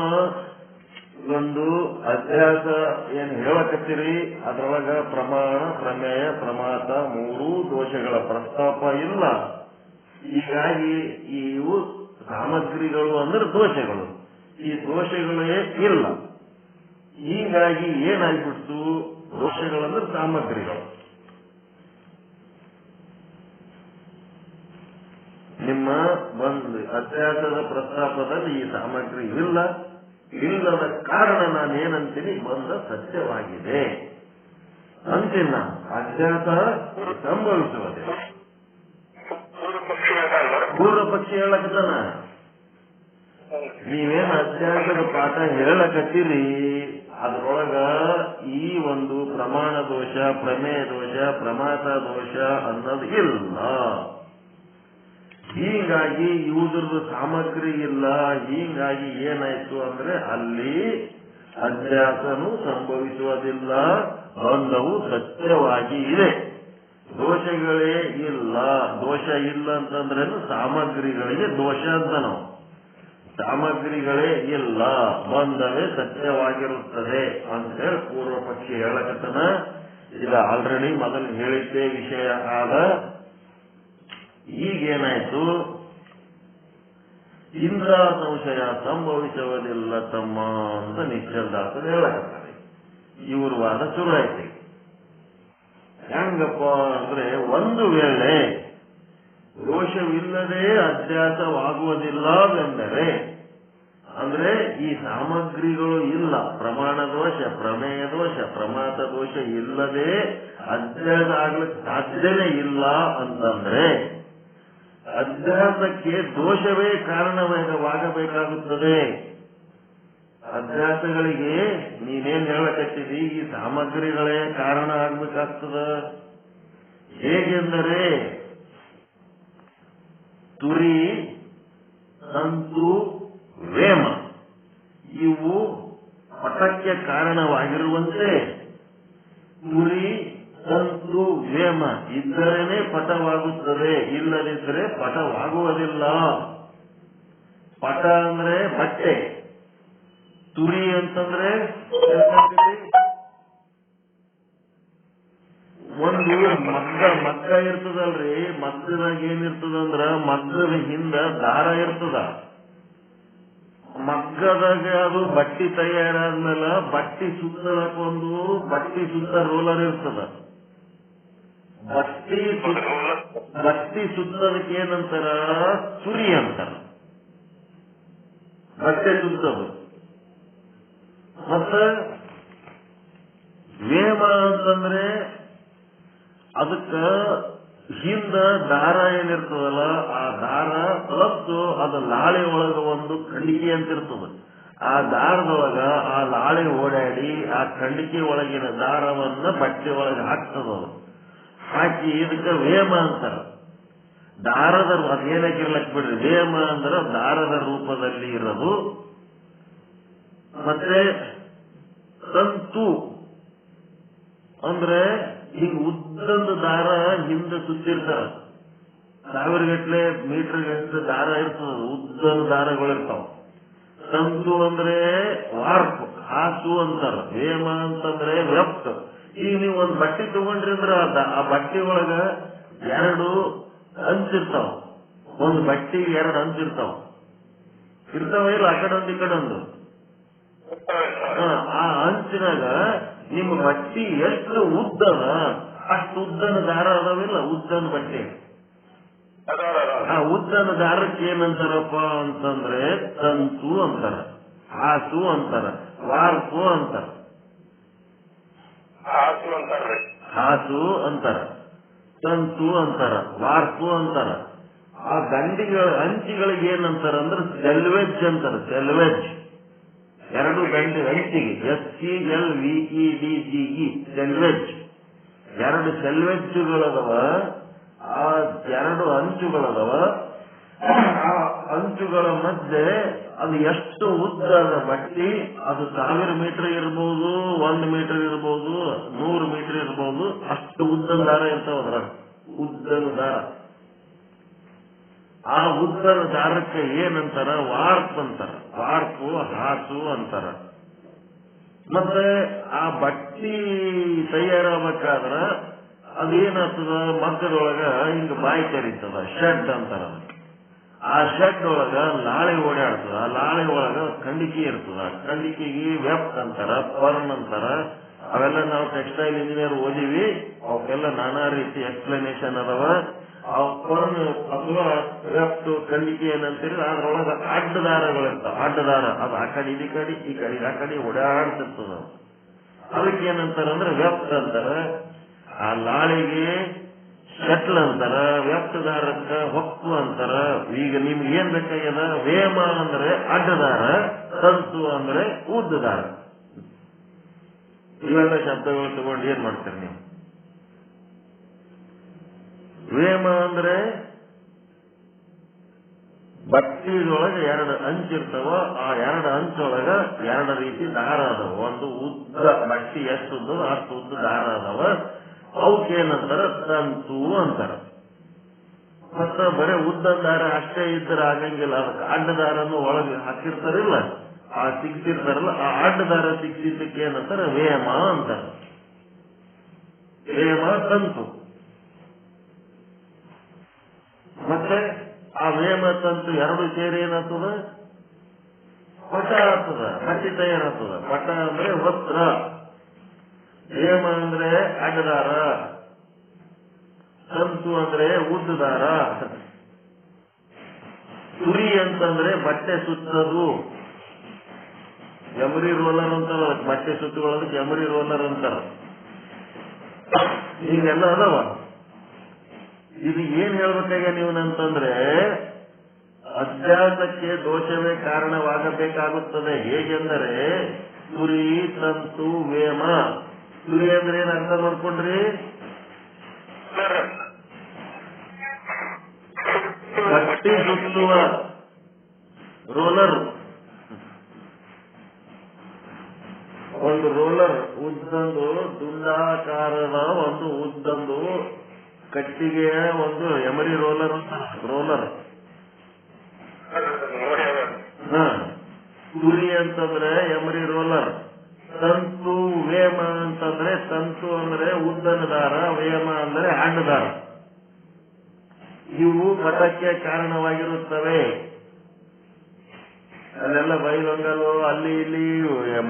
Speaker 1: ಒಂದು ಅಧ್ಯಾಸ ಏನ್ ಹೇಳಕತ್ತೀರಿ ಅದರೊಳಗ ಪ್ರಮಾಣ, ಪ್ರಮೇಯ, ಪ್ರಮಾತ ಮೂರೂ ದೋಷಗಳ ಪ್ರಸ್ತಾಪ ಇಲ್ಲ. ಹೀಗಾಗಿ ಇವು ಸಾಮಗ್ರಿಗಳು ಅಂದ್ರೆ ದೋಷಗಳು, ಈ ದೋಷಗಳೇ ಇಲ್ಲ. ಹೀಗಾಗಿ ಏನಾಗ್ಬಿಡ್ತು, ದೋಷಗಳಂದ್ರೆ ಸಾಮಗ್ರಿಗಳು. ನಿಮ್ಮ ಒಂದು ಅಧ್ಯಾಸದ ಪ್ರಸ್ತಾಪದಲ್ಲಿ ಈ ಸಾಮಗ್ರಿ ಇಲ್ಲ. ಇಲ್ಲದ ಕಾರಣ ನಾನೇನಂತೀನಿ, ಬಂದ ಸತ್ಯವಾಗಿದೆ ಅಂತಿನ ಅಧ್ಯಾಸ ಸಂಭವಿಸುವುದೇ. ಪೂರ್ವ ಪಕ್ಷಿ ಹೇಳಕತ್ತಾನ, ನೀವೇನು ಅಧ್ಯಾಸದ ಪಾಠ ಹೇಳಕತ್ತೀರಿ ಅದ್ರೊಳಗ ಈ ಒಂದು ಪ್ರಮಾಣ ದೋಷ, ಪ್ರಮೇಯ ದೋಷ, ಪ್ರಮಾತ ದೋಷ ಅನ್ನೋದು ಇಲ್ಲ. ಹೀಗಾಗಿ ಇವುದ್ರದ್ದು ಸಾಮಗ್ರಿ ಇಲ್ಲ. ಹೀಗಾಗಿ ಏನಾಯ್ತು ಅಂದ್ರೆ ಅಲ್ಲಿ ಅಧ್ಯಾಸನೂ ಸಂಭವಿಸುವುದಿಲ್ಲ, ಬಂಧವು ಸತ್ಯವಾಗಿ ಇದೆ. ದೋಷಗಳೇ ಇಲ್ಲ. ದೋಷ ಇಲ್ಲ ಅಂತಂದ್ರೇನು, ಸಾಮಗ್ರಿಗಳಿಗೆ ದೋಷ ಅಂತ ನಾವು. ಸಾಮಗ್ರಿಗಳೇ ಇಲ್ಲ, ಬಂಧವೇ ಸತ್ಯವಾಗಿರುತ್ತದೆ ಅಂತೇಳಿ ಪೂರ್ವ ಪಕ್ಷಿ ಹೇಳಕತ್ತನ. ಇದು ಆಲ್ರೆಡಿ ಮೊದಲು ಹೇಳಿದ್ದೇ ವಿಷಯ ಆದ. ಈಗೇನಾಯ್ತು, ಇಂದ್ರ ಸಂಶಯ ಸಂಭವಿಸುವುದಿಲ್ಲ ತಮ್ಮ ಅಂತ ನಿಶ್ಚಲದಾಸರು ಹೇಳಕತ್ತಾರೆ. ಇವ್ರ ವಾದ ಶುರು ಆಯ್ತು. ಹೆಂಗಪ್ಪ ಅಂದ್ರೆ, ಒಂದು ವೇಳೆ ದೋಷವಿಲ್ಲದೆ ಅಧ್ಯಾಸವಾಗುವುದಿಲ್ಲವೆಂದರೆ, ಅಂದ್ರೆ ಈ ಸಾಮಗ್ರಿಗಳು ಇಲ್ಲ, ಪ್ರಮಾಣ ದೋಷ, ಪ್ರಮೇಯ ದೋಷ, ಪ್ರಮಾತ ದೋಷ ಇಲ್ಲದೆ ಅಧ್ಯಾಸ ಆಗ್ಲಿಕ್ಕೆ ಸಾಧ್ಯವೇ ಇಲ್ಲ ಅಂತಂದ್ರೆ, ಅಧ್ಯಾಸಕ್ಕೆ ದೋಷವೇ ಕಾರಣವಾಗಬೇಕಾಗುತ್ತದೆ. ಅಧ್ಯಾಸಗಳಿಗೆ ನೀನೇನ್ ಹೇಳಕತ್ತಿದಿ, ಈ ಸಾಮಗ್ರಿಗಳೇ ಕಾರಣ ಆಗ್ಬೇಕಾಗ್ತದ. ಹೇಗೆಂದರೆ, ತುರಿ, ತಂತು, ವೇಮ ಇವು ಪಟಕ್ಕೆ ಕಾರಣವಾಗಿರುವಂತೆ ತುರಿ, ತಂತು, ವೇಮ ಇದ್ದರೇನೆ ಪಟವಾಗುತ್ತದೆ, ಇಲ್ಲದಿದ್ದರೆ ಪಟವಾಗುವುದಿಲ್ಲ. ಪಟ ಅಂದ್ರೆ ಬಟ್ಟೆ, ತುರಿ ಅಂತಂದ್ರೆ ಒಂದು ಮಗ್ಗ ಇರ್ತದಲ್ರಿ. ಮಗ್ಗದಾಗ ಏನಿರ್ತದಂದ್ರ, ಮಗ್ಗದ ಹಿಂದ ದಾರ ಇರ್ತದ. ಮಗ್ಗದಾಗ ಅದು ಬಟ್ಟಿ ತಯಾರಾದ್ಮೇಲೆ ಬಟ್ಟಿ ಸುತ್ತಲಕ್ಕೊಂದು ಬಟ್ಟಿ ಸುತ್ತ ರೋಲರ್ ಇರ್ತದ. ಬಟ್ಟಿ ಸುತ್ತದಕ್ಕೆ ಏನಂತಾರ, ತುರಿ ಅಂತಾರ. ಬಟ್ಟೆ ಸುತ್ತದು. ಮತ್ತ ವೇಮ ಅಂತಂದ್ರೆ ಅದಕ್ಕ ಹಿಂದ ದಾರ ಏನಿರ್ತದಲ್ಲ, ಆ ದಾರ ಪ್ಲಸ್ ಅದು ಲಾಳೆ ಒಳಗ ಒಂದು ಖಂಡಿಕೆ ಅಂತ ಇರ್ತದ. ಆ ದಾರದೊಳಗ ಆ ಲಾಳೆ ಓಡಾಡಿ ಆ ಖಂಡಿಕೆ ಒಳಗಿನ ದಾರವನ್ನ ಬಟ್ಟೆ ಒಳಗೆ ಹಾಕ್ತದ. ಹಾಕಿ ಇದಕ್ಕೆ ವೇಮ ಅಂತಾರ. ದಾರದ ಅದೇನಾಗಿರ್ಲಕ್ ಬಿಡ್ರಿ, ವೇಮ ಅಂದ್ರೆ ದಾರದ ರೂಪದಲ್ಲಿ ಇರೋದು. ಮತ್ತೆ ತಂತು ಅಂದ್ರೆ ಈಗ ಉದ್ದೊಂದು ದಾರ ಹಿಂದೆ ಸುತ್ತಿರ್ತಾರ. 1000 ಗಟ್ಲೆ ಮೀಟರ್ ಗಟ್ಟಲೆ ದಾರ ಇರ್ತದ, ಉದ್ದೊಂದು ದಾರಗಳಿರ್ತಾವ. ತಂತು ಅಂದ್ರೆ ವಾರ್ಪ್, ಹಾಸು ಅಂತಾರ. ವೇಮ ಅಂತಂದ್ರೆ ವೆಫ್ಟ್. ಈಗ ನೀವು ಒಂದು ಬಟ್ಟೆ ತಗೊಂಡ್ರಿ ಅಂದ್ರ ಆ ಬಟ್ಟೆ ಒಳಗ 2 ಅಂಚಿರ್ತಾವ. ಒಂದು ಬಟ್ಟೆಗೆ 2 ಅಂಚಿರ್ತಾವ. ಇರ್ತಾವ ಇಲ್ಲ, ಆ ಕಡೆ ಒಂದು ಈ ಕಡೆ ಒಂದು. ಆ ಅಂಚಿನಾಗ ನಿಮ್ಮ ಬಟ್ಟಿ ಎಷ್ಟು ಉದ್ದದ ಅಷ್ಟು ಉದ್ದನ ದಾರ ಅದಾವಿಲ್ಲ, ಉದ್ದನ ಬಟ್ಟೆ. ಆ ಉದ್ದನ ದಾರಕ್ಕೆ ಏನಂತಾರಪ್ಪ ಅಂತಂದ್ರೆ ತಂತು ಅಂತಾರ, ಹಾಸು ಅಂತಾರ, ವಾರ್ಪು ಅಂತಾರ. ಹಾಸು ಅಂತಾರ, ತಂತು ಅಂತಾರ, ವಾರ್ಪು ಅಂತಾರ. ಆ ದಂಡಿಗಳ ಅಂಚಿಗಳಿಗೆ ಏನಂತಾರ ಅಂದ್ರೆ ಸೆಲ್ವೆಜ್ ಅಂತಾರ. ಸೆಲ್ವೆಜ್ 2 ದಂಡಿ ಅಂಚಿಗೆ SCLVEDGE ಸೆಲ್ವೆಜ್ 2 ಸೆಲ್ವೆಜ್ಗಳದವ. ಆ 2 ಅಂಚುಗಳದವ. ಆ ಅಂಚುಗಳ ಮಧ್ಯೆ ಅದು ಎಷ್ಟು ಉದ್ದ ಅದ ಬಟ್ಟಿ, ಅದು 1000 ಮೀಟರ್ ಇರ್ಬೋದು, 1 ಮೀಟರ್ ಇರ್ಬೋದು, 100 ಮೀಟರ್ ಇರ್ಬೋದು, ಅಷ್ಟು ಉದ್ದದ ದಾರ ಇರ್ತಾವ ಅದ್ರ. ಉದ್ದದ ದಾರ. ಆ ಉದ್ದದ ದಾರಕ್ಕೆ ಏನಂತಾರ? ವಾರ್ಪ್ ಅಂತಾರ. ವಾರ್ಪು, ಹಾಸು ಅಂತಾರ. ಮತ್ತೆ ಆ ಬಟ್ಟಿ ತಯಾರಾಗಬೇಕಾದ್ರ ಅದೇನಾಗ್ತದ, ಮಗ್ಗದೊಳಗ ಹಿಂಗ ಬಾಯಿ ತೆರೀತದ, ಶೆಡ್ ಅಂತಾರ. ಆ ಶೆಡ್ ಒಳಗ ಲಾಳೆ ಓಡಾಡ್ತದ. ಆ ಲಾಳೆ ಒಳಗ ಖಂಡಿಕೆ ಇರ್ತದ. ಖಂಡಿಕೆಗೆ ವೆಬ್ ಅಂತಾರ, ಪರ್ನ್ ಅಂತಾರ. ಅವೆಲ್ಲ ನಾವು ಟೆಕ್ಸ್ಟೈಲ್ ಇಂಜಿನಿಯರ್ ಓದಿವಿ. ಅವಕ್ಕೆಲ್ಲ ನಾನಾ ರೀತಿ ಎಕ್ಸ್ಪ್ಲನೇಷನ್ ಅದಾವ. ಆ ಪರ್ನ್ ಅಥವಾ ವೆಬ್ ಖಂಡಿಕೆ ಏನಂತೀರಿ, ಅದ್ರೊಳಗ ಅಡ್ಡ ದಾರಗಳಿರ್ತಾವ. ಅಡ್ಡ ದಾರ ಅದು ಆ ಕಡೆ ಈ ಕಡೆ, ಈ ಕಡೆ ಆ ಕಡೆ ಓಡಾಡ್ತಿರ್ತದ. ಅದಕ್ಕೆ ಏನಂತಾರಂದ್ರೆ ವೆಬ್ ಅಂತಾರ. ಆ ಲಾಳಿಗೆ ಶಟ್ಲ್ ಅಂತಾರ, ವೆಬ್ ದಾರಕ್ಕ ಹೊಕ್ಕು ಅಂತಾರ. ಈಗ ನಿಮ್ಗೆ ಏನ್ ಬೇಕಾಗ್ಯದ? ವೇಮ ಅಂದ್ರೆ ಅಡ್ಡದಾರ, ತಂತು ಅಂದ್ರೆ ಉದ್ದ ದಾರ. ಇವೆಲ್ಲ ಶಬ್ದಗಳು ತಗೊಂಡು ಏನ್ ಮಾಡ್ತೀರಿ ನೀವು? ವೇಮ ಅಂದ್ರೆ ಬಟ್ಟಿದೊಳಗೆ 2 ಅಂಚಿರ್ತಾವ. ಆ 2 ಅಂಚೊಳಗ 2 ರೀತಿ ದಾರ ಅದಾವ. ಒಂದು ಉದ್ದ, ಬಟ್ಟಿ ಎಷ್ಟು ಉದ್ದದ ಅಷ್ಟು ಉದ್ದ ದಾರ ಅದಾವ. ಅವಕ್ಕೇನಂತಾರ? ತಂತು ಅಂತಾರ. ಮತ್ತ ಬರೀ ಉದ್ದ ದಾರ ಅಷ್ಟೇ ಇದ್ರೆ ಆಗಂಗಿಲ್ಲ. ಅದಕ್ಕೆ ಅಡ್ಡ ದಾರನು ಒಳಗೆ ಹಾಕಿರ್ತಾರಿಲ್ಲ, ಆ ಸಿಗ್ತಿರ್ತಾರಲ್ಲ, ಆ ಅಡ್ಡ ದಾರ ಸಿಗ್ತಿದ್ದಕ್ಕೆ ಏನಂತಾರ? ವೇಮ ಅಂತಾರ. ವೇಮ ತಂತು. ಮತ್ತೆ ಆ ವೇಮ ತಂತು 2 ಸೇರಿ ಏನಾಗ್ತದ? ಪಟ ಆಗ್ತದ. ಬಟ್ಟೆ ತಯಾರಾಗ್ತದ. ಪಟ ಅಂದ್ರೆ ವಸ್ತ್ರ. ವೇಮ ಅಂದ್ರೆ ಅಡ್ಡದಾರ, ತಂತು ಅಂದ್ರೆ ಉದ್ದ ದಾರ. ತುರಿ ಅಂತಂದ್ರೆ ಬಟ್ಟೆ ಸುತ್ತದು. ಎಮರಿ ರೋಲರ್ ಅಂತಾರ. ಬಟ್ಟೆ ಸುತ್ತುಕೊಳ್ಳೋದಕ್ಕೆ ಎಮರಿ ರೋಲರ್ ಅಂತಾರ. ಹೀಗೆಲ್ಲ ಅದಾವ. ಇದು ಏನ್ ಹೇಳ್ಬೇಕಾಗ ನೀವನಂತಂದ್ರೆ, ಅಭ್ಯಾಸಕ್ಕೆ ದೋಷವೇ ಕಾರಣವಾಗಬೇಕಾಗುತ್ತದೆ. ಹೇಗೆಂದರೆ ತುರಿ, ತಂತು, ವೇಮ. ತುರಿ ಅಂದ್ರೆ ಏನ್ ಅರ್ಥ ಮಾಡ್ಕೊಂಡ್ರಿ? ಬಟ್ಟೆ ಸುತ್ತುವ ರೋಲರ್. ಒಂದು ರೋಲರ್ ಉದ್ದಂದು ದುಂಡಾಕಾರದ ಒಂದು ಉದ್ದಂದು ಕಟ್ಟಿಗೆಯ ಒಂದು ಎಮರಿ ರೋಲರ್. ರೋಲರ್ ತುರಿ ಅಂತಂದ್ರೆ ಎಮರಿ ರೋಲರ್. ತಂತು, ವೇಮ ಅಂತಂದ್ರೆ ತಂತು ಅಂದ್ರೆ ಉದ್ದನ ದಾರ, ವೇಮ ಅಂದ್ರೆ ಅಡ್ಡ ದಾರ. ಇವು ಪಟಕ್ಕೆ ಕಾರಣವಾಗಿರುತ್ತವೆ. ಅಲ್ಲೆಲ್ಲ ಬೈಲೊಂಗಲು ಅಲ್ಲಿ ಇಲ್ಲಿ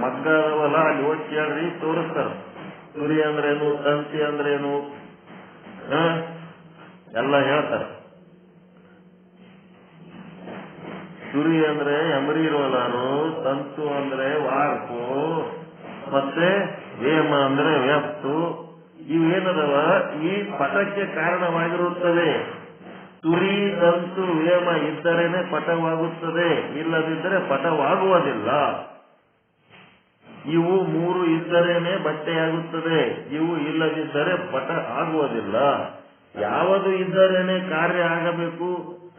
Speaker 1: ಮಗ್ಗ ಅದವಲ್ಲ, ಅಲ್ಲಿ ಹೋಗಿ ಕೇಳ್ರಿ, ತೋರಿಸ್ತಾರ. ತುರಿ ಅಂದ್ರೇನು, ತಂತಿ ಅಂದ್ರೇನು ಎಲ್ಲ ಹೇಳ್ತಾರ. ತುರಿ ಅಂದ್ರೆ ಎಮರಿ ರೋಲರು, ತಂತು ಅಂದ್ರೆ ವಾರ್ಪು, ಮತ್ತೆ ವೇಮ ಅಂದ್ರೆ ವ್ಯಪ್ತು. ಇವೇನದವ ಈ ಪಟಕ್ಕೆ ಕಾರಣವಾಗಿರುತ್ತವೆ. ತುರಿ, ತಂತು, ವೇಮ ಇದ್ದರೇನೆ ಪಟವಾಗುತ್ತದೆ, ಇಲ್ಲದಿದ್ದರೆ ಪಟವಾಗುವುದಿಲ್ಲ. ಇವು 3 ಇದ್ದರೇನೆ ಬಟ್ಟೆಯಾಗುತ್ತದೆ, ಇವು ಇಲ್ಲದಿದ್ದರೆ ಪಟ ಆಗುವುದಿಲ್ಲ. ಯಾವುದು ಇದ್ದರೇನೆ ಕಾರ್ಯ ಆಗಬೇಕು,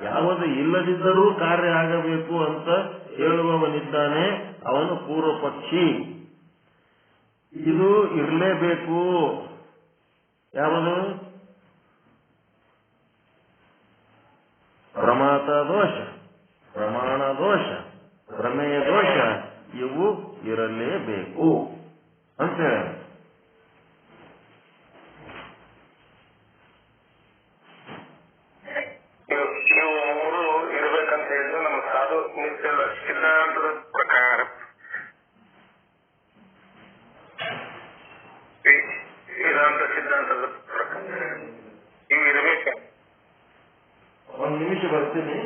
Speaker 1: ಯಾವುದು ಇಲ್ಲದಿದ್ದರೂ ಕಾರ್ಯ ಆಗಬೇಕು ಅಂತ ಹೇಳುವವನಿದ್ದಾನೆ, ಅವನು ಪೂರ್ವ ಪಕ್ಷಿ. ಇದು ಇರಲೇಬೇಕು. ಯಾವುದು? ಪ್ರಮಾತ ದೋಷ, ಪ್ರಮಾಣ ದೋಷ, ಪ್ರಮೇಯ ದೋಷ, ಇವು ಇರಲೇಬೇಕು ಅಂತ ಹೇಳ.
Speaker 2: ಇವು 3 ಇರ್ಬೇಕಂತ ಹೇಳಿದ್ರೆ ನಮ್ಮ ಸಾಧು ಸಿದ್ಧಾಂತದ ಪ್ರಕಾರ ಸಿದ್ಧಾಂತದ ಪ್ರಕಾರ ಇವು ಇರ್ಬೇಕ.
Speaker 1: ಒಂದು ನಿಮಿಷ ಬರ್ತೀನಿ.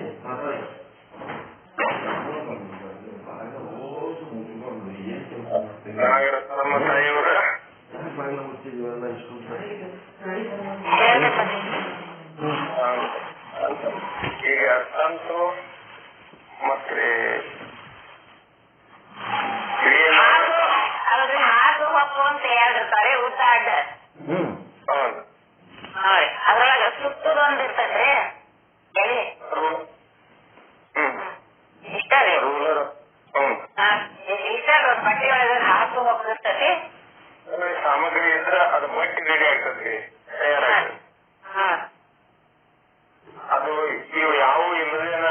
Speaker 2: ನಮ್ಮ ತಾಯಿಯವರ ಈಗ ತಂತು ಮತ್ತೆ
Speaker 3: ಹಾಸು ಹೊಕ್ಕು ಅಂತ ಹೇಳಿರ್ತಾರೆ. ಉದ್ದ ಅಡ್ಡ. ಅದ್ರೊಳಗ ಸುತ್ತದ ಒಂದ್ ಇರ್ತೈತ್ರಿ ಎಳಿ ಇಷ್ಟ ರೀ
Speaker 2: ರೂಲರ್
Speaker 3: ಇಷ್ಟ ಒಂದ್ ಬಟ್ಟೆ ಒಳಗೆ ಹಾಕು ಹೋಗ್ತಿರ್ತೈತಿ
Speaker 2: ಸಾಮಗ್ರಿ ಇದ್ರೆ ಅದು ಮಟ್ಟಿ ರೆಡಿ ಆಗ್ತದ್ರಿ ತಯಾರಾಗ್ತದೆ. ಅದು ಇವು ಯಾವ ಇಲ್ಲದೇನ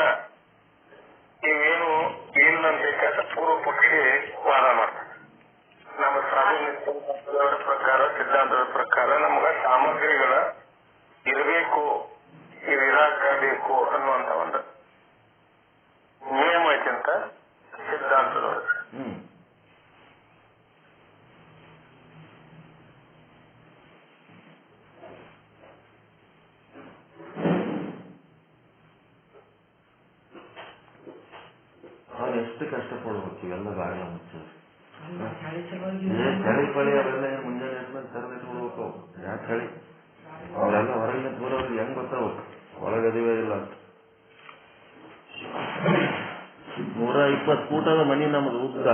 Speaker 2: ಇವೇನು ಇಲ್ಲಂತ ಪೂರ್ವ ಪಕ್ಷಿ ವಾದ ಮಾಡ್ತಾರೆ. ನಮ್ಮ ಸ್ವಾಮಿ ಪ್ರಕಾರ ಸಿದ್ಧಾಂತದ ಪ್ರಕಾರ ನಮ್ಗ ಸಾಮಗ್ರಿಗಳ ಇರಬೇಕು ಇರಾಕಬೇಕು ಅನ್ನುವಂತ ಒಂದು ನಿಯಮ ಐತಿ ಅಂತ ಸಿದ್ಧಾಂತದೊಳಗೆ.
Speaker 1: ಅವ್ರು ಎಷ್ಟು ಕಷ್ಟಪಡ್ಬೇಕು ಇವೆಲ್ಲ ಬಾಗಿಲ ಮುಚ್ಚೋದು. ಚಳಿ ಪಳಿ ಅವೆಲ್ಲ ಮುಂಜಾನೆ ಎದ್ಮೇಲೆ ತರದಿಟ್ಬಿಡ್ಬೇಕು. ಯಾಕೆ ಚಳಿ ಅವರೆಲ್ಲ ಹೊರಗಿನ ಬರೋರು ಹೆಂಗ್ ಗೊತ್ತಾಗ್ಬೇಕು ಒಳಗದಿವೇ ಇಲ್ಲ ಅಂತ. 120 ಫೂಟದ ಮನಿ ನಮ್ದು ಉದ್ದ.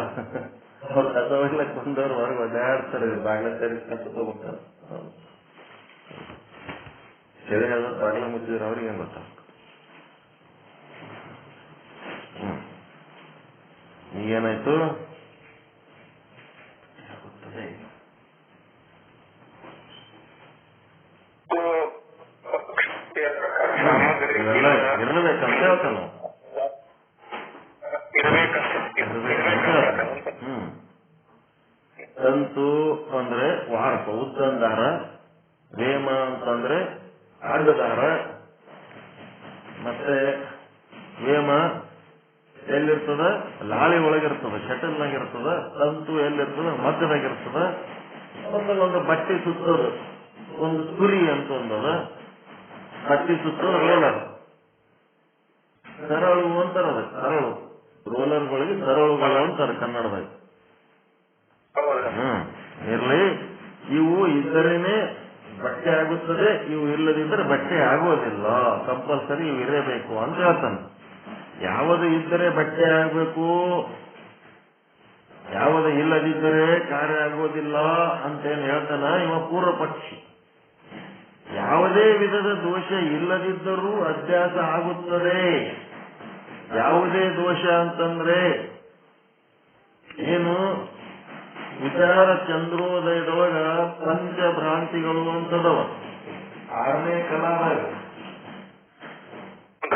Speaker 1: ಅವ್ರು ಕಸವೆಲ್ಲಕ್ಕೆ ಬಂದವ್ರು ಹೊರಗೆ ಒದ್ದಾಡ್ತಾರೆ ಬಾಗಿಲ ತರಿಸ್ಕೊಂತ ಹೋಗ್ತಾರೆ. ಚಳಿ ಆದ ಬಾಗಿಲ ಮುಚ್ಚಿದ್ರೆ ಅವ್ರಿಗೆ ಹೆಂಗ್ ಗೊತ್ತಾಗ್ಬೇಕು. ಈಗೇನಾಯ್ತು ಇವೆಲ್ಲ ಇರ್ಲೇಬೇಕಂತ ಹೇಳ್ತಾನ ತಂತು ಅಂದ್ರೆ ವಾರ್ಪ ಉದ್ದಂದಾರ, ರೇಮ ಅಂತಂದ್ರೆ ಅಡ್ಡದಾರ, ಮತ್ತೆ ವೇಮ ಎಲ್ಲಿರ್ತದ ಲಾಳಿ ಒಳಗಿರ್ತದ, ಶಟಲ್ನಾಗಿರ್ತದ. ತಂತು ಎಲ್ಲಿರ್ತದ ಮಧ್ಯದಾಗಿರ್ತದ. ಒಂದು ಬಟ್ಟೆ ಸುತ್ತೋದು ಒಂದು ಸುರಿ ಅಂತ ಒಂದದ, ಬಟ್ಟೆ ಸುತ್ತೋದು ರೋಲರ್. ಸರಳು ಅಂತಾರ, ಸರಳು ರೋಲರ್ಗಳಿಗೆ ಸರಳುಗಳು ಅಂತಾರೆ ಕನ್ನಡದಾಗ. ಇರ್ಲಿ, ಇವು ಇದ್ದರೇನೆ ಬಟ್ಟೆ ಆಗುತ್ತದೆ, ಇವು ಇಲ್ಲದಿದ್ದರೆ ಬಟ್ಟೆ ಆಗೋದಿಲ್ಲ. ಕಂಪಲ್ಸರಿ ಇವು ಇರಬೇಕು ಅಂತ ಹೇಳ್ತಾನೆ. ಯಾವುದು ಇದ್ದರೆ ಬಟ್ಟೆ ಆಗಬೇಕು, ಯಾವುದು ಇಲ್ಲದಿದ್ದರೆ ಕಾರ್ಯ ಆಗೋದಿಲ್ಲ ಅಂತೇನು ಹೇಳ್ತಾನ ಇವ ಪೂರ್ವ ಪಕ್ಷಿ. ಯಾವುದೇ ವಿಧದ ದೋಷ ಇಲ್ಲದಿದ್ದರೂ ಅಭ್ಯಾಸ ಆಗುತ್ತದೆ. ಯಾವುದೇ ದೋಷ ಅಂತಂದ್ರೆ ಏನು, ವಿಚಾರ ಚಂದ್ರೋದಯದೊಳಗ ಪಂಚಭ್ರಾಂತಿಗಳು ಅಂತದವ 6ನೇ ಕಲಾದಾಗ.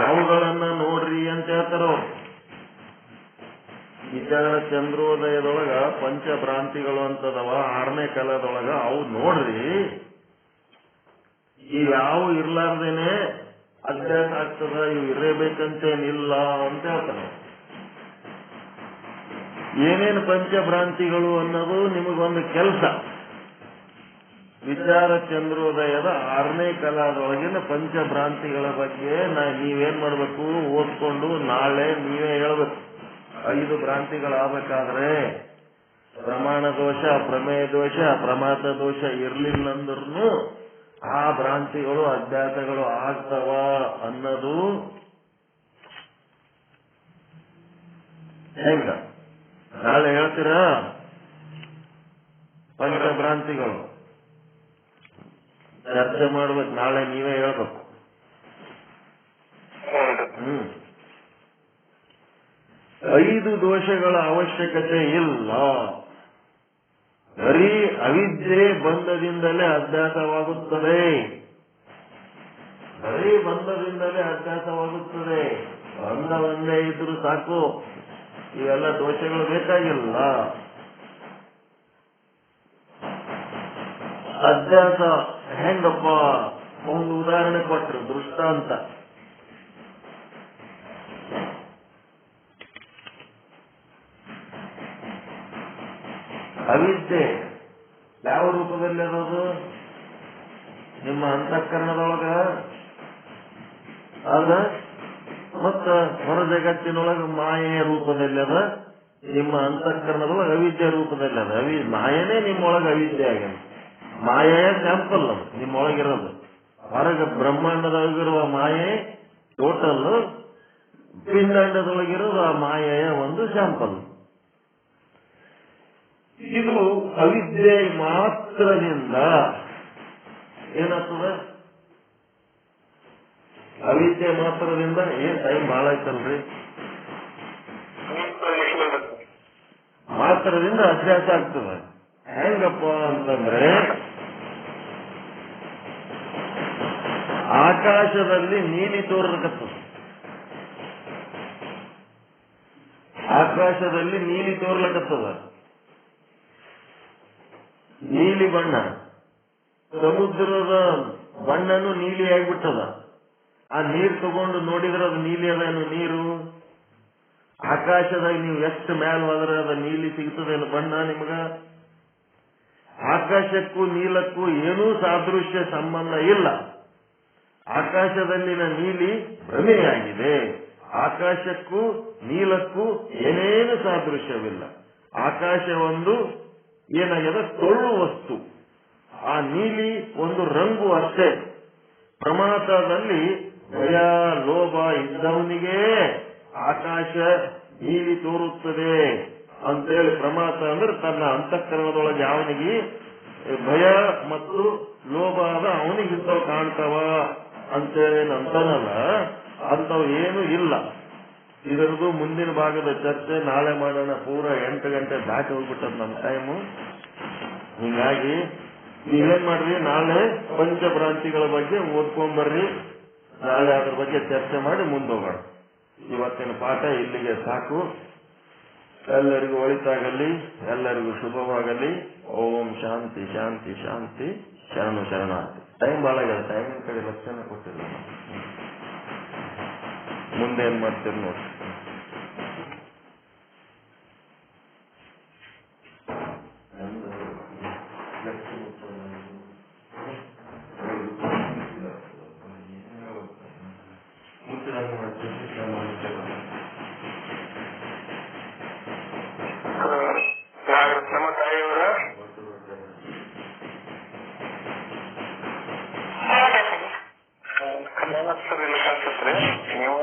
Speaker 1: ಅವುಗಳನ್ನ ನೋಡ್ರಿ ಅಂತ ಹೇಳ್ತಾರ. ವಿಚಾರ ಚಂದ್ರೋದಯದೊಳಗ ಪಂಚಭ್ರಾಂತಿಗಳು ಅಂತದವ 6ನೇ ಕಲಾದೊಳಗ. ಅವು ನೋಡ್ರಿ, ಇವ್ಯಾವು ಇರ್ಲಾರ್ದೇನೆ ಅಭ್ಯಾಸ ಆಗ್ತದ, ಇವು ಇರಬೇಕಂತೇನಿಲ್ಲ ಅಂತ ಹೇಳ್ತಾನೆ. ಏನೇನು ಪಂಚಭ್ರಾಂತಿಗಳು ಅನ್ನೋದು ನಿಮಗೊಂದು ಕೆಲಸ. ವಿಚಾರ ಚಂದ್ರೋದಯದ 6ನೇ ಕಲಾದೊಳಗಿನ ಪಂಚಭ್ರಾಂತಿಗಳ ಬಗ್ಗೆ ನೀವೇನ್ ಮಾಡ್ಬೇಕು, ಓದ್ಕೊಂಡು ನಾಳೆ ನೀವೇ ಹೇಳ್ಬೇಕು. 5 ಭ್ರಾಂತಿಗಳಾಗಬೇಕಾದ್ರೆ ಪ್ರಮಾಣ ದೋಷ, ಪ್ರಮೇಯ ದೋಷ, ಪ್ರಮಾದ ದೋಷ ಇರ್ಲಿಲ್ಲ ಅಂದ್ರೂ ಆ ಭ್ರಾಂತಿಗಳು ಅಭ್ಯಾಸಗಳು ಆಗ್ತವ ಅನ್ನೋದು ಹೆಂಗ ನಾಳೆ ಹೇಳ್ತೀರಾ. ಪಂಚಭ್ರಾಂತಿಗಳು ಚರ್ಚೆ ಮಾಡ್ಬೇಕು, ನಾಳೆ ನೀವೇ ಹೇಳ್ಬೇಕು. 5 ದೋಷಗಳ ಅವಶ್ಯಕತೆ ಇಲ್ಲ. ಬರೀ ಅವಿದ್ಯೆ ಬಂಧದಿಂದಲೇ ಅಭ್ಯಾಸವಾಗುತ್ತದೆ. ಬರೀ ಬಂಧದಿಂದಲೇ ಅಭ್ಯಾಸವಾಗುತ್ತದೆ. ಬಂಧ ಒಂದೇ ಇದ್ರು ಸಾಕು, ಇವೆಲ್ಲ ದೋಷಗಳು ಬೇಕಾಗಿಲ್ಲ. ಅಭ್ಯಾಸ ಹೆಂಗಪ್ಪ, ಒಂದು ಉದಾಹರಣೆ ಕೊಟ್ಟರು, ದೃಷ್ಟಾಂತ. ಅವಿದ್ಯೆ ಯಾವ ರೂಪದಲ್ಲಿ ಅರೋದು? ನಿಮ್ಮ ಅಂತಃಕರಣದೊಳಗ ಅದ, ಮತ್ತ ಹೊರ ಜಗತ್ತಿನೊಳಗ ಮಾಯೆಯ ರೂಪದಲ್ಲಿ ಅದ. ನಿಮ್ಮ ಅಂತಃಕರಣದೊಳಗೆ ಅವಿದ್ಯೆ ರೂಪದಲ್ಲಿ ಅದ. ಮಾಯನೇ ನಿಮ್ಮೊಳಗೆ ಅವಿದ್ಯೆ ಆಗ್ಯದ. ಮಾಯೆಯ ಸ್ಯಾಂಪಲ್ ಅದು ನಿಮ್ಮೊಳಗಿರೋದು. ಹೊರಗೆ ಬ್ರಹ್ಮಾಂಡದೊಳಗಿರುವ ಮಾಯೆ ಟೋಟಲ್, ಪಿಂಡಾಂಡದೊಳಗಿರೋದು ಆ ಮಾಯೆಯ ಒಂದು ಸ್ಯಾಂಪಲ್. ಇದು ಅವಿದ್ಯೆ ಮಾತ್ರದಿಂದ ಏನಾಗ್ತದೆ, ಅವಿದ್ಯೆ ಮಾತ್ರದಿಂದ ಏನ್ ಟೈಮ್ ಬಹಳ ಆಯ್ತಲ್ರಿ. ಮಾತ್ರದಿಂದ ಅಭ್ಯಾಸ ಆಗ್ತದ. ಹೆಂಗಪ್ಪ ಅಂತಂದ್ರೆ ಆಕಾಶದಲ್ಲಿ ನೀಲಿ ತೋರ್ಲಕತ್ತದ. ಆಕಾಶದಲ್ಲಿ ನೀಲಿ ತೋರ್ಲಕತ್ತದ. ನೀಲಿ ಬಣ್ಣ, ಸಮುದ್ರದ ಬಣ್ಣನು ನೀಲಿ ಆಗ್ಬಿಟ್ಟದ. ಆ ನೀರು ತಗೊಂಡು ನೋಡಿದ್ರೆ ಅದು ನೀಲಿ ಅದೇನು ನೀರು? ಆಕಾಶದಾಗ ನೀವು ಎಷ್ಟು ಮ್ಯಾಲ ಹೋದ್ರೆ ಅದ ನೀಲಿ ಸಿಗ್ತದೇನು ಬಣ್ಣ ನಿಮಗ? ಆಕಾಶಕ್ಕೂ ನೀಲಕ್ಕೂ ಏನೂ ಸಾದೃಶ್ಯ ಸಂಬಂಧ ಇಲ್ಲ. ಆಕಾಶದಲ್ಲಿನ ನೀಲಿ ಭ್ರಮೆಯಾಗಿದೆ. ಆಕಾಶಕ್ಕೂ ನೀಲಕ್ಕೂ ಏನೇನು ಸಾದೃಶ್ಯವಿಲ್ಲ. ಆಕಾಶ ಒಂದು ಏನಾಗಿದೆ, ಟೊಳ್ಳು ವಸ್ತು. ಆ ನೀಲಿ ಒಂದು ರಂಗು ಅಷ್ಟೇ. ಪ್ರಮಾದದಲ್ಲಿ ಭಯ ಲೋಭ ಇದ್ದವನಿಗೆ ಆಕಾಶ ನೀಲಿ ತೋರುತ್ತದೆ ಅಂತೇಳಿ ಪ್ರಮಾದ ಅಂದ್ರೆ ತನ್ನ ಅಂತಃಕರಣದೊಳಗೆ ಯಾವನಿಗೆ ಭಯ ಮತ್ತು ಲೋಭ ಆದ ಅವನಿಗೆ ಇಂಥವು ಕಾಣ್ತಾವ ಅಂತೇಳಿ ಅಂತಾನಲ್ಲ, ಅಂಥವು ಏನು ಇಲ್ಲ. ಇದರದು ಮುಂದಿನ ಭಾಗದ ಚರ್ಚೆ ನಾಳೆ ಮಾಡೋಣ. ಪೂರ 8 ಗಂಟೆ ದಾಟಿ ಹೋಗ್ಬಿಟ್ಟದ ನಮ್ಮ ಟೈಮು. ಹೀಗಾಗಿ ನೀವೇನ್ ಮಾಡ್ರಿ, ನಾಳೆ ಪಂಚಭ್ರಾಂತಿಗಳ ಬಗ್ಗೆ ಓದ್ಕೊಂಡ್ಬರ್ರಿ. ನಾಳೆ ಅದ್ರ ಬಗ್ಗೆ ಚರ್ಚೆ ಮಾಡಿ ಮುಂದೋಗೋಣ. ಇವತ್ತಿನ ಪಾಠ ಇಲ್ಲಿಗೆ ಸಾಕು. ಎಲ್ಲರಿಗೂ ಒಳಿತಾಗಲಿ, ಎಲ್ಲರಿಗೂ ಶುಭವಾಗಲಿ. ಓಂ ಶಾಂತಿ ಶಾಂತಿ ಶಾಂತಿ. ಶರಣು ಶರಣಾರ್ಥಿ. ಟೈಮ್ ಭಾಳ ಆಗಿದೆ. ಟೈಮಿನ ಕಡೆ ಲಕ್ಷಣ ಕೊಟ್ಟಿಲ್ಲ. ಮುಂದೆ ಏನ್ ಮಾಡ್ತೀರಿ ನೋಡಿ.
Speaker 2: ನಮ್ಮ ತಾಯಿಯವರ ಸರ್ ಇಲ್ಲ ಕಾಣಿಸುತ್ತೆ. ನೀವು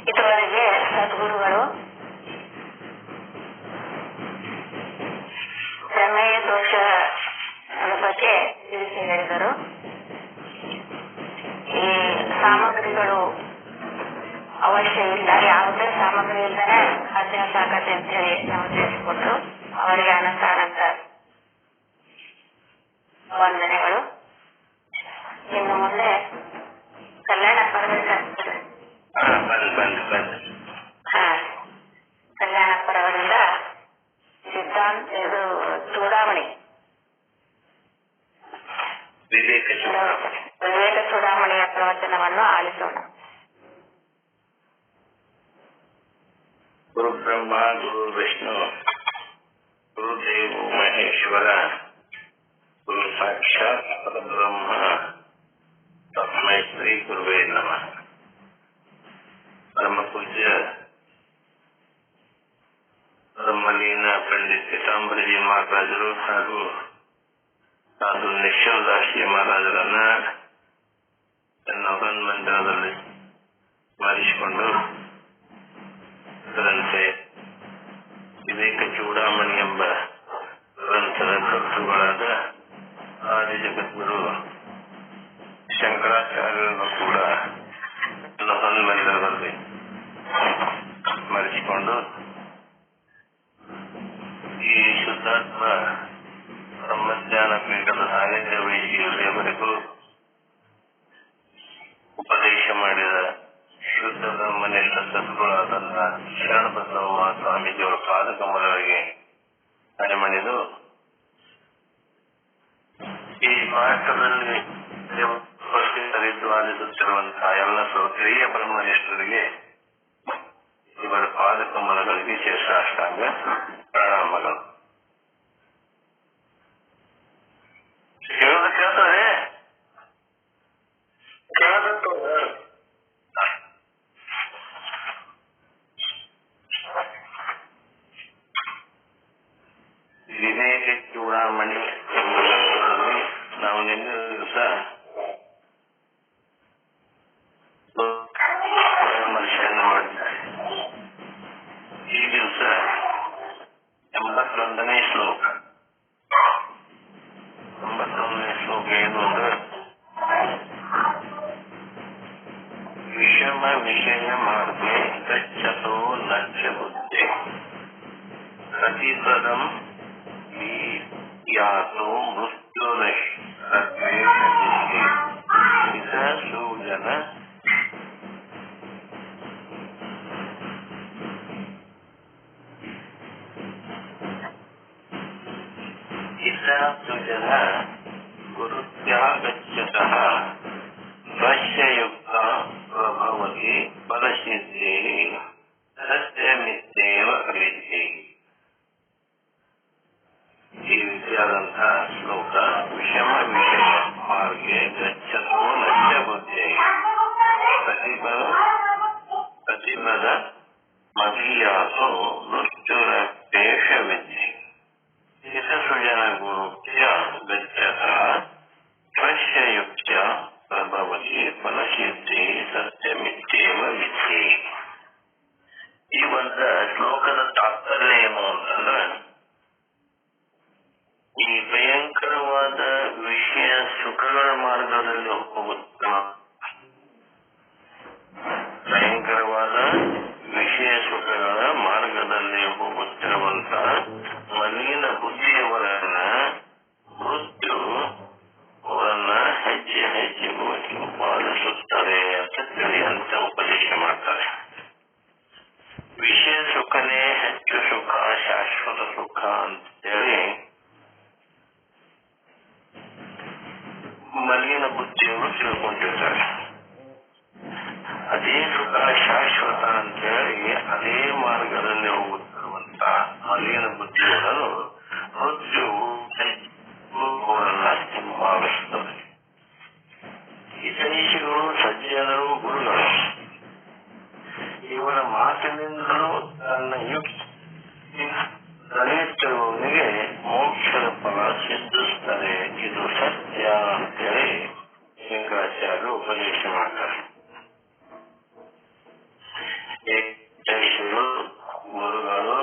Speaker 3: ಇದುವರೆಗೆ ಸದ್ಗುರುಗಳು ಪ್ರಮೇಯ ದೋಷದ ಬಗ್ಗೆ ತಿಳಿಸಿ ಹೇಳಿದರು. ಈ ಸಾಮಗ್ರಿಗಳು ಅವಶ್ಯ ಇಲ್ಲ, ಯಾವುದೇ ಸಾಮಗ್ರಿ ಇಲ್ಲದೆ ಅಭ್ಯಾಸ ಆಗತ್ತೆ ಅಂತ ಹೇಳಿ ನಾವು ತಿಳಿಸಿಕೊಟ್ಟು ಅವರಿಗೆ ಅನಂತ ಅನಂತ ವಂದನೆಗಳು. ಇನ್ನು ಮುಂದೆ ಕಲ್ಯಾಣ ಪರ್ವದ ಕಲ್ಯಾಣ ಪರ್ವದಿಂದ ಸಿದ್ಧಾಂತ ಇದು ಚೂಡಾಮಣಿ ವಿವೇಕ ಚೂಡಾಮಣಿಯ ಪ್ರವಚನವನ್ನು ಆಲಿಸೋಣ.
Speaker 2: ಗುರು ಬ್ರಹ್ಮ ಗುರು ವಿಷ್ಣು ಗುರುದೇವೋ ಮಹೇಶ್ವರ ಗುರು ಸಾಕ್ಷಾತ್ ಪರಬ್ರಹ್ಮ ತಸ್ಮೈ ಶ್ರೀ ಗುರುವೇ ನಮಃ. ಪರಮ ಪೂಜ್ಯ ಬ್ರಹ್ಮಲೀನ ಪಂಡಿತ್ ಪೀತಾಂಬರಜಿ ಮಹಾರಾಜರು ಹಾಗೂ ಸಾಧು ನಿಶ್ಚಲದಾಸಿ ಮಹಾರಾಜರನ್ನ ತನ್ನ ಮಂದಿರದಲ್ಲಿ ಸ್ಮರಿಸಿಕೊಂಡು ಅದರಂತೆ ವಿವೇಕ ಚೂಡಾಮಣಿ ಎಂಬ ಗ್ರಂಥದ ಕರ್ತೃಗಳಾದ ಆದಿ ಜಗದ್ಗುರು ಶಂಕರಾಚಾರ್ಯರನ್ನು ಕೂಡ ಮಂದಿರದಲ್ಲಿ ಸ್ಮರಿಸಿಕೊಂಡು ಈ ಶುದ್ಧಾತ್ಮ ಬ್ರಹ್ಮಜ್ಞಾನ ಪೀಠದ ಸಾನ್ನಿಧ್ಯ ವಹಿಸಿ ಇಲ್ಲಿಯವರೆಗೂ ಉಪದೇಶ ಮಾಡಿದ ಶುದ್ಧ ಬ್ರಹ್ಮನಿಷ್ಠ ಸದ್ಗುರುಗಳಾದಂತಹ ಶರಣಬಸವ ಸ್ವಾಮೀಜಿಯವರ ಪಾದಕಮಲಗಳಿಗೆ ಮಣಿದು ಈ ಪಾಠದಲ್ಲಿ ಉಪಸ್ಥಿತರಿದ್ದು ಆಲಿಸುತ್ತಿರುವಂತಹ ಎಲ್ಲ ಹಿರಿಯ ಬ್ರಹ್ಮನಿಷ್ಠರಿಗೆ ಇವರ ಪಾದಕಮಲಗಳಿಗೆ ಶೇಷಾಷ್ಟಾಂಗ ಪ್ರಣಾಮಗಳು. ಕೇಳೋದು ಕೇಳ್ತದೆ ಕೇಳಬೇಕು. ವಿವೇಕ ಚೂಡಾಮಣಿ ಎಂಬುದರಲ್ಲಿ ನಾವು ನಿನ್ನೆ ದಿವಸ ಪರಾಮರ್ಶೆಯನ್ನು ಮಾಡಿದ್ದಾರೆ. ಈ ದಿವಸ 81ನೇ ಶ್ಲೋಕ ಗಚ್ಚತೋ ನಚ್ಯ ಬುದ್ಧಿ ಪ್ರತಿಪದಂ ಯಾತೋ ಮೃತ್ಯುರಶಿ ಸೂಜನ ಸುಜನ ಗುರುತ್ಯಾಗಚ್ಚತಃ ಸ್ವಸ್ಯಯುಕ್ತ ಪ್ರಭವತಿ ಫಲಸಿದ್ಧಿ ಸತ್ಯಮಿತ್ಯೇವ ಅವಿದ್ಯೆ. ಈ ರೀತಿಯಾದಂತಹ ಶ್ಲೋಕ ವಿಷಮ ವಿಷಯ ಮಾರ್ಗೆ ಗಚ್ಚತೋ ನಚ್ಯ ಬುದ್ಧಿ ಪ್ರತಿಪದ ಮದೀಯಾಸೋ ಮೃತ್ಯುರಪೇಕ್ಷ ವಿದ್ಯೆ ಹಿತಸೃಜನ ಗುರುತ್ಯ ಗಚ್ಚತಃ ಸ್ವಸ್ಯಯುಕ್ತ ಪ್ರಭವತಿ ಫಲಸಿದ್ಧಿ ಸತ್ಯಮಿತ್ಯೇವ ವಿದ್ಯೆ. ಈ ಒಂದು ಶ್ಲೋಕದ ತಾತ್ಪರ್ಯ ಏನು ಅಂತಂದ್ರೆ, ಈ ಭಯಂಕರವಾದ ವಿಷಯ ಸುಖಗಳ ಮಾರ್ಗದಲ್ಲಿ ಹೋಗುತ್ತ ಭಯಂಕರವಾದ ವಿಷಯ ಸುಖಗಳ ಮಾರ್ಗದಲ್ಲಿ ಹೋಗುತ್ತಿರುವಂತಹ ಮಲಿನ ಬುದ್ಧಿಯವರನ್ನ ಮೃತ್ಯು ಅವರನ್ನ ಹೆಜ್ಜೆ ಹೆಜ್ಜೆಗೂ ಪಾಲಿಸುತ್ತದೆ ಅಂತ ತಿಳಿ ಅಂತ ಉಪದೇಶ ಮಾಡ್ತಾರೆ. ವಿಷಯ ಸುಖನೇ ಹೆಚ್ಚು ಸುಖ, ಶಾಶ್ವತ ಸುಖ ಅಂತೇಳಿ ಮಲಿನ ಬುದ್ಧಿಯವರು ತಿಳ್ಕೊಂಡಿರ್ತಾರೆ. ಅದೇ ಸುಖ ಶಾಶ್ವತ ಅಂತೇಳಿ ಅದೇ ಮಾರ್ಗದಲ್ಲಿ ಹೋಗುತ್ತಿರುವಂತ ಮಲಿನ ಬುದ್ಧಿಯವರು ಮೃತ್ಯುವು ಅವರನ್ನ ಹಿಂಬಾಲಿಸುತ್ತದೆ. ಹಿತೈಷಿಗಳು, ಸಜ್ಜನರು, ಗುರುಗಳು ಇವರ ಮಾತಿನಿಂದಲೂ ತನ್ನ ಯುಕ್ತಿ ನಡೆಯುತ್ತಿರುವವನಿಗೆ ಮೋಕ್ಷದ ಫಲ ಸಿದ್ಧಿಸುತ್ತದೆ. ಇದು ಸತ್ಯ ಅಂತೇಳಿ ಶಂಕರಾಚಾರ್ಯರು ಉಪದೇಶ ಮಾಡ್ತಾರೆ. ಹಿತೈಷಿಗಳು, ಗುರುಗಳು,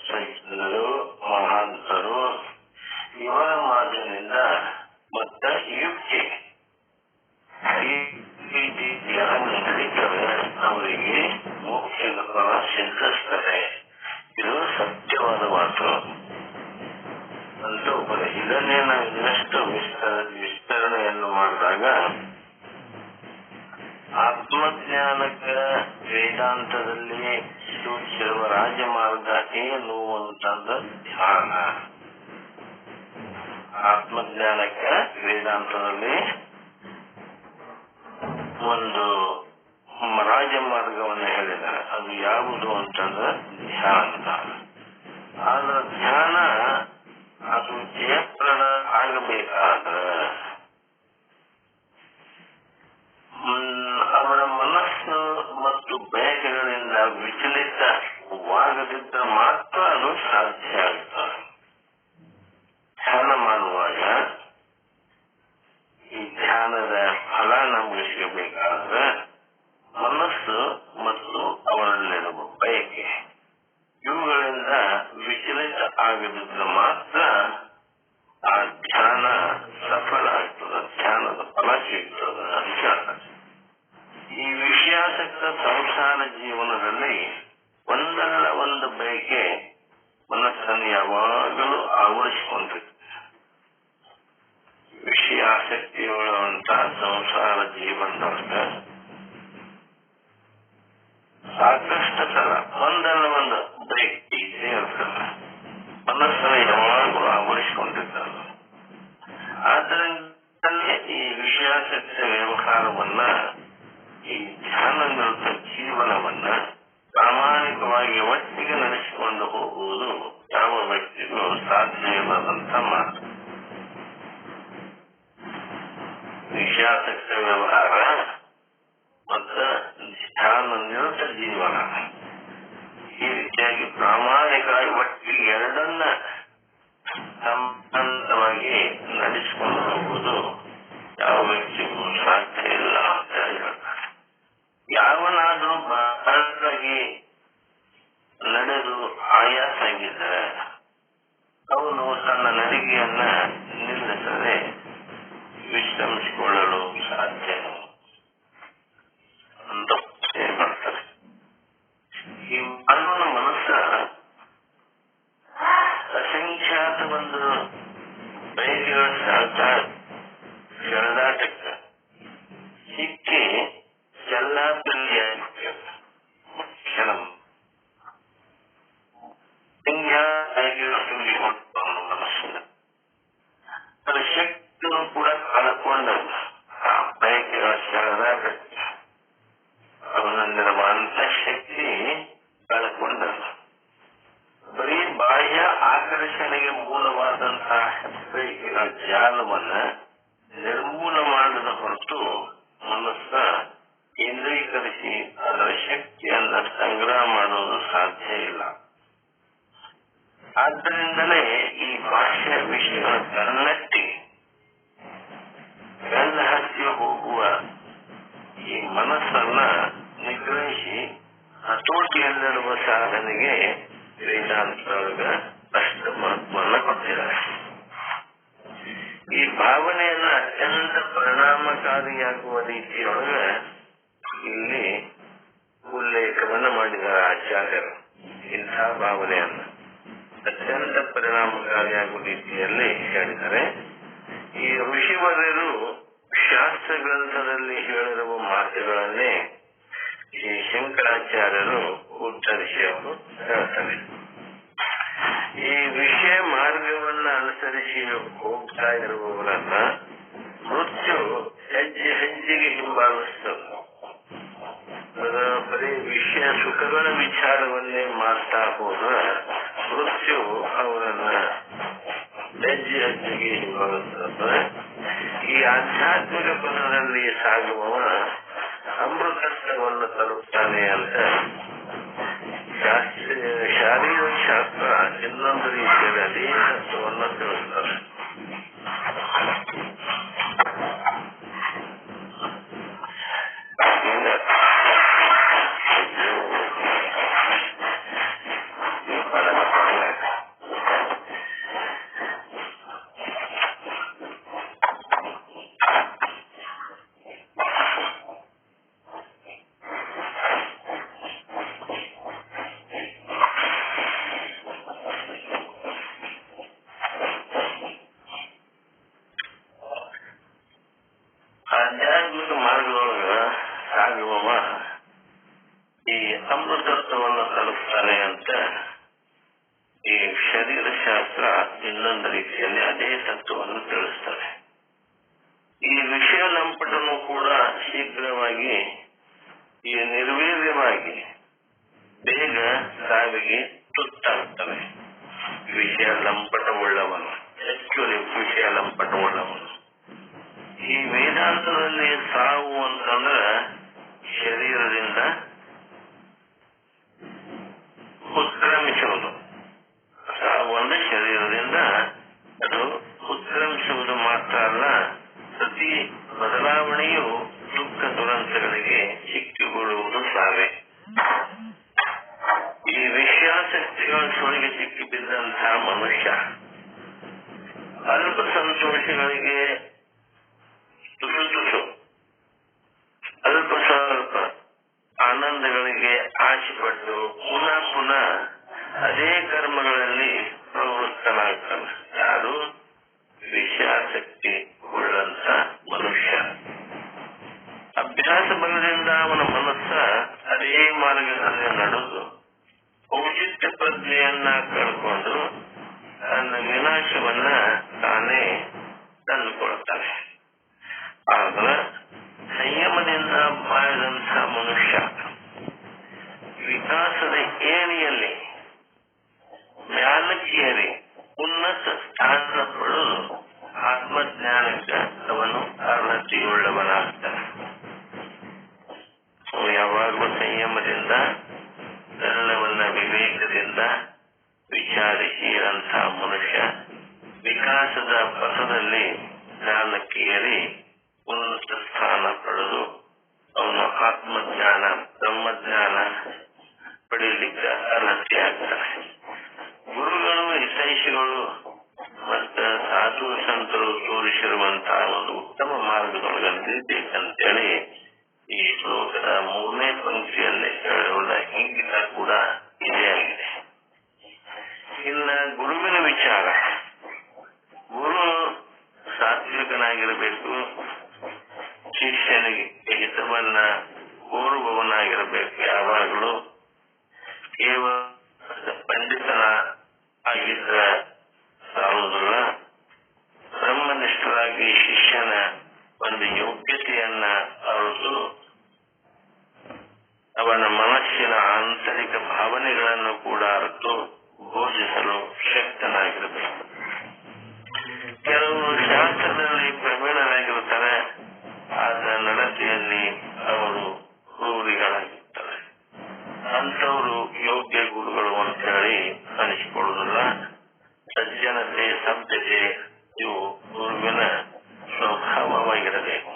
Speaker 2: ಸಜ್ಜನರು, ಮಹಾಂತರು ಇವರ ಮಾತಿನಿಂದ ಮತ್ತ ಯುಕ್ತಿ ಈ ರೀತಿಯಾಗಿ ನಡೀತವೆ, ಅವರಿಗೆ ಮೋಕ್ಷದ ಫಲ ಸಿದ್ಧಿಸುತ್ತದೆ. ಇದು ಸತ್ಯವಾದ ಮಾತು ಅಂತ ಉಪದೇಶ. ಇದನ್ನೇ ನಾವು ಇನ್ನಷ್ಟು ವಿಸ್ತರಣೆಯನ್ನು ಮಾಡಿದಾಗ ಆತ್ಮಜ್ಞಾನಕ್ಕೆ ವೇದಾಂತದಲ್ಲಿ ಸೂಚಿಸಿರುವ ರಾಜಮಾರ್ಗ ಏನು ಅಂತಂದ ಧ್ಯಾನ. ಆತ್ಮಜ್ಞಾನಕ್ಕೆ ವೇದಾಂತದಲ್ಲಿ ಒಂದು ರಾಜಮಾರ್ಗವನ್ನು ಹೇಳಿದ್ದಾರೆ. ಅದು ಯಾವುದು ಅಂತಂದ್ರೆ ಧ್ಯಾನ. ಆದ್ರೆ ಧ್ಯಾನ ಅದು ಜಯಪ್ರದ ಆಗಬೇಕಾದ್ರೆ ಅವರ ಮನಸ್ಸು ಮತ್ತು ಬಯಕೆಗಳಿಂದ ವಿಚಲಿತವಾಗದಿದ್ದರೆ ಮಾತ್ರ ಅದು ಸಾಧ್ಯ ಆಗ್ತದೆ. ಧ್ಯಾನ ಮಾಡುವಾಗ ಈ ಧ್ಯಾನದ ಫಲ ನಮಗೆ ಸಿಗಬೇಕಾದ್ರೆ ಮನಸ್ಸು ಮತ್ತು ಅವರಲ್ಲಿರುವ ಬಯಕೆ ಇವುಗಳಿಂದ ವಿಚಲಿತ ಆಗದಿದ್ದರೆ ಮಾತ್ರ ಆ ಧ್ಯಾನ ಸಫಲ ಆಗ್ತದೆ, ಧ್ಯಾನದ ಫಲ ಸಿಗ್ತದೆ ಅಂತ ಹೇಳ್ತಾರೆ. ಈ ವಿಷಯಾಸಕ್ತ ಸಂಸಾರ ಜೀವನದಲ್ಲಿ ಒಂದಲ್ಲ ಒಂದು ಬಯಕೆ ಮನಸ್ಸನ್ನು ಯಾವಾಗಲೂ ಆವರಿಸಿಕೊಂಡಿದೆ. ವಿಷಯಾಸಕ್ತಿಯುಳ್ಳಂತಹ ಸಂಸಾರ ಜೀವನದೊಳಗೆ ಸಾಕಷ್ಟು ಸಲ ಒಂದಲ್ಲ ಒಂದು ಬಯಕೆ ಇದೆ ಇರ್ತದೆ, ಮನಸ್ಸನ್ನು ಯಾವಾಗಲೂ ಆವರಿಸಿಕೊಂಡಿದ್ದಾರೆ. ಆದ್ದರಿಂದ ಈ ವಿಷಯಾಸಕ್ತಿ ವ್ಯವಹಾರವನ್ನ, ಈ ಧ್ಯಾನ ನಿರತ ಜೀವನವನ್ನ ಪ್ರಾಮಾಣಿಕವಾಗಿ ಒಟ್ಟಿಗೆ ನಡೆಸಿಕೊಂಡು ಹೋಗುವುದು ಯಾವ ವ್ಯಕ್ತಿಗೂ ಸಾಧ್ಯ ಇಲ್ಲದಂತ ಮಾತು. ವಿಷಯಾಸಕ್ತಿ ವ್ಯವಹಾರ ಮತ್ತು ಧ್ಯಾನ ನಿರತ ಜೀವನ ಈ ರೀತಿಯಾಗಿ ಪ್ರಾಮಾಣಿಕವಾಗಿ ಒಟ್ಟಿಗೆ ಎರಡನ್ನ ಸಂಬಂಧವಾಗಿ ನಡೆಸಿಕೊಂಡು ಹೋಗುವುದು ಯಾವ ವ್ಯಕ್ತಿಗೂ ಸಾಧ್ಯ ಇಲ್ಲ ಅಂತ ಹೇಳ್ತಾರೆ. ಯಾವನಾದ್ರೂ ಬಹಳಾಗಿ ನಡೆದು ಆಯಾಸ ಆಗಿದ್ದರೆ ಅವನು ತನ್ನ ನಡಿಗೆಯನ್ನ ನಿಲ್ಲಿಸದೆ ವಿಶ್ರಮಿಸಿಕೊಳ್ಳಲು ಸಾಧ್ಯ ಅಂತ ಮಾಡ್ತಾರೆ. ಕಾಲವನ್ನ ನಿರ್ಮೂಲ ಮಾಡದ ಹೊರತು ಮನಸ್ಸ ಕೇಂದ್ರೀಕರಿಸಿ ಅದರ ಶಕ್ತಿಯನ್ನ ಸಂಗ್ರಹ ಮಾಡೋದು ಸಾಧ್ಯ ಇಲ್ಲ. ಆದ್ದರಿಂದಲೇ ಈ ಭಾಷೆಯ ವಿಷಯಗಳ ಕನ್ನಟ್ಟಿ ಬೆನ್ನ ಹತ್ತಿ ಹೋಗುವ ಈ ಮನಸ್ಸನ್ನ ನಿಗ್ರಹಿಸಿ ಹತೋಟಿಯಲ್ಲಿರುವ ಸಾಧನೆಗೆ ವೇದಾಂತದೊಳಗ ಅಷ್ಟು ಮಹತ್ವವನ್ನು ಕೊಟ್ಟಿದ್ದಾರೆ. ಈ ಭಾವನೆಯನ್ನ ಅತ್ಯಂತ ಪರಿಣಾಮಕಾರಿಯಾಗುವ ರೀತಿಯೊಳಗ ಇಲ್ಲಿ ಉಲ್ಲೇಖವನ್ನು ಮಾಡಿದ್ದಾರೆ ಆಚಾರ್ಯರು. ಇಂಥ ಭಾವನೆಯನ್ನ ಅತ್ಯಂತ ಪರಿಣಾಮಕಾರಿಯಾಗುವ ರೀತಿಯಲ್ಲಿ ಹೇಳಿದ್ದಾರೆ. ಈ ಋಷಿವರ್ಯರು ಶಾಸ್ತ್ರ ಗ್ರಂಥದಲ್ಲಿ ಹೇಳಿರುವ ಮಾತುಗಳನ್ನೇ ಈ ಶಂಕರಾಚಾರ್ಯರು ಉತ್ತರಿಸಿ ಅವರು ಹೇಳ್ತಾರೆ. ಈ ವಿಷಯ ಮಾರ್ಗವನ್ನ ಅನುಸರಿಸಿ ಹೋಗ್ತಾ ಇರುವವರನ್ನ ಮೃತ್ಯು ಹೆಜ್ಜೆ ಹೆಜ್ಜೆಗೆ ಹಿಂಬಾಲಿಸ್ತದೆ. ಬರೀ ವಿಷಯ ಸುಖಗಳ ವಿಚಾರವನ್ನೇ ಮಾಡ್ತಾ ಹೋದ್ರೆ ಮೃತ್ಯು ಅವರನ್ನ ಹೆಜ್ಜೆ ಹೆಜ್ಜೆಗೆ ಹಿಂಬಾಲಿಸ್ತದೆ. ಈ ಆಧ್ಯಾತ್ಮಿಕ ಪದದಲ್ಲಿ ಸಾಗುವವ ಅಮೃತತ್ವವನ್ನು ತಲುಪ್ತಾನೆ ಅಂತ ಶಾರೀರಿಕ ಶಾಸ್ತ್ರ ಇನ್ನೊಂದು ರೀತಿಯಲ್ಲಿ ಅದೇ ತತ್ವವನ್ನು ತಿಳಿಸ್ತಾರೆ. ಆಧ್ಯಾತ್ಮಿಕ ಮಾರ್ಗದೊಳಗ ಸಾಗುವವ ಈ ಅಮೃತತ್ವವನ್ನು ತಲುಪ್ತಾನೆ ಅಂತ ಈ ಶರೀರ ಶಾಸ್ತ್ರ ಇನ್ನೊಂದು ರೀತಿಯಲ್ಲಿ ಅದೇ ತತ್ವವನ್ನು ತಿಳಿಸ್ತಾರೆ. ಈ ವಿಷಯ ಲಂಪಟನು ಕೂಡ ಶೀಘ್ರವಾಗಿ ಈ ನಿರ್ವೀರ್ಯವಾಗಿ ಬೇಗ ಸಾವಿಗೆ ತುತ್ತಾಗ್ತವೆ. ವಿಷಯ ಲಂಪಟವುಳ್ಳವನು, ಹೆಚ್ಚು ವಿಷಯ ಲಂಪಟವುಳ್ಳವನು. ಈ ವೇದಾಂತದಲ್ಲಿ ಸಾವು ಅಂತಂದ್ರೆ ಶರೀರದಿಂದ ಉತ್ಕ್ರಮಿಸುವುದು. ಸಾವು ಅಂದ್ರೆ ಶರೀರದಿಂದ ಅದು ಉತ್ಕ್ರಮಿಸುವುದು ಮಾತ್ರ ಅಲ್ಲ, ಪ್ರತಿ ಬದಲಾವಣೆಯು ದುಃಖ ದುರಂತಗಳಿಗೆ ಸಿಕ್ಕಿಕೊಳ್ಳುವುದು ಸಾವೇ. ಈ ವಿಷಯಾಸಕ್ತಿಗಳ ಸುಳಿಗೆ ಸಿಕ್ಕಿಬಿದ್ದಂತಹ ಮನುಷ್ಯ ಅಲ್ಪ ಸಂತೋಷಗಳಿಗೆ ತುಸು ತುಸು ಅಲ್ಪ ಸ್ವಲ್ಪ ಆನಂದಗಳಿಗೆ ಆಶೆಪಟ್ಟು ಪುನಃ ಪುನಃ ಅದೇ ಕರ್ಮಗಳಲ್ಲಿ ಪ್ರವೃತ್ತನಾಗ್ತಾನೆ. ಯಾರು ವಿಷಯಾಸಕ್ತಿ ಉಳ್ಳಂತ ಮನುಷ್ಯ. ಅಭ್ಯಾಸ ಬಲದಿಂದ ಅವನ ಮನಸ್ಸ ಅದೇ ಮಾರ್ಗದಲ್ಲಿ ನಡೆದು ಔಚಿತ್ಯ ಪ್ರಜ್ಞೆಯನ್ನ ಕಳ್ಕೊಂಡು ತನ್ನ ವಿನಾಶವನ್ನ ತಾನೇ ತಂದುಕೊಳ್ತಾನೆ. ಆದ್ರೆ ಸಂಯಮದಿಂದ ಬಾಳದಂಥ ಮನುಷ್ಯ ವಿಕಾಸದ ಏಣಿಯಲ್ಲಿ ಮ್ಯಾಲಕ್ಕೇರಿ ಉನ್ನತ ಸ್ಥಾನ ಪಡೆದು ಆತ್ಮಜ್ಞಾನಕ್ಕೆ ಅವನು ಅರ್ಹತೆಯುಳ್ಳವನಾಗ್ತಾನೆ. ಯಾವಾಗಲೂ ಸಂಯಮದಿಂದ ಎಲ್ಲವನ್ನ ವಿವೇಕದಿಂದ ವಿಚಾರಿಸಿ ಇರಂತಹ ಮನುಷ್ಯ ವಿಕಾಸದ ಪಥದಲ್ಲಿ ಜ್ಞಾನಕ್ಕೇರಿ ಉನ್ನತ ಸ್ಥಾನ ಪಡೆದು ಅವನು ಆತ್ಮಜ್ಞಾನ ಬ್ರಹ್ಮಜ್ಞಾನ ಪಡೆಯಲಿಕ್ಕೆ ಅರ್ಹತೆ ಆಗ್ತಾನೆ. ಗುರುಗಳು ಹಿತೈಷಿಗಳು ಮತ್ತು ಸಾಧು ಸಂತರು ತೋರಿಸಿರುವಂತಹ ಒಂದು ಉತ್ತಮ ಮಾರ್ಗದೊಳಗೆ ನಿಲ್ಬೇಕಂತೇಳಿ ಈ ಶ್ಲೋಕದ 3ನೇ ಪಂಕ್ತಿಯಲ್ಲಿ ಹೇಳುವುದ ಇಂಗಿತ ಕೂಡ ಇದೇ ಆಗಿದೆ. ಇನ್ನ ಗುರುವಿನ ವಿಚಾರ, ಗುರು ಸಾತ್ವಿಕನಾಗಿರಬೇಕು, ಶಿಷ್ಯನಿಗೆ ಹಿತವನ್ನ ಕೋರುವವನಾಗಿರಬೇಕು. ಯಾವಾಗಲೂ ಕೇವಲ ಪಂಡಿತನ ಆಗಿದ್ದ ಸಾಲುವುದಿಲ್ಲ. ಬ್ರಹ್ಮನಿಷ್ಠರಾಗಿ ಶಿಷ್ಯನ ಒಂದು ಯೋಗ್ಯತೆಯನ್ನ ಅರಿತು ಅವನ ಮನಸ್ಸಿನ ಆಂತರಿಕ ಭಾವನೆಗಳನ್ನು ಕೂಡ ಅರಿತು ಬೋಧಿಸಲು ಶಕ್ತನಾಗಿರಬೇಕು. ಕೆಲವು ಶಾಸ್ತ್ರ ಅಂತವರು ಯೋಗ್ಯ ಗುರುಗಳು ಅಂತ ಹೇಳಿ ಅನಿಸಿಕೊಳ್ಳುವುದಿಲ್ಲ. ಸಜ್ಜನತೆ, ಸಭ್ಯತೆ ಇವು ಗುರುವಿನ ಸ್ವಭಾವವಾಗಿರಬೇಕು.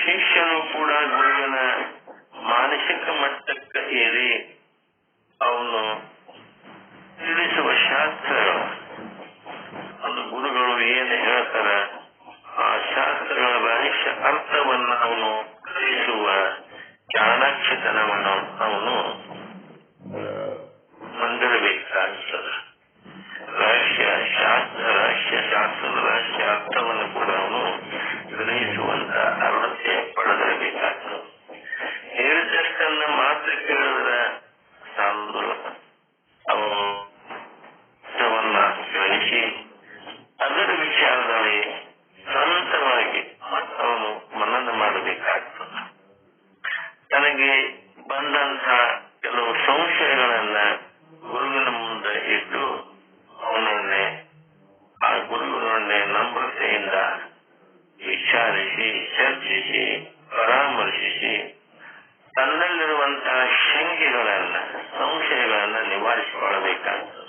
Speaker 2: ಶಿಷ್ಯನು ಕೂಡ ಗುರುವಿನ ಮಾನಸಿಕ ಮಟ್ಟಕ್ಕೆ ಏರಿ ಅವನು ತಿಳಿಸುವ ಶಾಸ್ತ್ರಗಳು, ಅದು ಗುರುಗಳು ಏನು ಹೇಳ್ತಾರೆ ಆ ಶಾಸ್ತ್ರಗಳ ರಹಸ್ಯ ಅರ್ಥವನ್ನು ಅವನು ಗ್ರಹಿಸುವ ಚಾಣಾಕ್ಷತನವನ್ನು ಅವನು ಹೊಂದಿರಬೇಕಾಗುತ್ತದೆ. ರಹಸ್ಯ ಶಾಸ್ತ್ರದ ರಹಸ್ಯ ಅರ್ಥವನ್ನು ಕೂಡ ಅವನು ಗ್ರಹಿಸುವಂತ ಅರ್ಹತೆ ಪಡೆದಿರಬೇಕಾಗ್ತದೆ. ಹೇಳಿದಷ್ಟನ್ನ ಮಾತ್ರ ಕೇಳಿದ್ರೆ ಸಾಲುದಿಲ್ಲ. ಅವನು ಗ್ರಹಿಸಿ ಅದರ ವಿಚಾರದಲ್ಲಿ ಸ್ವಂತವಾಗಿ ಅವನು ಮನನ ಮಾಡಬೇಕಾಗ್ತದೆ. ತನಗೆ ಬಂದಂತ ಕೆಲವು ಸಂಶಯಗಳನ್ನ ಗುರುವಿನ ಮುಂದೆ ಇಟ್ಟು ಆ ಗುರುವಿನೊಡನೆ ನಮ್ರತೆಯಿಂದ ವಿಚಾರಿಸಿ, ಚರ್ಚಿಸಿ, ಪರಾಮರ್ಶಿಸಿ ತನ್ನಲ್ಲಿರುವಂತಹ ಸಂಶಯಗಳನ್ನ ನಿವಾರಿಸಿಕೊಳ್ಳಬೇಕಾಗ್ತದೆ.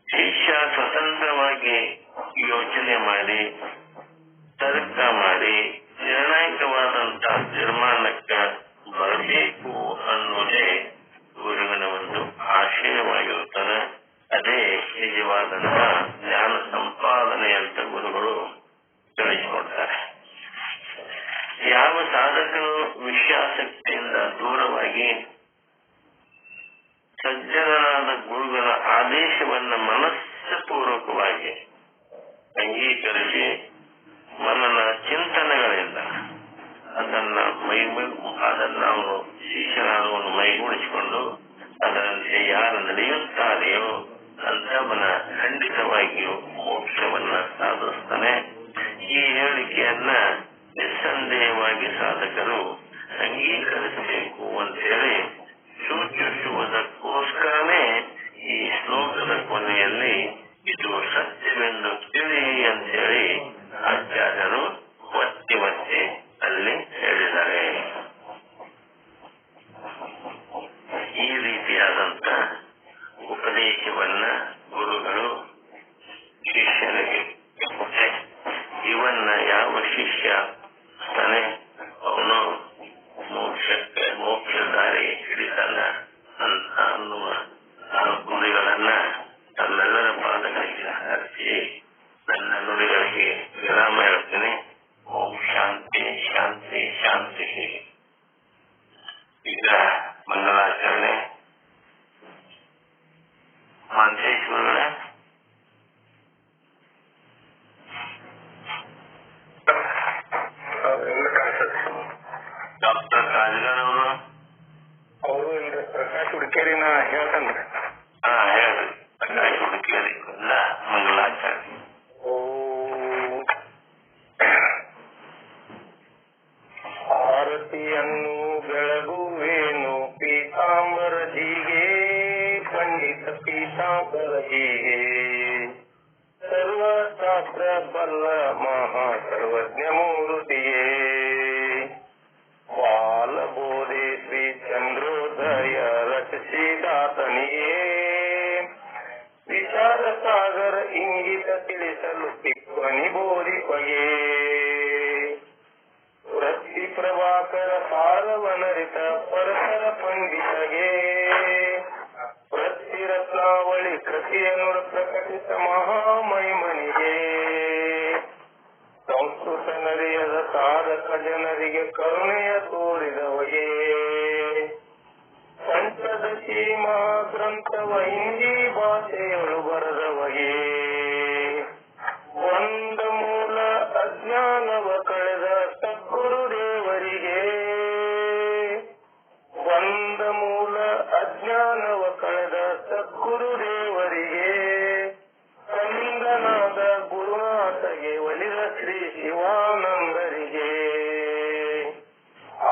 Speaker 2: ಶಿಷ್ಯ ಸ್ವತಂತ್ರವಾಗಿ ಯೋಚನೆ ಮಾಡಿ, ತರ್ಕ ಮಾಡಿ ನಿರ್ಣಾಯಕವಾದಂತಹ ತೀರ್ಮಾನಕ್ಕೆ ಬರಬೇಕು ಅನ್ನೋದೇ ಗುರುವಿನ ಒಂದು ಆಶಯವಾಗಿರುತ್ತದೆ. ಅದೇ ನಿಜವಾದಂತಹ ಜ್ಞಾನ ಸಂಪಾದನೆ ಅಂತ ಗುರುಗಳು ತಿಳಿಸಿಕೊಡ್ತಾರೆ. ಯಾವ ಸಾಧಕರು ವಿಷಯಾಸಕ್ತಿಯಿಂದ ದೂರವಾಗಿ ಸಜ್ಜನರಾದ ಗುರುಗಳ ಆದೇಶವನ್ನ ಮನಸ್ಪೂರ್ವಕವಾಗಿ ಅಂಗೀಕರಿಸಿ ಮನನ ಚಿಂತನೆಗಳಿಂದ ಅದನ್ನು ಅವನು ಶಿಷ್ಯನಾದವನು ಮೈಗೂಡಿಸಿಕೊಂಡು ಅದರಂತೆ ಯಾರು ನಡೆಯುತ್ತಾರೆಯೋ ಅಂತವನ ಖಂಡಿತವಾಗಿಯೂ ಮೋಕ್ಷವನ್ನ ಸಾಧಿಸ್ತಾನೆ. ಈ ಹೇಳಿಕೆಯನ್ನ ನಿಸ್ಸಂದೇಹವಾಗಿ ಸಾಧಕರು ಅಂಗೀಕರಿಸಬೇಕು ಅಂತೇಳಿ ಸೂಚಿಸುವುದಕ್ಕೋಸ್ಕರನೇ ಈ ಶ್ಲೋಕದ ಕೊನೆಯಲ್ಲಿ ಇದು ಸತ್ಯವೆಂದು ತಿಳಿ ಅಂತೇಳಿ ಆಚಾರ್ಯರು ಒತ್ತಿ ಅಲ್ಲಿ ಹೇಳಿದ್ದಾರೆ. ಈ ರೀತಿಯಾದಂತ ಉಪದೇಶವನ್ನ ಗುರುಗಳು ಶಿಷ್ಯನಿಗೆ ಕೊಟ್ಟೆ. ಇವನ್ನ ಯಾವ ಶಿಷ್ಯ ತಾನೆ ಅವನು ಮೋಕ್ಷ ದಾರಿ ಹಿಡಿತಾನ ಅಂತ ಅನ್ನುವ ನುಡಿಗಳನ್ನ ತಮ್ಮೆಲ್ಲರ ಪಾದಗಳಿಗೆ ಹರಿಸಿ ನನ್ನ ನುಡಿಗಳಿಗೆ ವಿರಾಮ ಹೇಳ್ತೀನಿ. ಓಂ ಶಾಂತಿ ಶಾಂತಿ ಶಾಂತಿ. ಈಗ ಮಂಗಲಾಚರಣೆ ಮಾಂತೇಶ್ವರಗಳ ಡಾಕ್ಟರ್ ಕಾಜಗಾರ್ ಅವರು ಇಲ್ಲಿ ಪ್ರಕಾಶ್ ಹುಡುಕೇರಿನ ಹೇಳ್ತಂದ್ರೆ ಹೇಳ್ರಿ. ಪ್ರಕಾಶ್ ಹುಡುಕೇರಿ ಮಂಗಲಾಚರಣೆ.
Speaker 4: ಆರತಿಯನ್ನು ಬೆಳಗುವೇನು ಪೀತಾಂಬರಜಿಗೆ, ಪಂಡಿತ ಪೀತಾಂಬರಜಿಗೆ, ಸರ್ವಶಾಸ್ತ್ರ ಬಲ್ಲ ಮಹಾ ಸರ್ವಜ್ಞ ಮೂರ್ತಿಯೇ, ಬಾಲಬೋಧೆ ಶ್ರೀ ಚಂದ್ರೋದಯ ರಚಿಸಿದಾತನಿಯೇ, ವಿಚಾರ ಸಾಗರ ಇಂಗಿತ ತಿಳಿಸಲು ಟಿಪ್ಪಣಿ ಬೋಧಿಪಗೆ, ವೃತ್ತಿ ಪ್ರಭಾಕರ ಸಾರವನರಿತ ಪರಸರ ಪಂಡಿತಗೆ, ವೃತ್ತಿ ರತ್ನಾವಳಿ ಕೃತಿಯನ್ನು ಪ್ರಕಟಿತ ಮಹಾಮಹಿಮನಿಗೆ, ಸಂಸ್ಕೃತ ನರಿಯದ ಸಾಧಕ ಜನರಿಗೆ ಕರುಣೆಯ ತೋರಿದವಗೆ, ಪಂಚದಶಿ ಮಹಾಗ್ರಂಥವ ಹಿಂದಿ ಭಾಷೆಯೊಳು ಬರೆದವಗೆ, ಒಂದ ಮೂಲ ಅಜ್ಞಾನವ ಕಳೆದ ಸದ್ಗುರುದೇವರಿಗೆ, ಒಂದ ಮೂಲ ಅಜ್ಞಾನವ ಕಳೆದ ಸದ್ಗುರುದೇವರಿಗೆ, ಕಂದನಾದ ಗುರುನಾಥಗೆ ಒಲಿದ ಶ್ರೀ ಶಿವಾನಂದರಿಗೆ,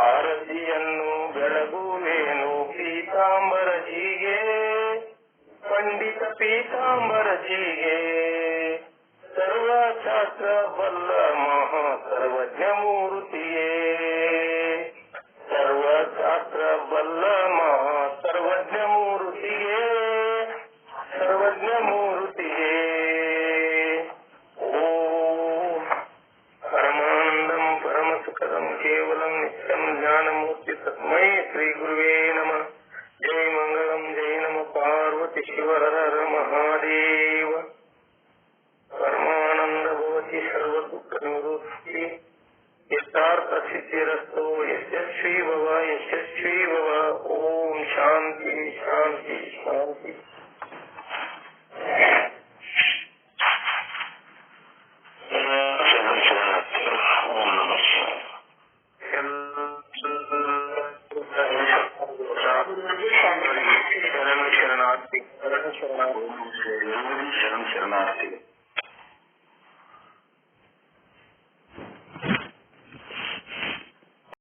Speaker 4: ಆರತಿಯನ್ನು ಬೆಳಗುವೇನು ಪೀತಾಂಬರಜಿಗೆ, ಪಂಡಿತ ಪೀತಾಂಬರಜಿಗೆ, ಸರ್ವಶಾಸ್ತ್ರ ಬಲ್ಲ ಮಹಾ ಸರ್ವಜ್ಞ ಮೂರ್ತಿಯೇ, ಸರ್ವಶಾಸ್ತ್ರ ಬಲ್ಲ ಮಹಾ ಸರ್ವಜ್ಞ ಮೂರುತಿಗೆ ಓಂ ಪರಮಾನಂದಂ ಪರಮಸುಖದಂ ಕೇವಲಂ ನಿತ್ಯಂ ಜ್ಞಾನಮೂರ್ತಿ ತಸ್ಮೈ ಶ್ರೀ ಗುರುವೇ ನಮಃ. ಜೈ ಮಂಗಳಂ ಜೈ ನಮ ಪಾರ್ವತಿ ಶಿವ ಹರ ಹರ ಮಹಾದೇವ. ಪರಮಾನಂದ ಭವತಿ ಸರ್ವ ದುಃಖ ನಿವೃತ್ತಿ ಯಥಾರ್ಥ ಸಿದ್ಧಿರಸ್ತೋ ಯಶಸ್ವಿ ಭವ. ಓಂ ಶಾಂತಿ ಶಾಂತಿ ಶಾಂತಿ. ಶರಣಾರ್ಥಿ.